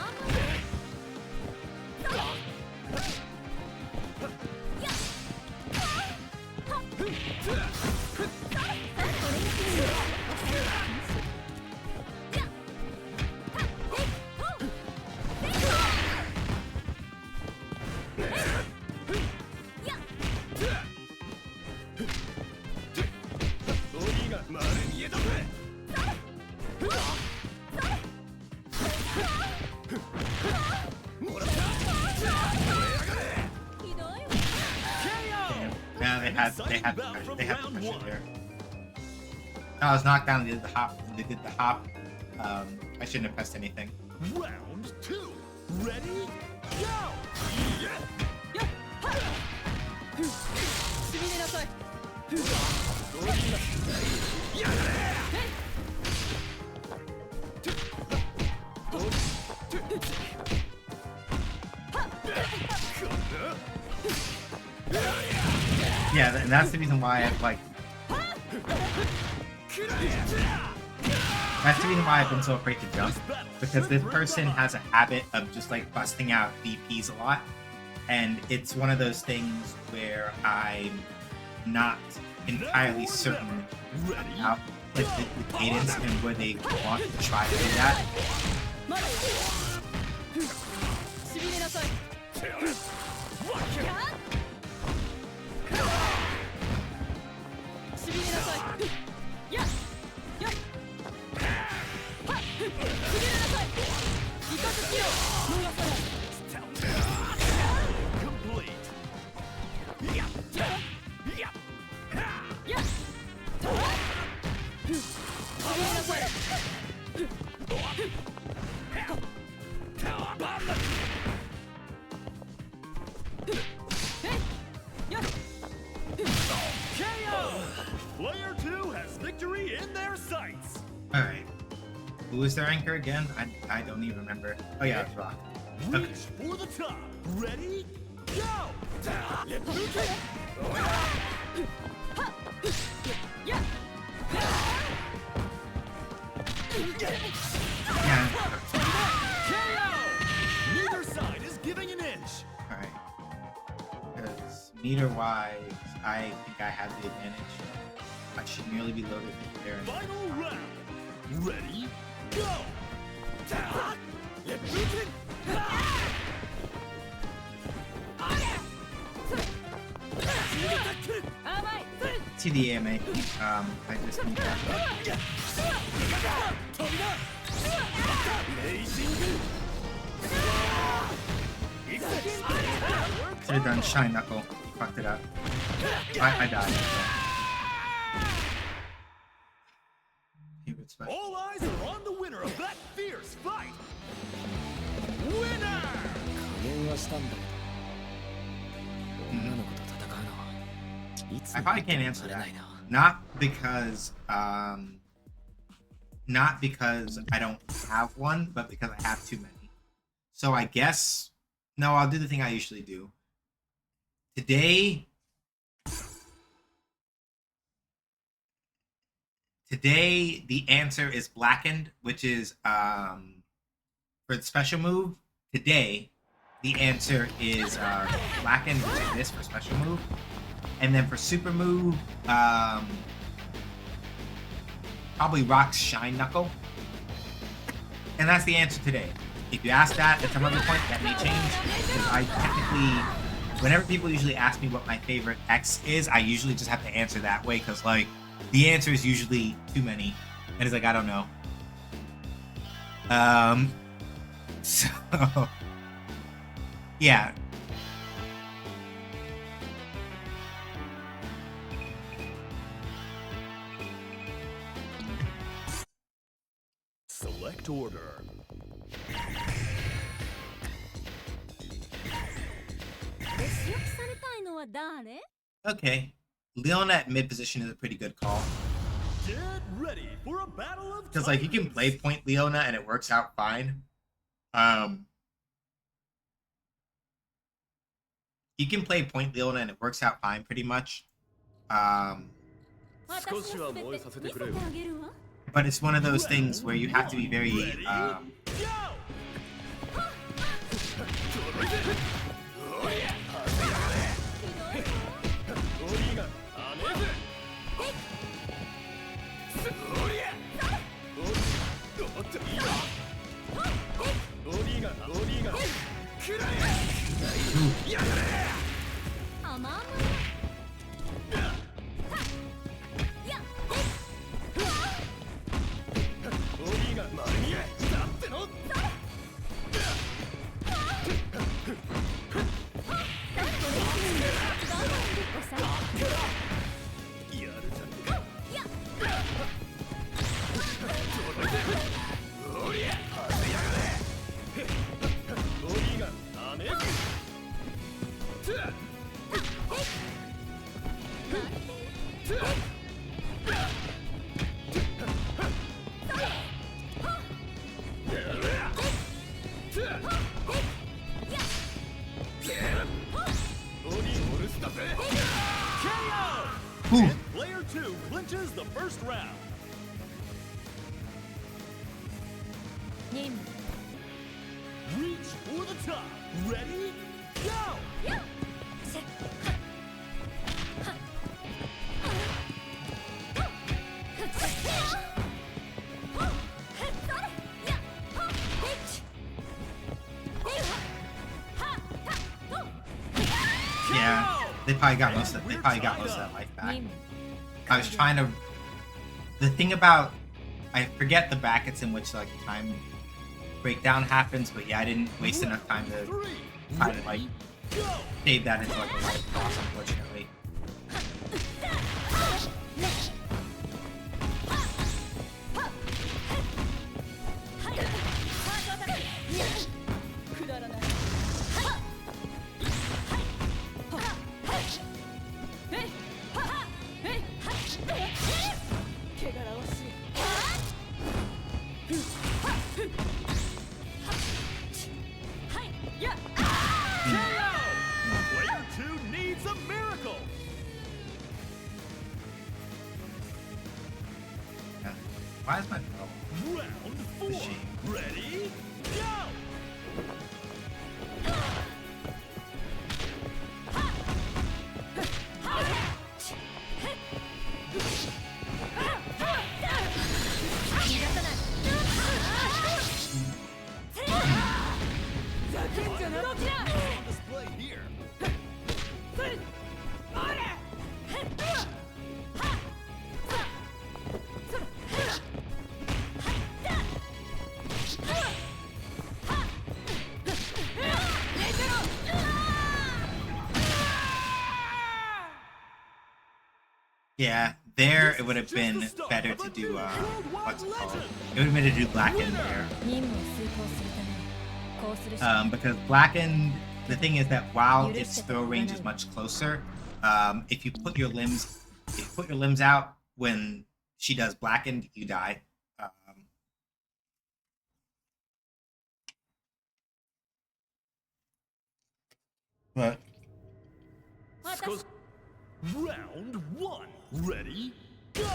ボディが丸見えだぜもらった燃え上がれひどいわ Yeah, they had the pressure there. No, I was knocked down. They did the hop. They did the hop. I shouldn't have pressed anything. Round 2 Ready Go しびれなさいボディがやがれYeah, and that's the reason why I've like. That's the reason why I've been so afraid to jump, because this person has a habit of just like busting out DPs a lot, and it's one of those things where I'm not entirely certain about like the cadence and where they want to try to do that. まだしびれなさいしびれなさいやっやっはっしびれなさいイカズキを逃さない Complete やっしびれなさい Player 2 has victory in their sights. All right, who is their anchor again? I don't even remember. Oh yeah, it's Rock. Okay. Reach for the top. Ready? Go! Yeah. Neither side is giving an inch. All right. Because meter-wise, I think I have the advantage. I should merely be loaded there. Final round. Ready? Go! See the AMA. I just need that. Should have done Shine Knuckle. Fucked it up. I died. Favorite special. All eyes are on the winner of that fierce fight. Winner! 加減はしたんだけど女の子と戦うのはいつ I probably can't answer 慣れな that. いな Not because I don't have one, but because I have too many. So I guess no, I'll do the thing I usually do. Today the answer is blackened, which is for the special move. Today the answer is blackened, which is this for special move. And then for super move, probably Rock's Shine Knuckle. And that's the answer today. If you ask that at some other point, that may change. Because I technically, whenever people usually ask me what my favorite X is, I usually just have to answer that way. Because, like, the answer is usually too many. And it's like, I don't know. So, yeah. Select order. This 躍されたいのは誰？ Okay. Leona at mid position is a pretty good call. Get ready for a battle of Because, like, you can play point Leona and it works out fine. You can play point Leona and it works out fine pretty much. 私が全て見せてあげるわ。 But it's one of those things where you have to be very, Go! 甘々。Ooh. Player 2 clinches the first round. 任務 Reach for the top. Ready? Go! せっ Yeah, they probably got most of that life back. 任務 I was trying to. The thing about, I forget the brackets in which like time breakdown happens, but yeah, I didn't waste enough time to try to like Go! save that into like a life loss, unfortunately. くだらないけがらわしい Player 2 needs a miracle. Yeah. Why is my phone? Round 4. Machine. Ready? Go! On display here. Yeah, there it would have been better to do what's it called? It would have been to do Blackened there. 任務を遂行するためこうするしか Because Blackened, the thing is that while its throw range is much closer, if you put your limbs out when she does Blackened, you die. But Round 1. Ready? Go!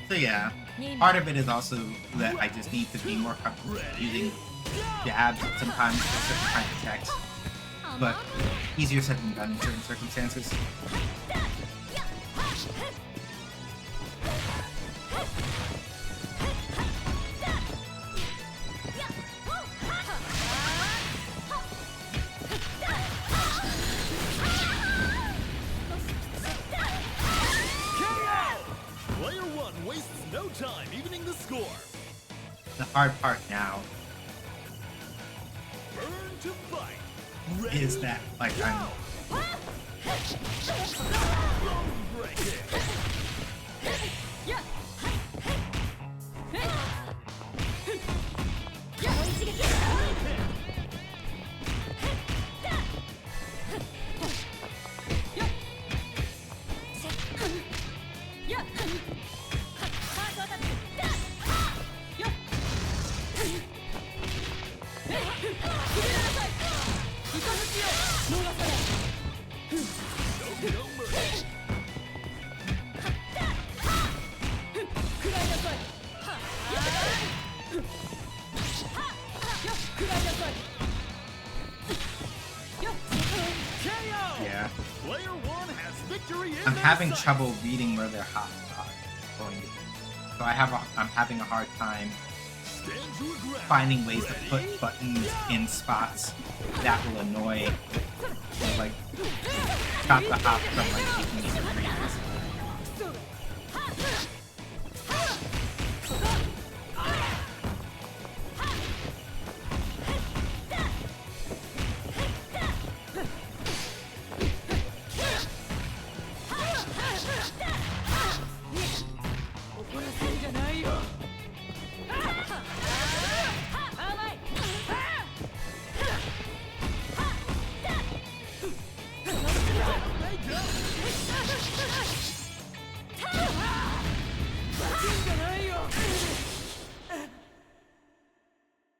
So yeah, part of it is also that I just need to be more comfortable using jabs sometimes for certain kinds of attacks. But easier said than done in certain circumstances. Player one wastes no time evening the score. The hard part now Burn to fight. is that, like, I'm... Break it. No mercy. KO. Yeah. Player one has victory in I'm their having sights. trouble reading where their hops are going to be. So I'm having a hard time Stand your ground. finding ways to Ready? put buttons in spots that will annoy, or, like, stop the hop from, like, taking me to freeze.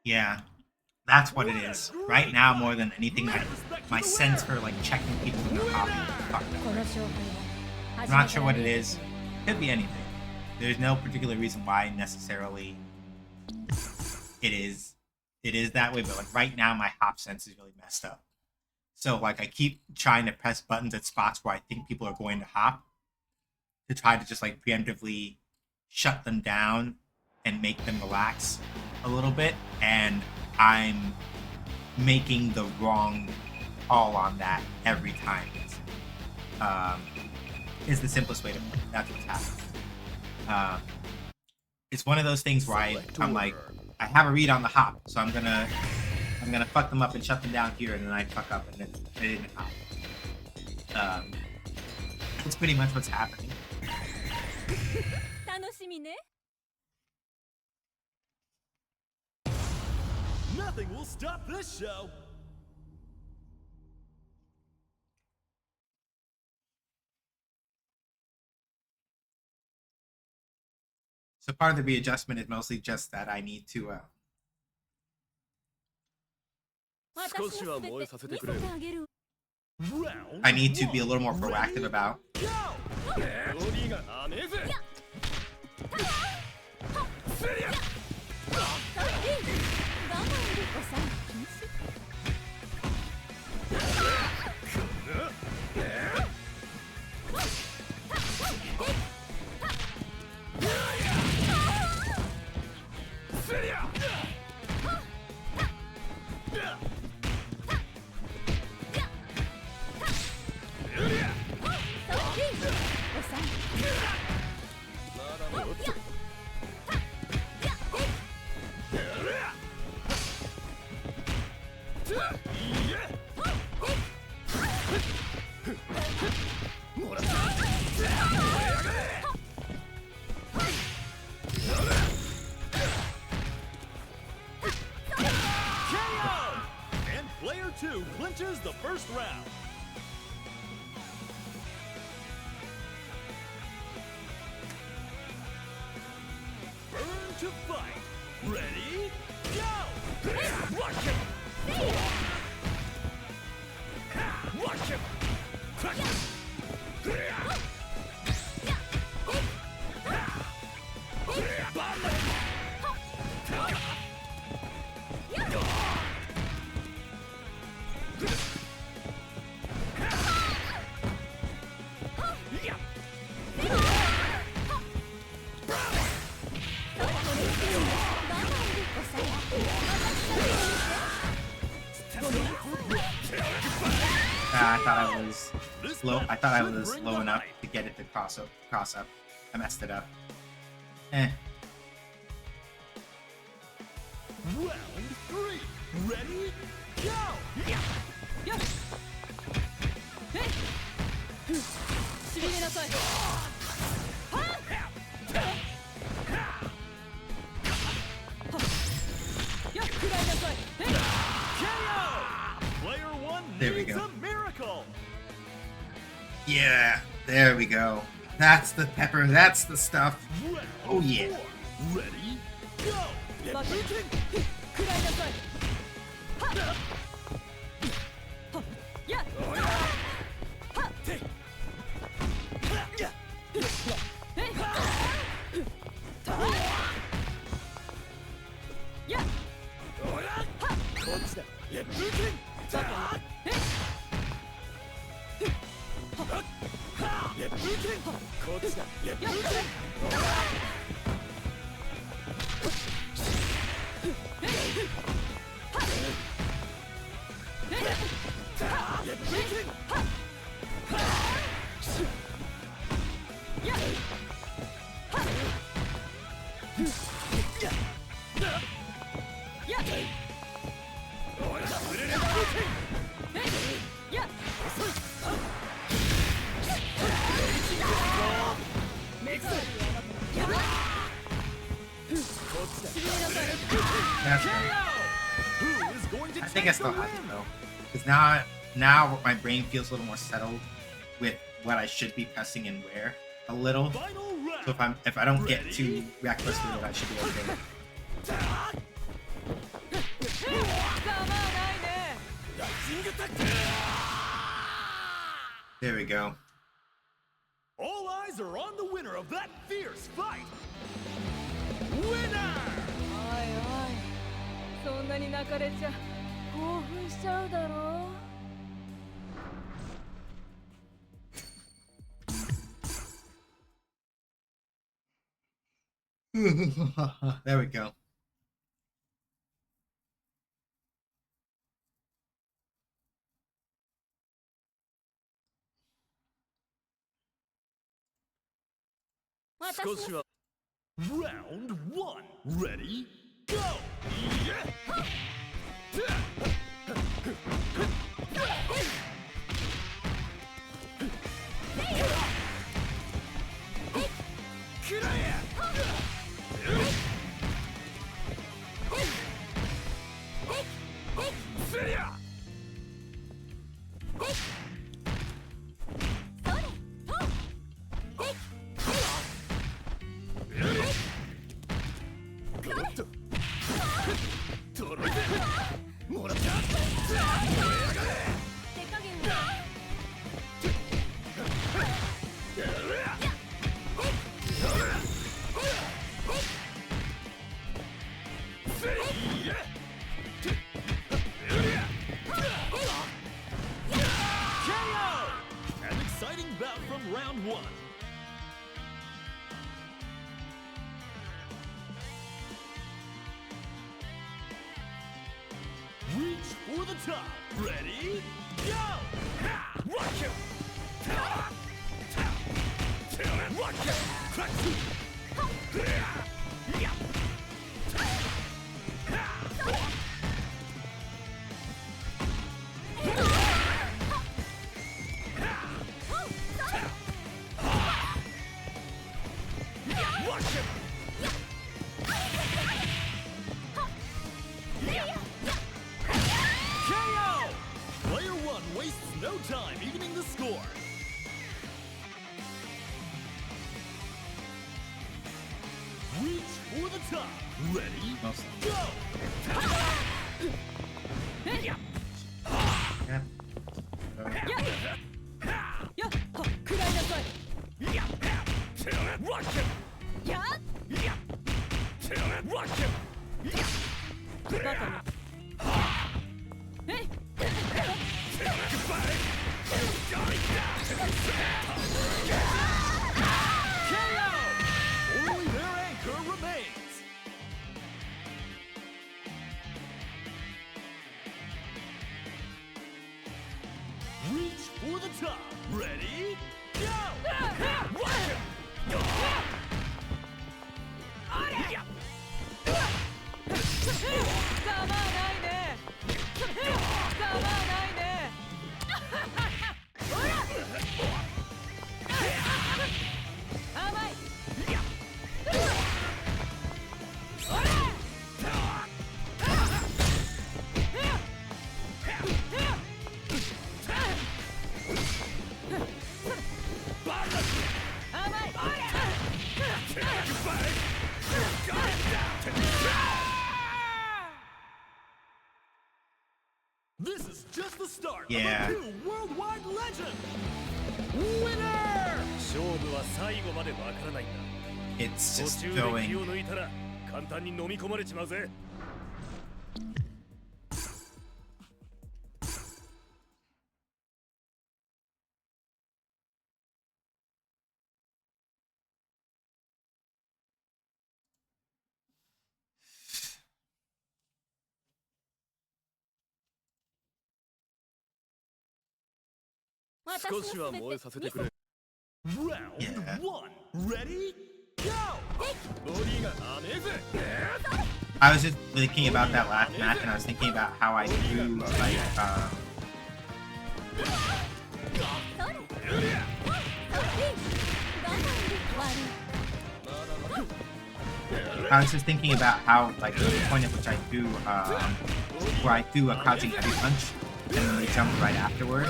Yeah, that's what it is. Right now, more than anything, my sense for, like, checking people in their hobby is fucked up. I'm not sure what it is. Could be anything. There's no particular reason why necessarily it is that way, but, like, right now my hop sense is really messed up. So, like, I keep trying to press buttons at spots where I think people are going to hop to try to just, like, preemptively shut them down and make them relax a little bit, and I'm making the wrong call on that every time. Is the simplest way to put it. That's what's happening. It's one of those things where I'm like, I have a read on the hop, so I'm gonna fuck them up and shut them down here, and then I fuck up and then they didn't hop. It's pretty much what's happening. Nothing will stop this show. So part of the readjustment is mostly just that I need to 少しは燃えさせてくれる。Round I need to be a little more proactive about go. ボディが甘えぜ。Two clinches the first round. Burn to fight. Ready? Go! Watch him! Watch him! I thought I was low. I thought I was low enough to get it to cross up. I messed it up. Eh. Round 3. Ready? Go! Yeah. Hey. しびれなさい。はっ。やっ、食らいなさい。hey. KO! Player 1 There we needs go. a miracle! Yeah, there we go. That's the pepper. That's the stuff. Round Oh, yeah. 4. Ready? Go! バキュー食らいなさい。はっ。はっ。やっ。はっ。へい。たまやっ。こっちだ。やっブーキンバカに。へい。やっブーキンこっちだ。やっブーキンThat's good. Who is going to I think take I still the have it win? though, because now my brain feels a little more settled with what I should be pressing and where a little. Final round. So if I don't get too reckless with it, I should be okay. 構わないね。 Rising attack. There we go. All eyes are on the winner of that fierce fight. Winner! おいおい、そんなに泣かれちゃ興奮しちゃうだろ。There we go. 少しは Round 1 Ready? Go! Yeah! くらえせりゃとろいぜもらった燃え上がれ手加減は。An exciting bout from round 1. Reach for the top. Ready? Go! Ha! Rock you! Ta! Ta! Ta! Rock you! Crack you! Yeah! KO! Player 1 wastes no time evening the score. Reach for the top. Ready? Mostly. Go! Yep. やっ。やっ。食らいなさい。 Rock you! やっ。 Rock you! バカに。へい。 KO! Only their anchor remains. Reach start Yeah. of a new worldwide legend. Winner! 勝負は最後までわからないんだ。 It's 途 just 中で気を going. 抜いたら簡単に飲み込まれちまうぜ。 少しは燃えさせてくれ。Round Yeah. 1 Ready? Go! ボディが甘えぜ。 I was just thinking about that last match, and I was thinking about how I do like I was just thinking about how like the point at which I do where I do a crouching heavy punch and then they jump right afterward.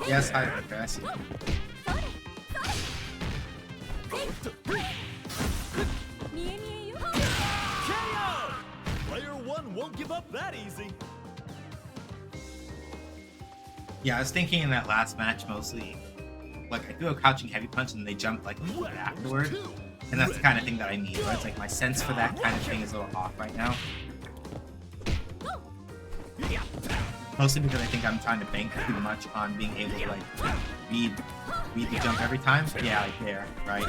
Yes, I guess. KO! Player 1 won't give up that easy. Yeah, I was thinking in that last match mostly, like I do a crouching heavy punch and they jump like right afterward, and that's the kind of thing that I need. But it's like my sense for that kind of thing is a little off right now. Mostly because I think I'm trying to bank too much on being able to like read the jump every time. Yeah, like there, right?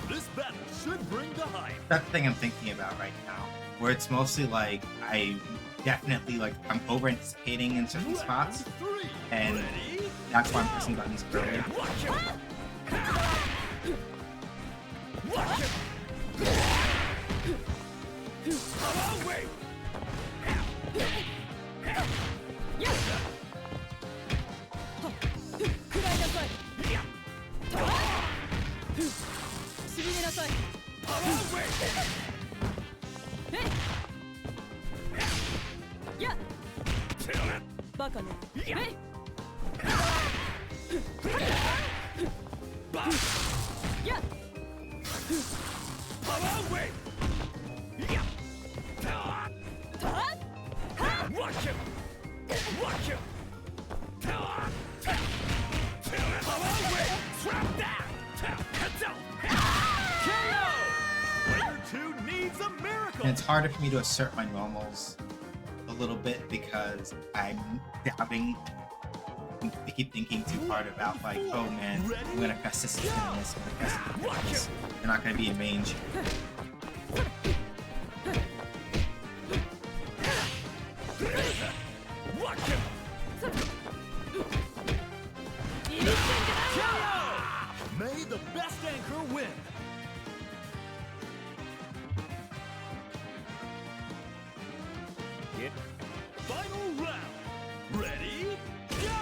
This battle should bring the hype. That's the thing I'm thinking about right now, where it's mostly like I definitely like I'm over anticipating in certain spots, and that's why I'm pressing buttons early. And it's harder for me to assert my normals a little bit because I'm doubting. I keep thinking too hard about like, oh man, I'm gonna press this, it's gonna miss, I'm gonna press it, it's gonna miss. They're not gonna be in range. May the best anchor win. Final round. Ready? Go!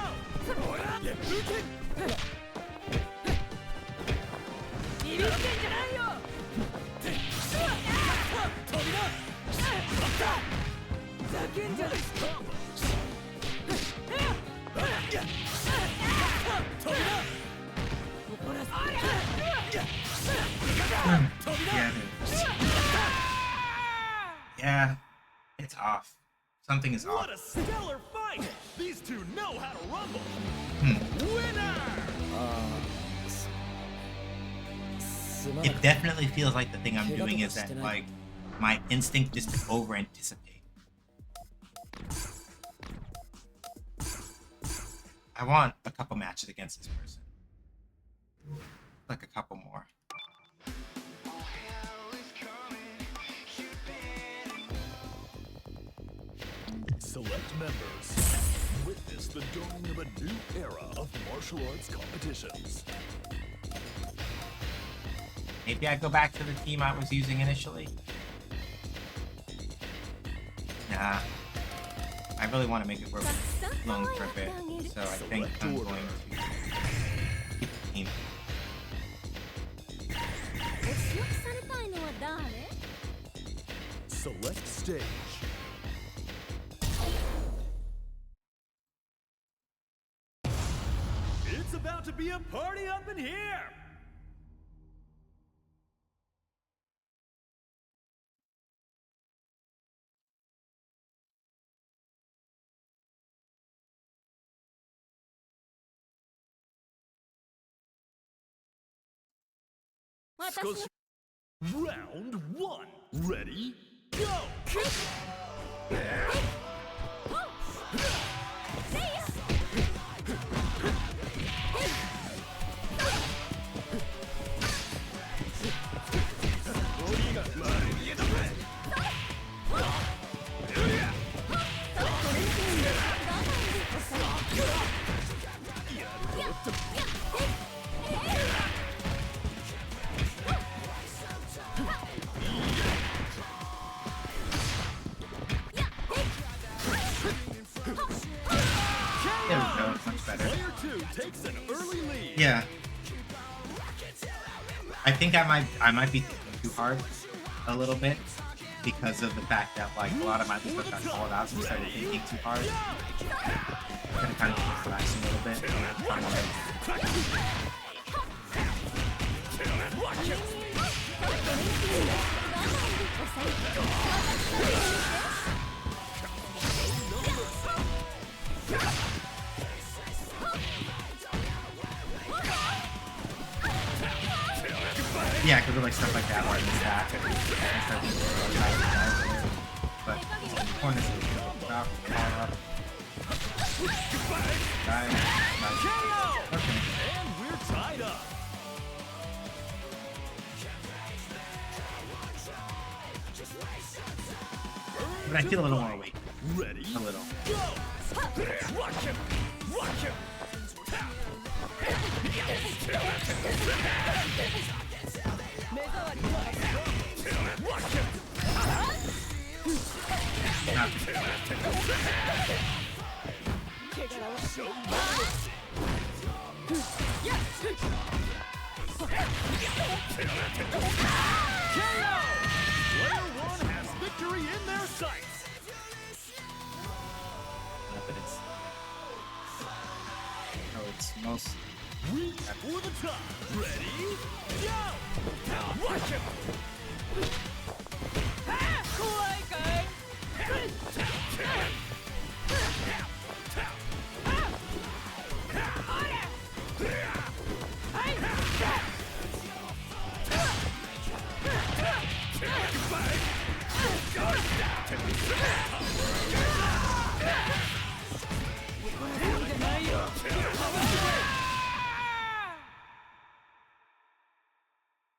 Yeah, yeah, it's off. Something is off. What a stellar fight! These two know how to rumble. Winner! It definitely feels like the thing I'm doing is that like my instinct is to over anticipate. I want a couple matches against this person. Like a couple more. Select members. Witness the dawning of a new era of martial arts competitions. Maybe I go back to the team I was using initially. Nah. I really want to make it work long for a bit, so I think I'm going to keep the team. お仕置きされたいのは誰？ Select stage. It's about to be a party up in here! 私少し Round 1. Ready? Go! There we go, much better. Player 2 takes an early lead. Yeah. I think I might be thinking too hard a little bit because of the fact that like a lot of my stuff got called out, so I started thinking too hard. I'm gonna kind of just relax a little bit. Yeah, because of like stuff like that, or in the stack, and start thinking about it. But corners is about power up. Nice. Okay. And we're tied up. But I feel a little more awake. Ready? A little. Go! Watch him! Watch him! Watch him! KO! Player 1 has victory in their sights. But it's most. Reach for the top. Ready? Go! Watch him! 怖いかい？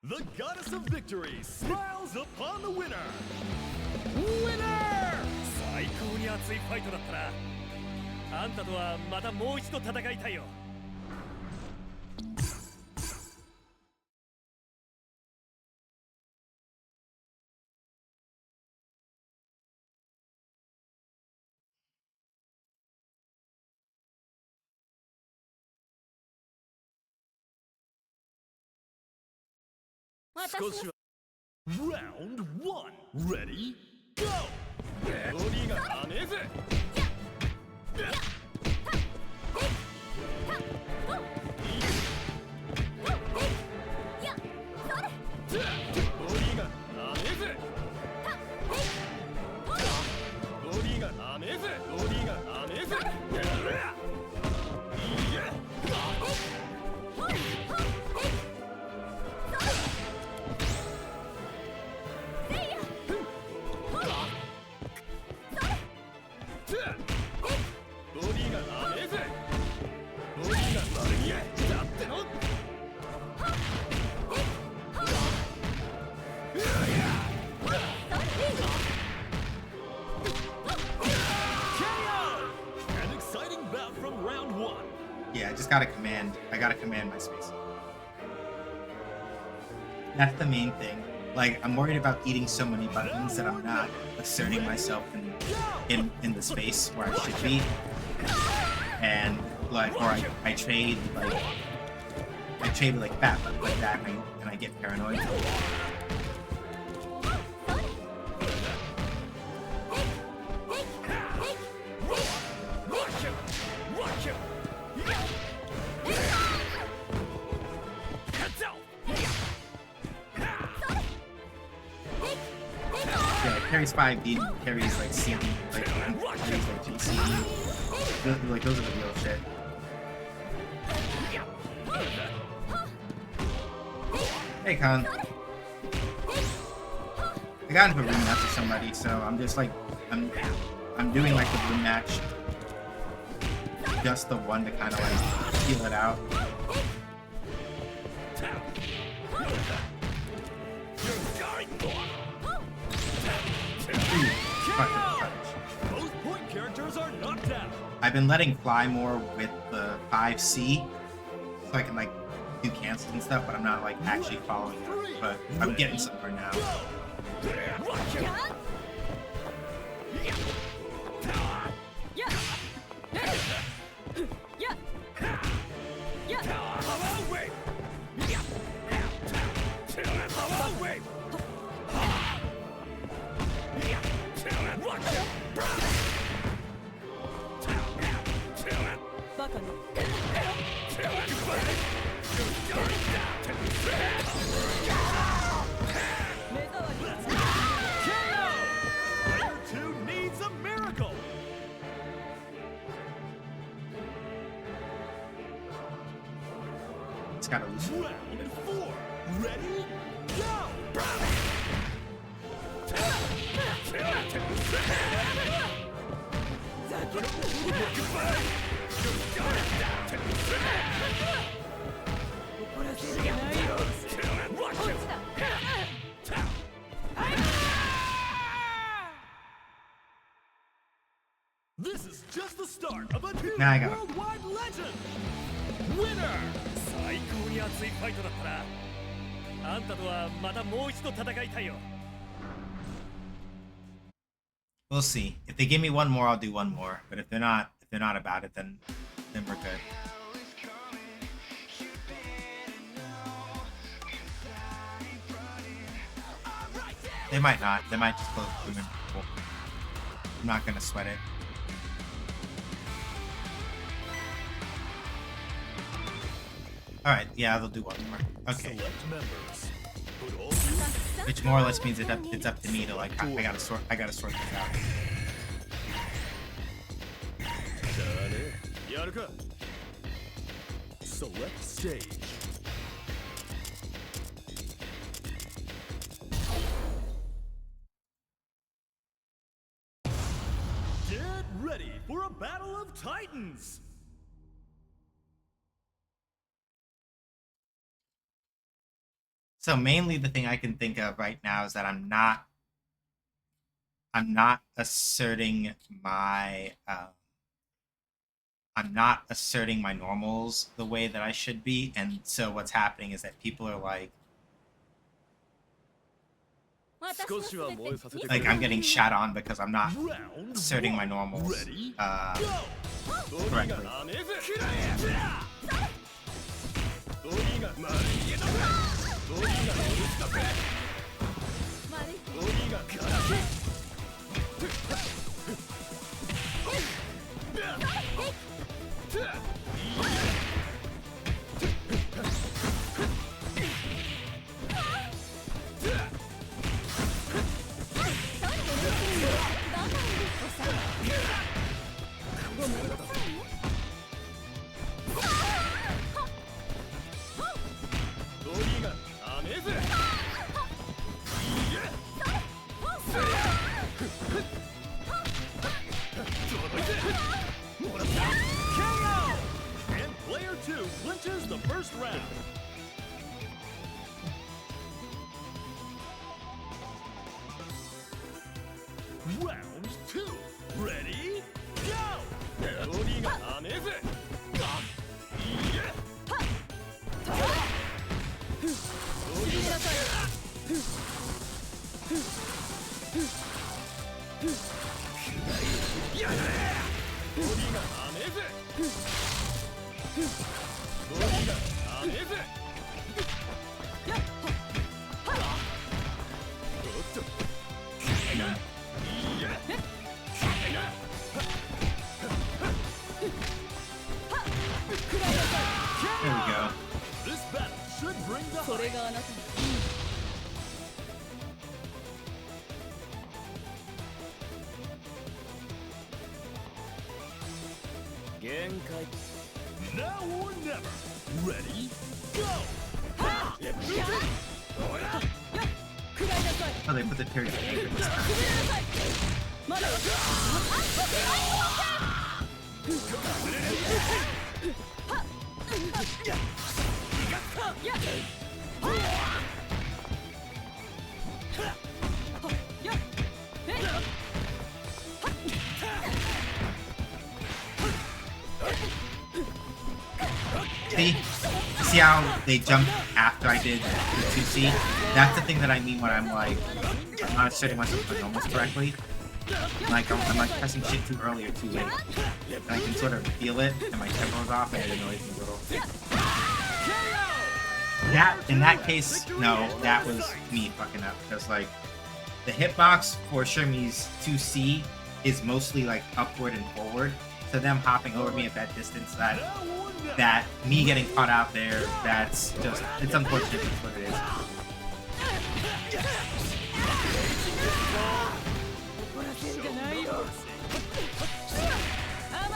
The goddess of victory smiles upon the winner. Winner! 最高に熱いファイトだったな。あんたとはまたもう一度戦いたいよ。少しは Round 1. Ready? Go! ボディがダメージ! gotta command. I gotta command my space. That's the main thing. Like, I'm worried about eating so many buttons that I'm not asserting myself in the space where I should be. And like, or I trade like that, like that, and I get paranoid. Carries 5D, carries like CD, like carries like GCD. Like those are the real shit. Hey, Con. I got into a room match with somebody, so I'm just like I'm doing like the room match, just the one to kind of like feel it out. Both point characters are knocked out. I've been letting fly more with the 5C, so I can like do cancels and stuff, but I'm not like actually following it. But I'm getting somewhere now. Player 2 needs a miracle. It's gotta loosen. Round 4. Ready? Go! This is just the start of a new Now I got it. worldwide legend. Winner! 最高に熱いファイトだったな。あんたとはまたもう一度戦いたいよ。We'll see. If they give me one more, I'll do one more. But if they're not about it, then we're good. They might not. They might just close the room. I'm not gonna sweat it. All right. Yeah, they'll do one more. Okay. Select members. Put all Which more or less means it's up to me to like I gotta sort this out. じゃあね、やるか。Select stage. Get ready for a battle of titans. So mainly the thing I can think of right now is that I'm not asserting my normals the way that I should be, and so what's happening is that people are like I'm getting shat on because I'm not Round asserting my 1. normals Ready? correctly. And player 2 clinches the first round. Round 2. Ready? Go! There we go. This battle should bring the それがあなたの 限界 Now or never Ready Go くらいなさい Oh, they put the Terry this time. くびれなさいまだSee how they jumped after I did the 2C? That's the thing that I mean when I'm like, I'm not setting myself to almost correctly. Like I'm like pressing shit too early or too late. And I can sort of feel it, and my tempo's off, and it annoys me a little. That, in that case, no, that was me fucking up. Because like, the hitbox for Shermie's 2C is mostly like upward and forward. So them hopping over me at that distance, that me getting caught out there, that's just, it's unfortunate, that's what it is. 怒らせんじゃないよ甘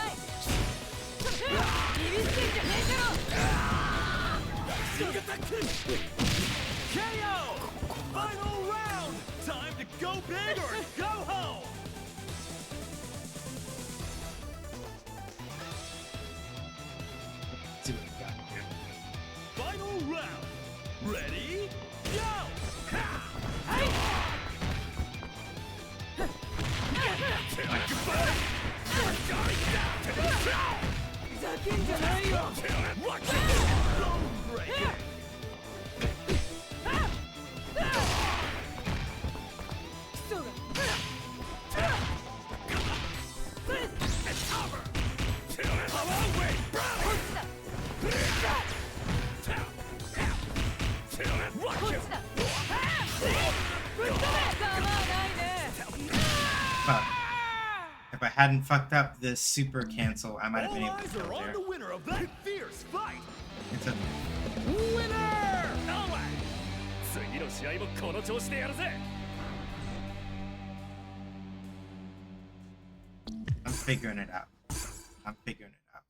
いビビってんじゃねえだろ KO Final round Time to go big or go home See what we got here. Final round Ready Go ふざけんじゃないよ Fuck. If I hadn't fucked up this super cancel, I might have been All able to eyes kill are on there. the winner of that fierce fight It's a, Winner! Alright 次の試合もこの調子でやるぜ I'm figuring it out. I'm figuring it out.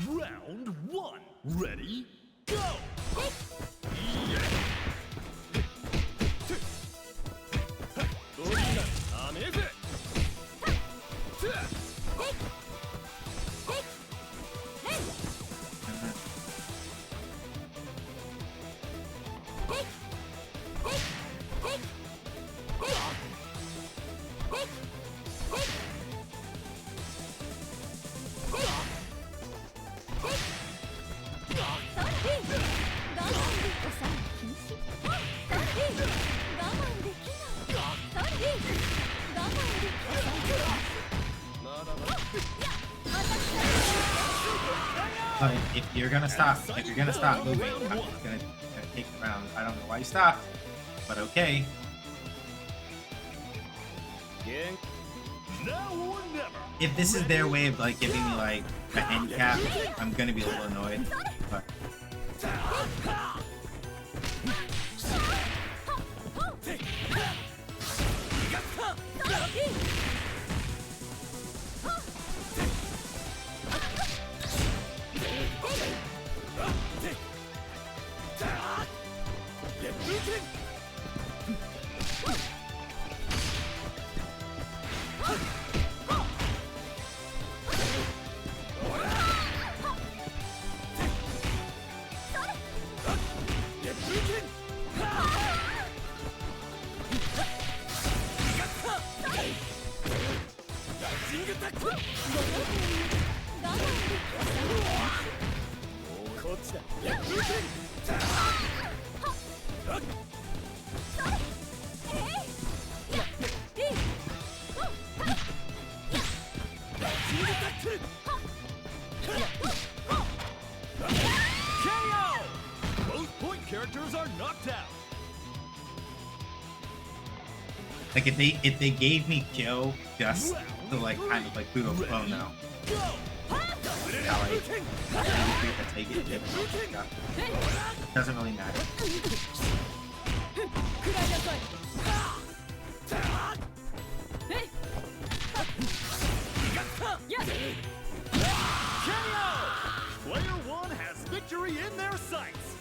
Round 1 Ready Go But if you're gonna stop moving, I'm just gonna take the round. I don't know why you stopped, but okay. Now or never If this is their way of like giving me like an end cap, I'm gonna be a little annoyed. But Like if they gave me kill just to like kind of like boot up. Oh no. Yeah, like, take it. Yeah. Doesn't really matter. 食らいなさい。えい。やっ。 Player 1 has victory in their sights.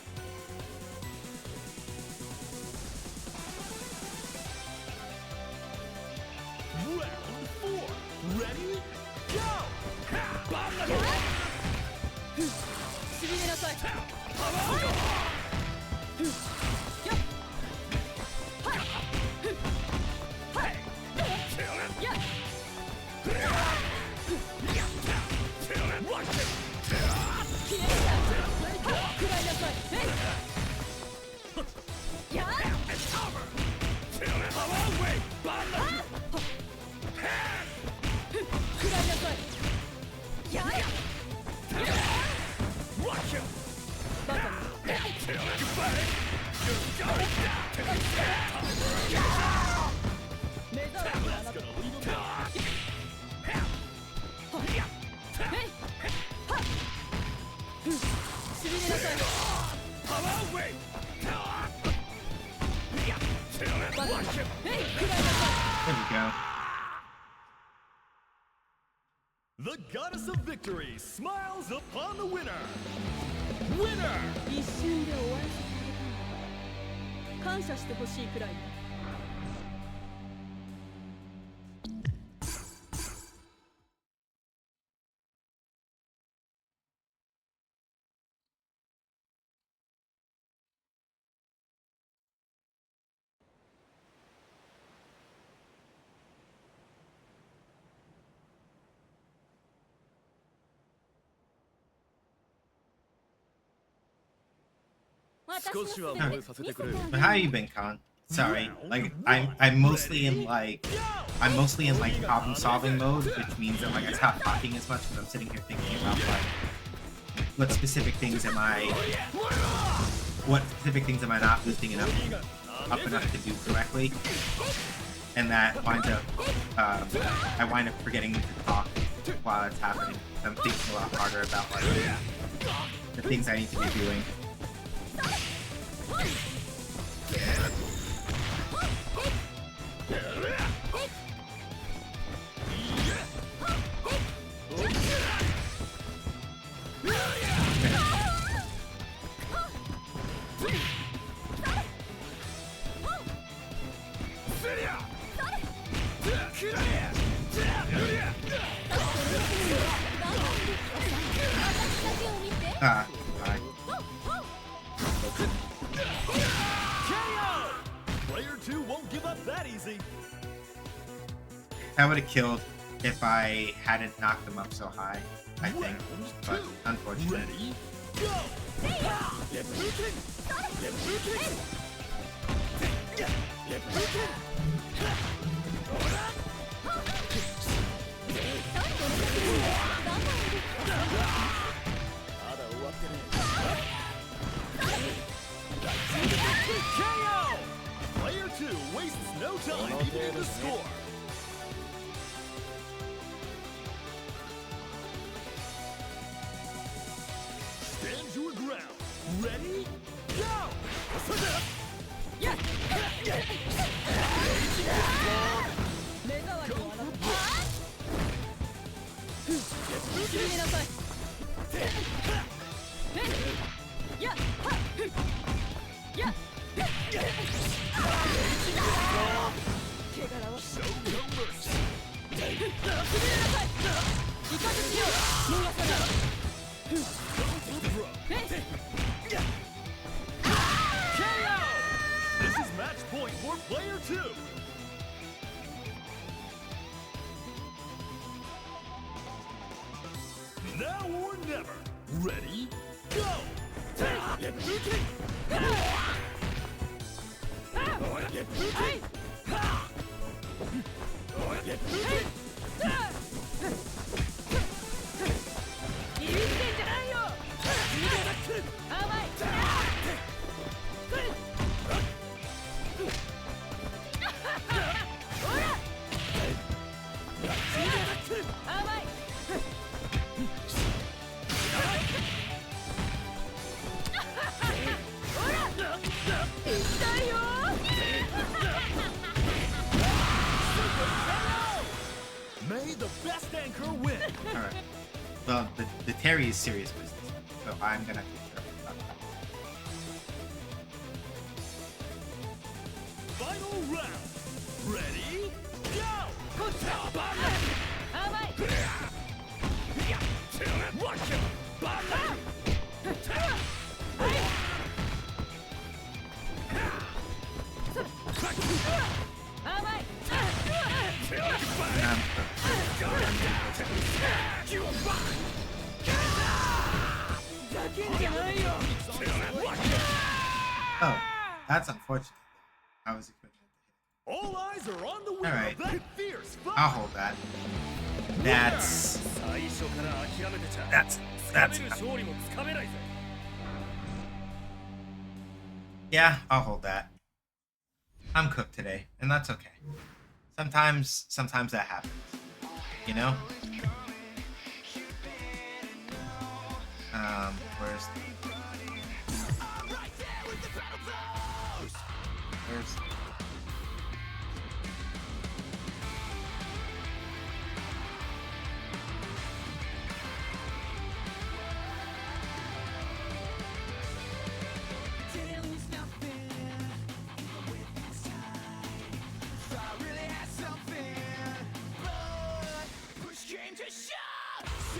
Round 4. Ready? Go! しびれなさい。やっ。やっ。 There we go. The goddess of victory smiles upon the winner. Winner! 一瞬で終わらせてあげたんだ。感謝してほしいくらいだ。 But how you been, Con? Sorry, like I'm mostly in like problem solving mode, which means that like I stop talking as much because I'm sitting here thinking about like what specific things am I not lifting enough up enough to do correctly, and that winds up I wind up forgetting to talk while it's happening. I'm thinking a lot harder about like the things I need to be doing. Ah, bye. Player 2 won't give up that easy. I would have killed if I hadn't knocked them up so high, I think. But unfortunately. Ready? Go! Left booting! Left booting! Left booting! KO! Player 2 wastes no time evening the score. Stand your ground. Ready? Go!やっ。目障りのあなた。しびれなさい。やっ。やっ。手柄は。しびれなさい。イカズキを逃さない。This is match point for player 2. Now or never. Ready? Go! Get booting! Get booting! Get booting! ビビってんじゃないよ。甘い。Terry is serious business, so I'm gonna take care of that. Final round. Ready? Go! 甘い Watch it! Bang! 甘い Oh, that's unfortunate. I was expecting it to hit. All eyes are on the winner Alright. of that fierce fight. I'll hold that. That's 最初から諦めてちゃ that's つかめ that's る勝利もつかめないぜ yeah, I'll hold that. I'm cooked today, and that's okay. Sometimes that happens. You know? Where's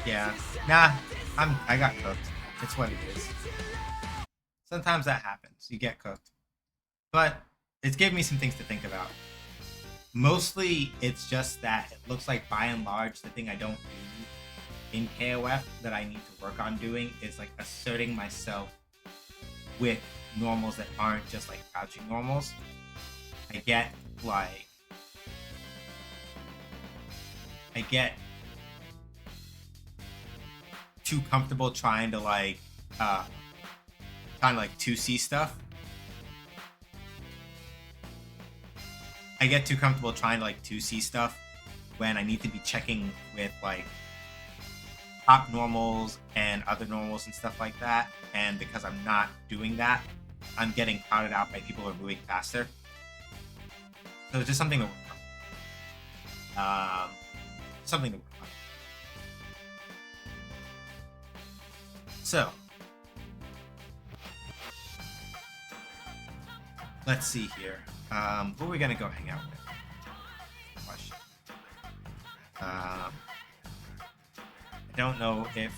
yeah, nah, I got cooked. It's what it is. Sometimes that happens. You get cooked. But it's given me some things to think about. Mostly, it's just that it looks like by and large, the thing I don't do in KOF that I need to work on doing is like asserting myself with normals that aren't just like crouching normals. I get too comfortable trying to 2C stuff. I get too comfortable trying to 2C stuff when I need to be checking with top normals and other normals and stuff like that. And because I'm not doing that, I'm getting crowded out by people who are moving faster. So it's just something to work on. Something to work on. So, let's see here. Who are we gonna go hang out with? Question. I don't know if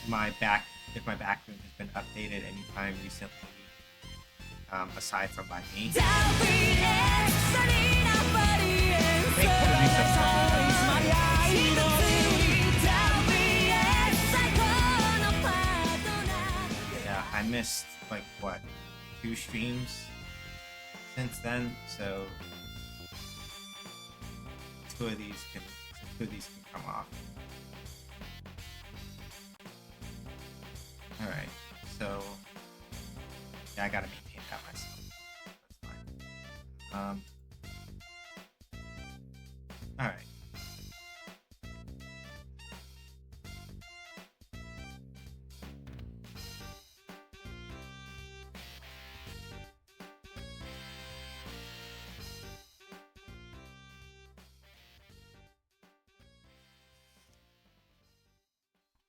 my back room has been updated anytime recently, aside from by me. Yeah, I missed what, 2 streams since then, so 2 of these can come off. Alright, so yeah, I gotta maintain that myself. That's fine. Alright.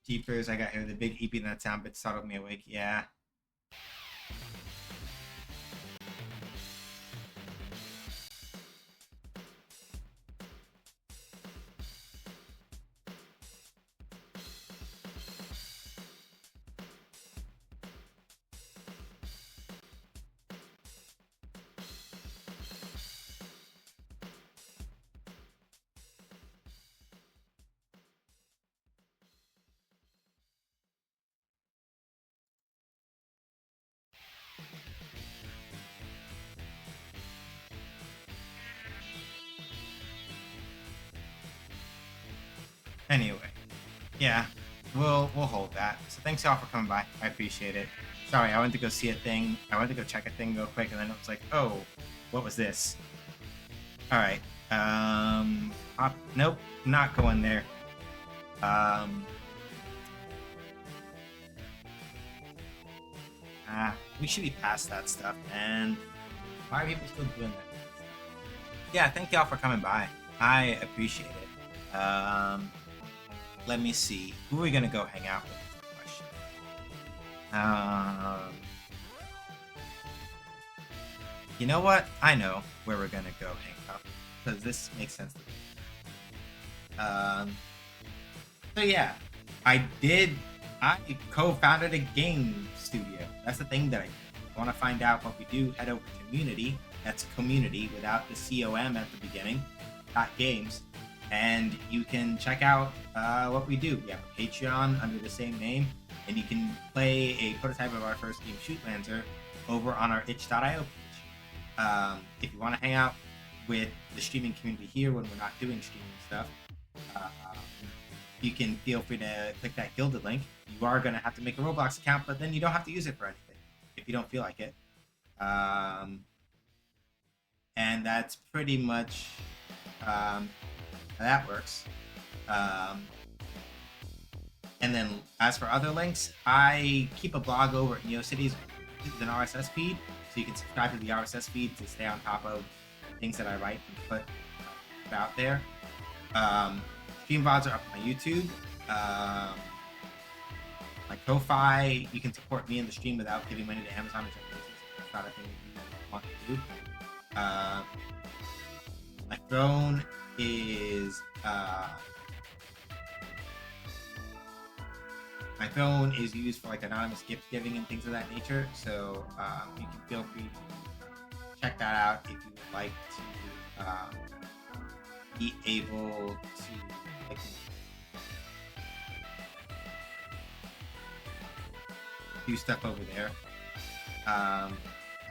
Jeepers, I got here. The big EP in that sound bit startled me awake. Yeah. Anyway, yeah, we'll hold that. So thanks y'all for coming by. I appreciate it. Sorry, I went to go see a thing. I went to go check a thing real quick, and then it was like, oh, what was this? All right. Nope, not going there. We should be past that stuff, man. Why are people still doing that? Yeah, thank y'all for coming by. I appreciate it. let me see. Who are we gonna go hang out with? Is the question. You know what? I know where we're gonna go hang out because this makes sense to me. So yeah, I co-founded a game studio. That's the thing that I want to find out what we do. Head over to Community. That's community without the COM at the beginning. .games, and you can check out what we do. We have a Patreon under the same name, and you can play a prototype of our first game, Shoot Lancer, over on our itch.io page. If you want to hang out with the streaming community here when we're not doing streaming stuff, you can feel free to click that Gilded link. You are going to have to make a Roblox account, but then you don't have to use it for anything if you don't feel like it. And that's pretty much how that works. And then as for other links, I keep a blog over at NeoCities with an RSS feed, so you can subscribe to the RSS feed to stay on top of things that I write and put out there. Stream VODs are up on my YouTube. My Ko-Fi, you can support me in the stream without giving money to Amazon or Jeff Bezos. That's not a thing that you want to do. My phone is used for like anonymous gift giving and things of that nature. So you can feel free to check that out if you would like to be able to like do stuff over there. I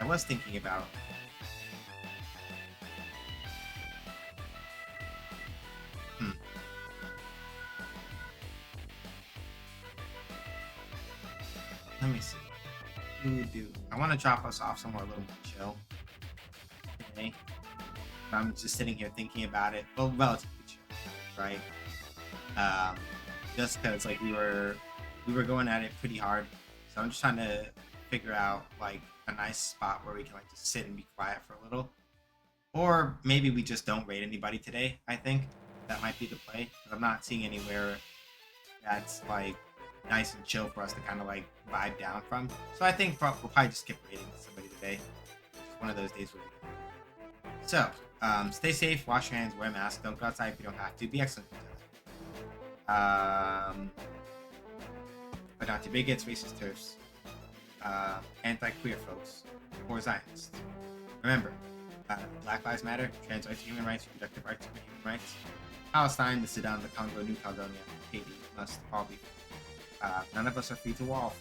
was thinking about let me see. I want to drop us off somewhere a little more chill today. I'm just sitting here thinking about it. Well, relatively chill, right? Just because like we were going at it pretty hard, so I'm just trying to figure out like a nice spot where we can like just sit and be quiet for a little, or maybe we just don't raid anybody today. I think that might be the play. I'm not seeing anywhere that's like nice and chill for us to kind of like vibe down from. So I think we'll probably just skip raiding somebody today. It's one of those days where we can. So stay safe, wash your hands, wear a mask, don't go outside if you don't have to, be excellent to each other. But not to bigots, racist turfs, anti-queer folks, or Zionists. Remember, Black Lives Matter, trans rights, human rights, reproductive rights, human rights. Palestine, the Sudan, the Congo, New Caledonia, Haiti must all be free. None of us are free to all.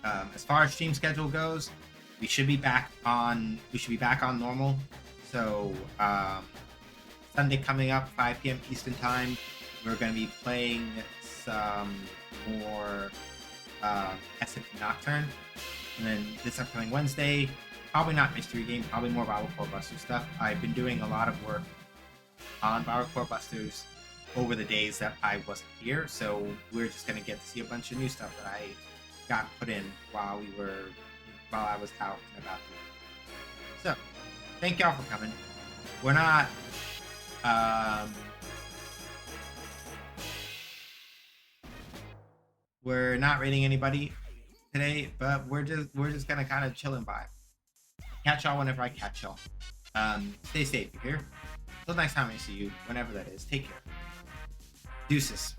As far as stream schedule goes, we should be back on normal. So Sunday coming up, 5 p.m. Eastern time, we're going to be playing some more SF6 Nocturne. And then this upcoming Wednesday, probably not Mystery Game, probably more Bible Core Buster stuff. I've been doing a lot of work on Bible Core Busters over the days that I wasn't here, so we're just gonna get to see a bunch of new stuff that I got put in while I was out and about. So, thank y'all for coming. We're not rating anybody today, but we're just gonna kind of chill and vibe. Catch y'all whenever I catch y'all. Stay safe, you hear? Till next time I see you, whenever that is. Take care. Deuces.